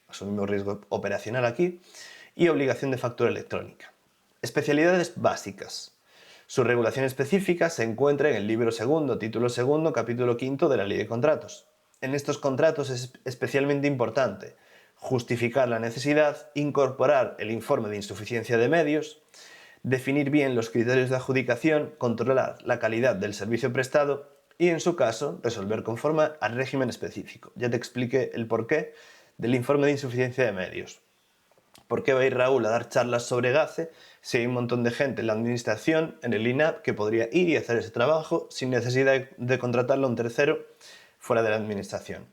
asumimos riesgo operacional aquí, y obligación de factura electrónica. Especialidades básicas. Su regulación específica se encuentra en el libro segundo, título segundo, capítulo quinto de la Ley de Contratos. En estos contratos es especialmente importante justificar la necesidad, incorporar el informe de insuficiencia de medios, definir bien los criterios de adjudicación, controlar la calidad del servicio prestado y, en su caso, resolver conforme al régimen específico. Ya te expliqué el porqué del informe de insuficiencia de medios. ¿Por qué va a ir Raúl a dar charlas sobre GACE si hay un montón de gente en la administración, en el INAP, que podría ir y hacer ese trabajo sin necesidad de contratarlo a un tercero fuera de la administración?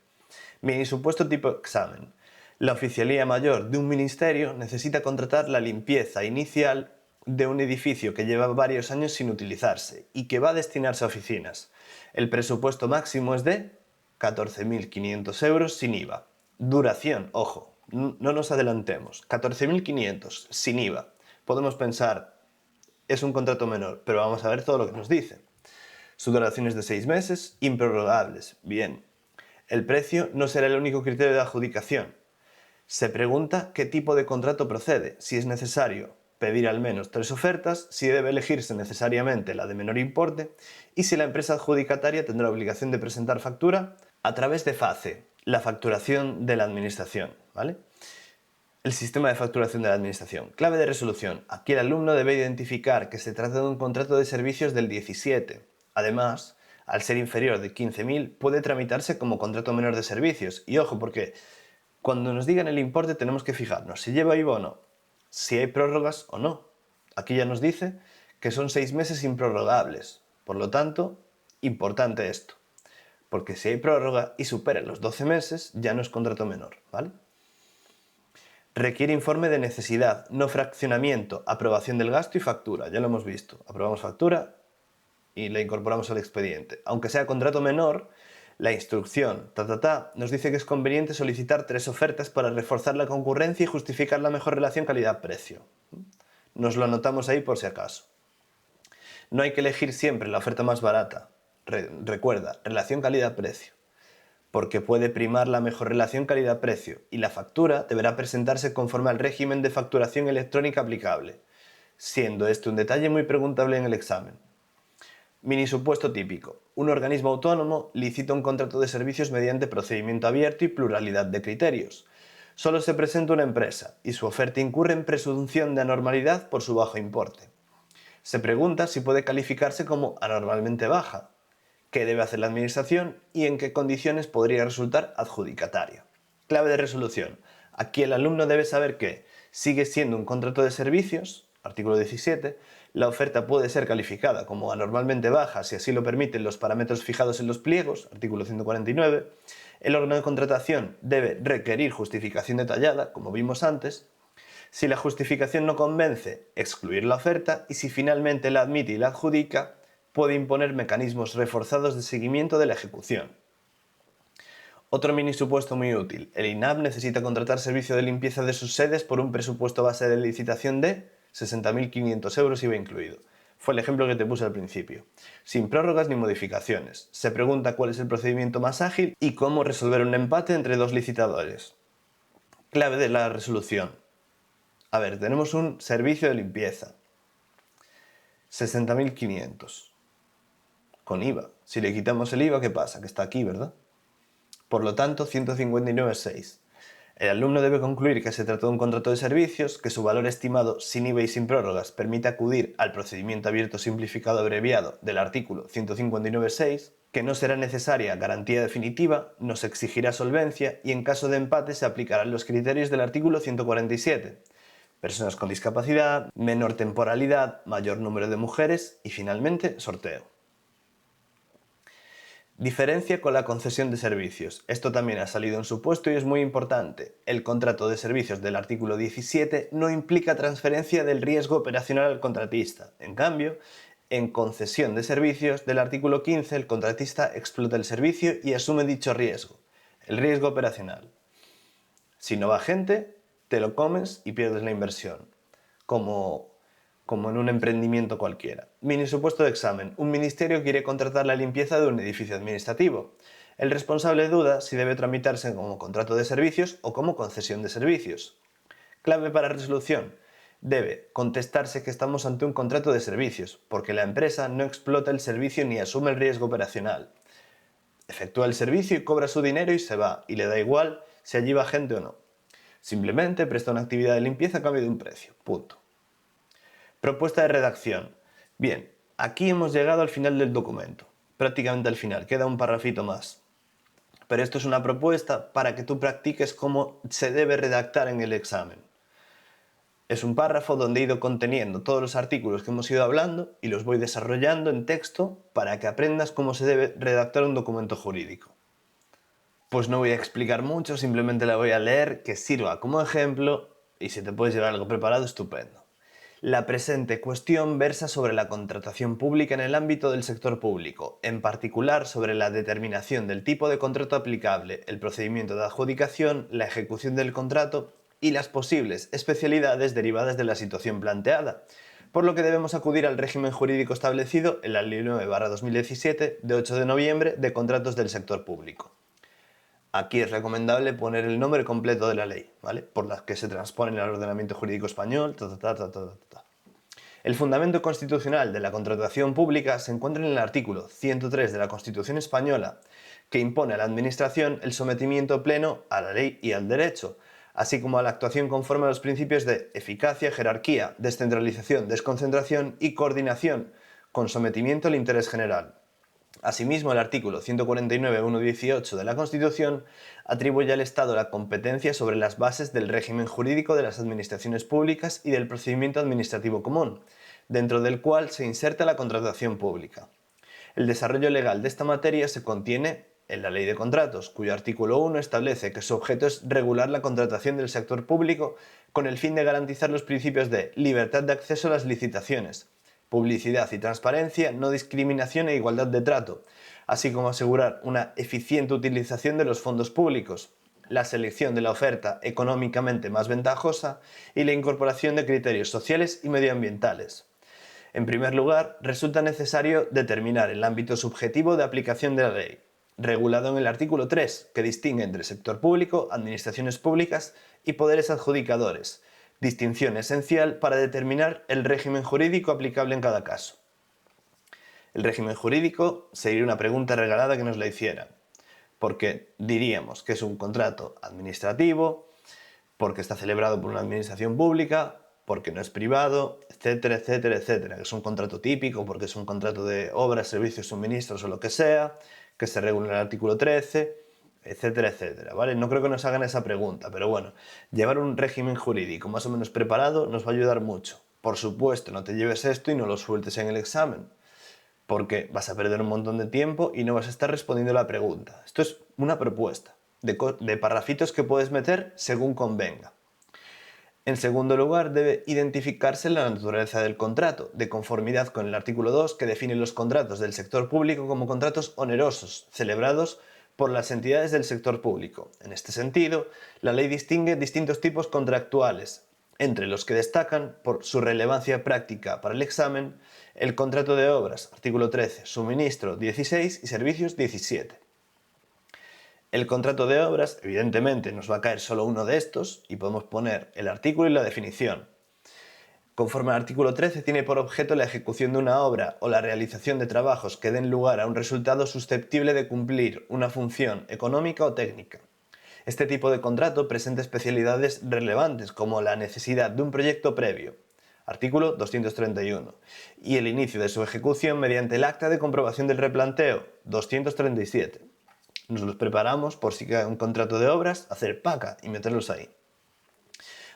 Mini supuesto tipo examen. La oficialía mayor de un ministerio necesita contratar la limpieza inicial de un edificio que lleva varios años sin utilizarse y que va a destinarse a oficinas. El presupuesto máximo es de 14.500 euros sin IVA. Duración, ojo, no nos adelantemos, 14.500 sin IVA. Podemos pensar, es un contrato menor, pero vamos a ver todo lo que nos dice. Su duración es de 6 meses, improrrogables. Bien. El precio no será el único criterio de adjudicación. Se pregunta qué tipo de contrato procede, si es necesario pedir al menos 3 ofertas, si debe elegirse necesariamente la de menor importe y si la empresa adjudicataria tendrá obligación de presentar factura a través de FACE, la facturación de la administración, ¿vale? El sistema de facturación de la administración. Clave de resolución. Aquí el alumno debe identificar que se trata de un contrato de servicios del 17. Además, al ser inferior de 15.000, puede tramitarse como contrato menor de servicios. Y ojo, porque cuando nos digan el importe tenemos que fijarnos si lleva IVA o no, si hay prórrogas o no. Aquí ya nos dice que son 6 meses improrrogables. Por lo tanto, importante esto. Porque si hay prórroga y supera los 12 meses, ya no es contrato menor, ¿vale? Requiere informe de necesidad, no fraccionamiento, aprobación del gasto y factura. Ya lo hemos visto. Aprobamos factura y la incorporamos al expediente. Aunque sea contrato menor, la instrucción nos dice que es conveniente solicitar 3 ofertas para reforzar la concurrencia y justificar la mejor relación calidad-precio. Nos lo anotamos ahí por si acaso. No hay que elegir siempre la oferta más barata. Recuerda, relación calidad-precio. Porque puede primar la mejor relación calidad-precio y la factura deberá presentarse conforme al régimen de facturación electrónica aplicable, siendo este un detalle muy preguntable en el examen. Mini supuesto típico. Un organismo autónomo licita un contrato de servicios mediante procedimiento abierto y pluralidad de criterios. Solo se presenta una empresa y su oferta incurre en presunción de anormalidad por su bajo importe. Se pregunta si puede calificarse como anormalmente baja, qué debe hacer la administración y en qué condiciones podría resultar adjudicataria. Clave de resolución. Aquí el alumno debe saber que sigue siendo un contrato de servicios, artículo 17, la oferta puede ser calificada como anormalmente baja si así lo permiten los parámetros fijados en los pliegos, artículo 149, el órgano de contratación debe requerir justificación detallada, como vimos antes, si la justificación no convence, excluir la oferta y si finalmente la admite y la adjudica, puede imponer mecanismos reforzados de seguimiento de la ejecución. Otro mini supuesto muy útil. El INAP necesita contratar servicio de limpieza de sus sedes por un presupuesto base de licitación de 60.500 euros IVA incluido. Fue el ejemplo que te puse al principio. Sin prórrogas ni modificaciones. Se pregunta cuál es el procedimiento más ágil y cómo resolver un empate entre dos licitadores. Clave de la resolución. A ver, tenemos un servicio de limpieza. 60.500. Con IVA. Si le quitamos el IVA, ¿qué pasa? Que está aquí, ¿verdad? Por lo tanto, 159,6. El alumno debe concluir que se trata de un contrato de servicios, que su valor estimado sin IVA y sin prórrogas permite acudir al procedimiento abierto simplificado abreviado del artículo 159,6, que no será necesaria garantía definitiva, no se exigirá solvencia y en caso de empate se aplicarán los criterios del artículo 147. Personas con discapacidad, menor temporalidad, mayor número de mujeres y finalmente sorteo. Diferencia con la concesión de servicios. Esto también ha salido en supuesto y es muy importante. El contrato de servicios del artículo 17 no implica transferencia del riesgo operacional al contratista. En cambio, en concesión de servicios del artículo 15, el contratista explota el servicio y asume dicho riesgo, el riesgo operacional. Si no va gente, te lo comes y pierdes la inversión, como en un emprendimiento cualquiera. Mini supuesto de examen. Un ministerio quiere contratar la limpieza de un edificio administrativo. El responsable duda si debe tramitarse como contrato de servicios o como concesión de servicios. Clave para resolución. Debe contestarse que estamos ante un contrato de servicios, porque la empresa no explota el servicio ni asume el riesgo operacional. Efectúa el servicio y cobra su dinero y se va, y le da igual si allí va gente o no. Simplemente presta una actividad de limpieza a cambio de un precio. Punto. Propuesta de redacción. Bien, aquí hemos llegado al final del documento. Prácticamente al final, queda un parrafito más. Pero esto es una propuesta para que tú practiques cómo se debe redactar en el examen. Es un párrafo donde he ido conteniendo todos los artículos que hemos ido hablando y los voy desarrollando en texto para que aprendas cómo se debe redactar un documento jurídico. Pues no voy a explicar mucho, simplemente la voy a leer, que sirva como ejemplo y si te puedes llevar algo preparado, estupendo. La presente cuestión versa sobre la contratación pública en el ámbito del sector público, en particular sobre la determinación del tipo de contrato aplicable, el procedimiento de adjudicación, la ejecución del contrato y las posibles especialidades derivadas de la situación planteada, por lo que debemos acudir al régimen jurídico establecido en la Ley 9/2017 de 8 de noviembre de contratos del sector público. Aquí es recomendable poner el nombre completo de la ley, ¿vale? Por la que se transpone en el ordenamiento jurídico español, El fundamento constitucional de la contratación pública se encuentra en el artículo 103 de la Constitución española, que impone a la Administración el sometimiento pleno a la ley y al derecho, así como a la actuación conforme a los principios de eficacia, jerarquía, descentralización, desconcentración y coordinación, con sometimiento al interés general. Asimismo, el artículo 149.1.18 de la Constitución atribuye al Estado la competencia sobre las bases del régimen jurídico de las administraciones públicas y del procedimiento administrativo común, dentro del cual se inserta la contratación pública. El desarrollo legal de esta materia se contiene en la Ley de Contratos, cuyo artículo 1 establece que su objeto es regular la contratación del sector público con el fin de garantizar los principios de libertad de acceso a las licitaciones, publicidad y transparencia, no discriminación e igualdad de trato, así como asegurar una eficiente utilización de los fondos públicos, la selección de la oferta económicamente más ventajosa y la incorporación de criterios sociales y medioambientales. En primer lugar, resulta necesario determinar el ámbito subjetivo de aplicación de la ley, regulado en el artículo 3, que distingue entre sector público, administraciones públicas y poderes adjudicadores, distinción esencial para determinar el régimen jurídico aplicable en cada caso. El régimen jurídico sería una pregunta regalada que nos la hicieran, porque diríamos que es un contrato administrativo, porque está celebrado por una administración pública, porque no es privado, etcétera, etcétera, etcétera. Que es un contrato típico, porque es un contrato de obras, servicios, suministros o lo que sea, que se regula en el artículo 13, etcétera, etcétera, ¿vale? No creo que nos hagan esa pregunta, pero bueno, llevar un régimen jurídico más o menos preparado nos va a ayudar mucho. Por supuesto, no te lleves esto y no lo sueltes en el examen, porque vas a perder un montón de tiempo y no vas a estar respondiendo la pregunta. Esto es una propuesta de parrafitos que puedes meter según convenga. En segundo lugar, debe identificarse la naturaleza del contrato, de conformidad con el artículo 2, que define los contratos del sector público como contratos onerosos, celebrados por las entidades del sector público. En este sentido, la ley distingue distintos tipos contractuales, entre los que destacan, por su relevancia práctica para el examen, el contrato de obras, artículo 13, suministro 16 y servicios 17. El contrato de obras, evidentemente, nos va a caer solo uno de estos y podemos poner el artículo y la definición. Conforme al artículo 13, tiene por objeto la ejecución de una obra o la realización de trabajos que den lugar a un resultado susceptible de cumplir una función económica o técnica. Este tipo de contrato presenta especialidades relevantes como la necesidad de un proyecto previo, artículo 231, y el inicio de su ejecución mediante el acta de comprobación del replanteo, 237. Nos los preparamos por si cae un contrato de obras, hacer paca y meterlos ahí.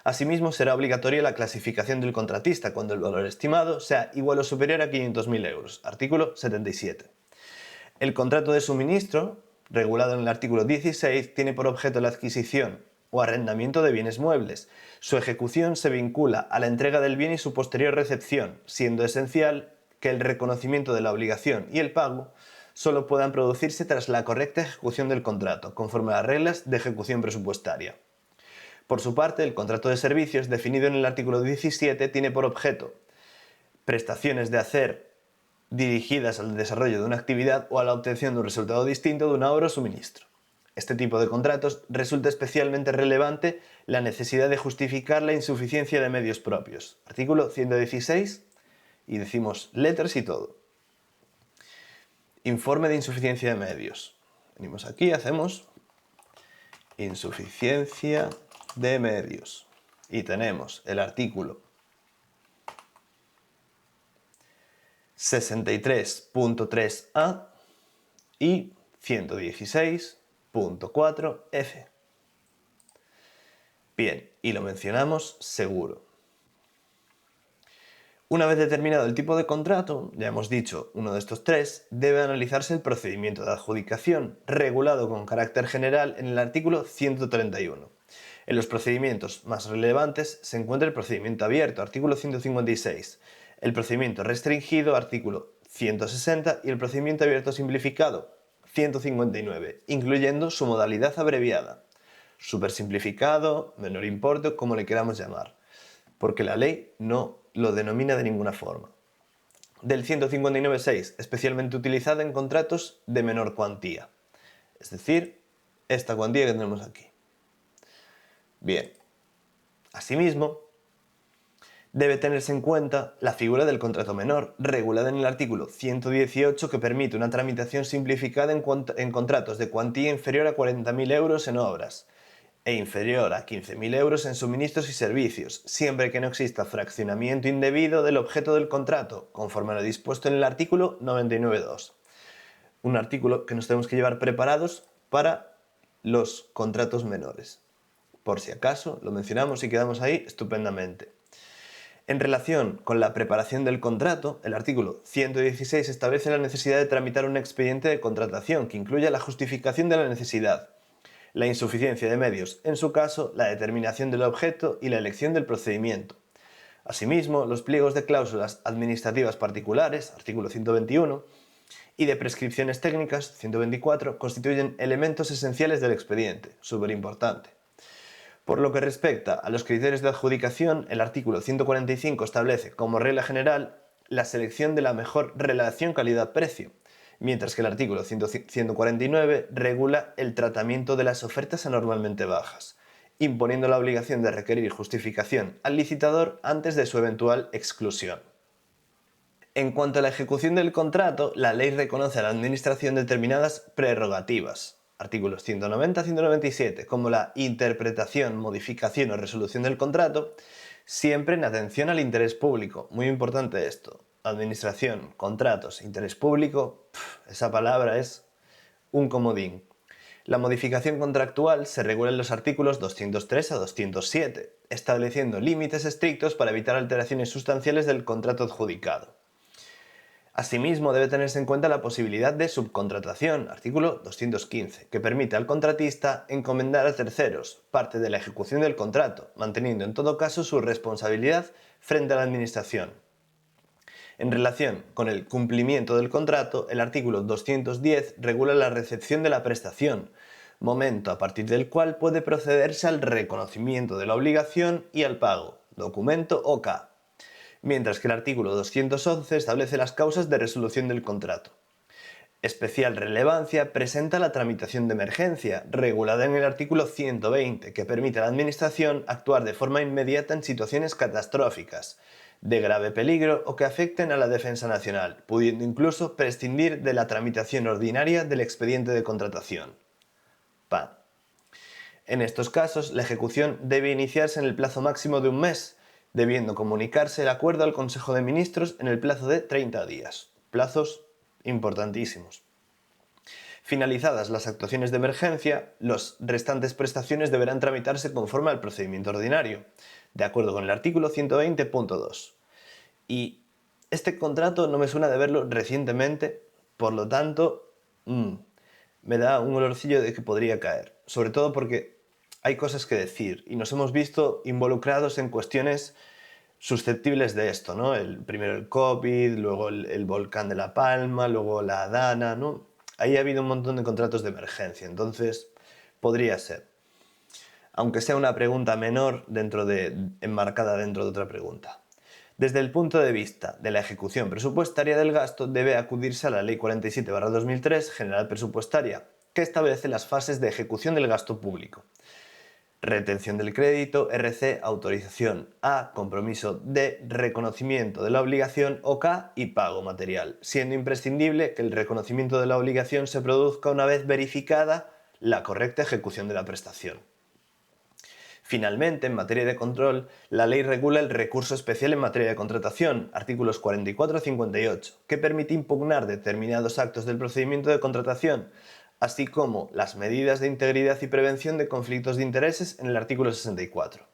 Asimismo, será obligatoria la clasificación del contratista cuando el valor estimado sea igual o superior a 500.000 euros, artículo 77. El contrato de suministro, regulado en el artículo 16, tiene por objeto la adquisición o arrendamiento de bienes muebles. Su ejecución se vincula a la entrega del bien y su posterior recepción, siendo esencial que el reconocimiento de la obligación y el pago solo puedan producirse tras la correcta ejecución del contrato, conforme a las reglas de ejecución presupuestaria. Por su parte, el contrato de servicios, definido en el artículo 17, tiene por objeto prestaciones de hacer dirigidas al desarrollo de una actividad o a la obtención de un resultado distinto de una obra o suministro. Este tipo de contratos resulta especialmente relevante la necesidad de justificar la insuficiencia de medios propios. Artículo 116, y decimos letras y todo. Informe de insuficiencia de medios. Venimos aquí, hacemos insuficiencia de medios. Y tenemos el artículo 63.3a y 116.4f. Bien, y lo mencionamos seguro. Una vez determinado el tipo de contrato, ya hemos dicho uno de estos tres, debe analizarse el procedimiento de adjudicación, regulado con carácter general en el artículo 131. En los procedimientos más relevantes se encuentra el procedimiento abierto, artículo 156, el procedimiento restringido, artículo 160, y el procedimiento abierto simplificado, 159, incluyendo su modalidad abreviada, supersimplificado, menor importe, como le queramos llamar, porque la ley no lo denomina de ninguna forma. Del 159.6, especialmente utilizada en contratos de menor cuantía, es decir, esta cuantía que tenemos aquí. Bien. Asimismo, debe tenerse en cuenta la figura del contrato menor, regulada en el artículo 118, que permite una tramitación simplificada en contratos de cuantía inferior a 40.000 euros en obras e inferior a 15.000 euros en suministros y servicios, siempre que no exista fraccionamiento indebido del objeto del contrato, conforme a lo dispuesto en el artículo 99.2. Un artículo que nos tenemos que llevar preparados para los contratos menores. Por si acaso, lo mencionamos y quedamos ahí estupendamente. En relación con la preparación del contrato, el artículo 116 establece la necesidad de tramitar un expediente de contratación que incluya la justificación de la necesidad, la insuficiencia de medios, en su caso, la determinación del objeto y la elección del procedimiento. Asimismo, los pliegos de cláusulas administrativas particulares, artículo 121, y de prescripciones técnicas, 124, constituyen elementos esenciales del expediente, súper importante. Por lo que respecta a los criterios de adjudicación, el artículo 145 establece, como regla general, la selección de la mejor relación calidad-precio, mientras que el artículo 149 regula el tratamiento de las ofertas anormalmente bajas, imponiendo la obligación de requerir justificación al licitador antes de su eventual exclusión. En cuanto a la ejecución del contrato, la ley reconoce a la Administración determinadas prerrogativas, artículos 190 a 197, como la interpretación, modificación o resolución del contrato, siempre en atención al interés público. Muy importante esto. Administración, contratos, interés público, esa palabra es un comodín. La modificación contractual se regula en los artículos 203 a 207, estableciendo límites estrictos para evitar alteraciones sustanciales del contrato adjudicado. Asimismo, debe tenerse en cuenta la posibilidad de subcontratación, artículo 215, que permite al contratista encomendar a terceros parte de la ejecución del contrato, manteniendo en todo caso su responsabilidad frente a la Administración. En relación con el cumplimiento del contrato, el artículo 210 regula la recepción de la prestación, momento a partir del cual puede procederse al reconocimiento de la obligación y al pago, documento OK. Mientras que el artículo 211 establece las causas de resolución del contrato. Especial relevancia presenta la tramitación de emergencia, regulada en el artículo 120, que permite a la Administración actuar de forma inmediata en situaciones catastróficas, de grave peligro o que afecten a la defensa nacional, pudiendo incluso prescindir de la tramitación ordinaria del expediente de contratación. PAN. En estos casos, la ejecución debe iniciarse en el plazo máximo de un mes, debiendo comunicarse el acuerdo al Consejo de Ministros en el plazo de 30 días. Plazos importantísimos. Finalizadas las actuaciones de emergencia, las restantes prestaciones deberán tramitarse conforme al procedimiento ordinario, de acuerdo con el artículo 120.2. Y este contrato no me suena de verlo recientemente, por lo tanto, me da un olorcillo de que podría caer. Sobre todo porque hay cosas que decir y nos hemos visto involucrados en cuestiones susceptibles de esto, ¿no? Primero el COVID, luego el volcán de La Palma, luego la Dana, ¿no? Ahí ha habido un montón de contratos de emergencia, entonces podría ser. Aunque sea una pregunta menor enmarcada dentro de otra pregunta. Desde el punto de vista de la ejecución presupuestaria del gasto, debe acudirse a la Ley 47/2003, General Presupuestaria, que establece las fases de ejecución del gasto público. Retención del crédito, RC, autorización A, compromiso D, reconocimiento de la obligación OK y pago material, siendo imprescindible que el reconocimiento de la obligación se produzca una vez verificada la correcta ejecución de la prestación. Finalmente, en materia de control, la ley regula el recurso especial en materia de contratación, artículos 44 a 58, que permite impugnar determinados actos del procedimiento de contratación, así como las medidas de integridad y prevención de conflictos de intereses en el artículo 64.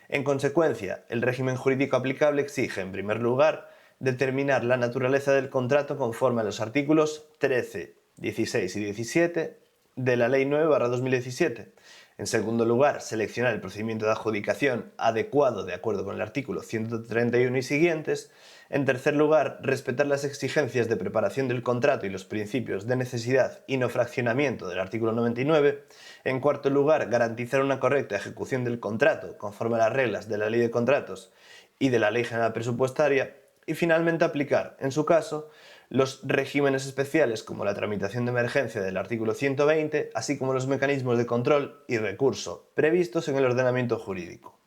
En consecuencia, el régimen jurídico aplicable exige, en primer lugar, determinar la naturaleza del contrato conforme a los artículos 13, 16 y 17 de la Ley 9/2017. En segundo lugar, seleccionar el procedimiento de adjudicación adecuado de acuerdo con el artículo 131 y siguientes. En tercer lugar, respetar las exigencias de preparación del contrato y los principios de necesidad y no fraccionamiento del artículo 99. En cuarto lugar, garantizar una correcta ejecución del contrato conforme a las reglas de la Ley de Contratos y de la Ley General Presupuestaria. Y finalmente aplicar, en su caso, los regímenes especiales como la tramitación de emergencia del artículo 120, así como los mecanismos de control y recurso previstos en el ordenamiento jurídico.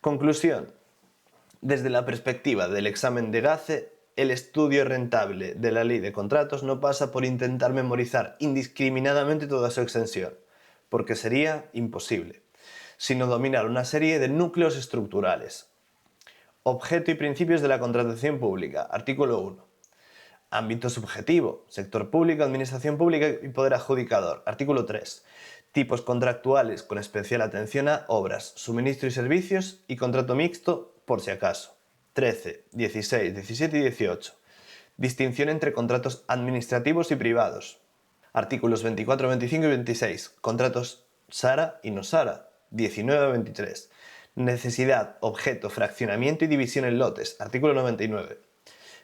Conclusión. Desde la perspectiva del examen de GACE, el estudio rentable de la ley de contratos no pasa por intentar memorizar indiscriminadamente toda su extensión, porque sería imposible, sino dominar una serie de núcleos estructurales. Objeto y principios de la contratación pública, artículo 1. Ámbito subjetivo, sector público, administración pública y poder adjudicador, artículo 3. Tipos contractuales con especial atención a obras, suministro y servicios y contrato mixto por si acaso. 13, 16, 17 y 18. Distinción entre contratos administrativos y privados. Artículos 24, 25 y 26. Contratos SARA y no SARA. 19 a 23. Necesidad, objeto, fraccionamiento y división en lotes. Artículo 99.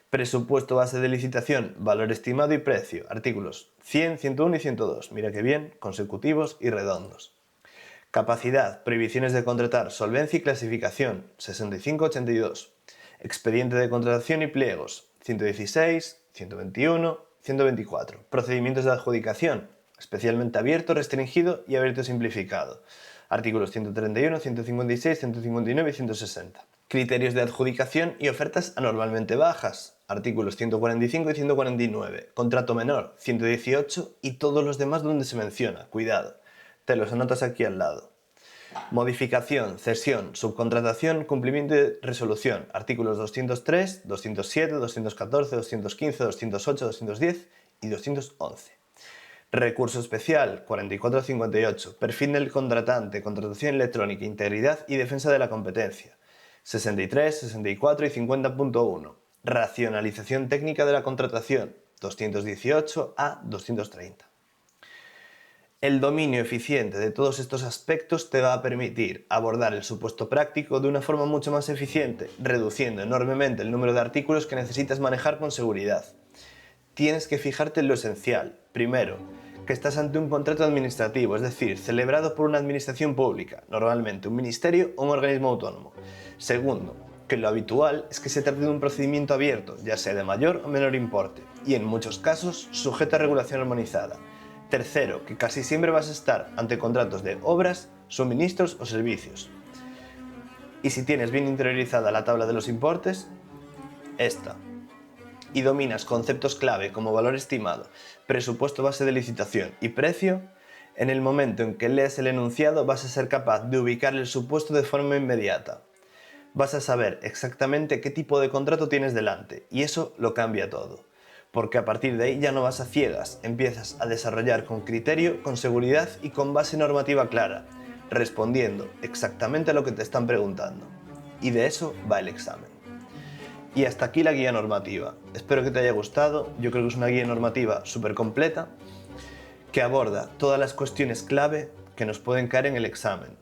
Presupuesto base de licitación, valor estimado y precio. Artículos 100, 101 y 102. Mira que bien, consecutivos y redondos. Capacidad, prohibiciones de contratar, solvencia y clasificación. 65, 82. Expediente de contratación y pliegos. 116, 121, 124. Procedimientos de adjudicación, especialmente abierto, restringido y abierto simplificado. Artículos 131, 156, 159 y 160. Criterios de adjudicación y ofertas anormalmente bajas. Artículos 145 y 149. Contrato menor, 118 y todos los demás donde se menciona. Cuidado, te los anotas aquí al lado. Modificación, cesión, subcontratación, cumplimiento y resolución. Artículos 203, 207, 214, 215, 208, 210 y 211. Recurso especial, 44-58. Perfil del contratante, contratación electrónica, integridad y defensa de la competencia. 63, 64 y 50.1. Racionalización técnica de la contratación. 218 a 230. El dominio eficiente de todos estos aspectos te va a permitir abordar el supuesto práctico de una forma mucho más eficiente, reduciendo enormemente el número de artículos que necesitas manejar con seguridad. Tienes que fijarte en lo esencial. Primero, que estás ante un contrato administrativo, es decir, celebrado por una administración pública, normalmente un ministerio o un organismo autónomo. Segundo, que lo habitual es que se trate de un procedimiento abierto, ya sea de mayor o menor importe, y en muchos casos sujeto a regulación armonizada. Tercero, que casi siempre vas a estar ante contratos de obras, suministros o servicios. Y si tienes bien interiorizada la tabla de los importes, esta. Y dominas conceptos clave como valor estimado, presupuesto base de licitación y precio, en el momento en que lees el enunciado vas a ser capaz de ubicar el supuesto de forma inmediata. Vas a saber exactamente qué tipo de contrato tienes delante y eso lo cambia todo. Porque a partir de ahí ya no vas a ciegas, empiezas a desarrollar con criterio, con seguridad y con base normativa clara, respondiendo exactamente a lo que te están preguntando. Y de eso va el examen. Y hasta aquí la guía normativa. Espero que te haya gustado, yo creo que es una guía normativa súper completa que aborda todas las cuestiones clave que nos pueden caer en el examen.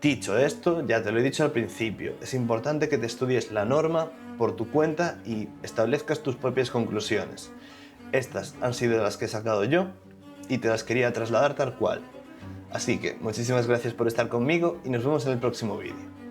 Dicho esto, ya te lo he dicho al principio, es importante que te estudies la norma por tu cuenta y establezcas tus propias conclusiones. Estas han sido las que he sacado yo y te las quería trasladar tal cual. Así que muchísimas gracias por estar conmigo y nos vemos en el próximo vídeo.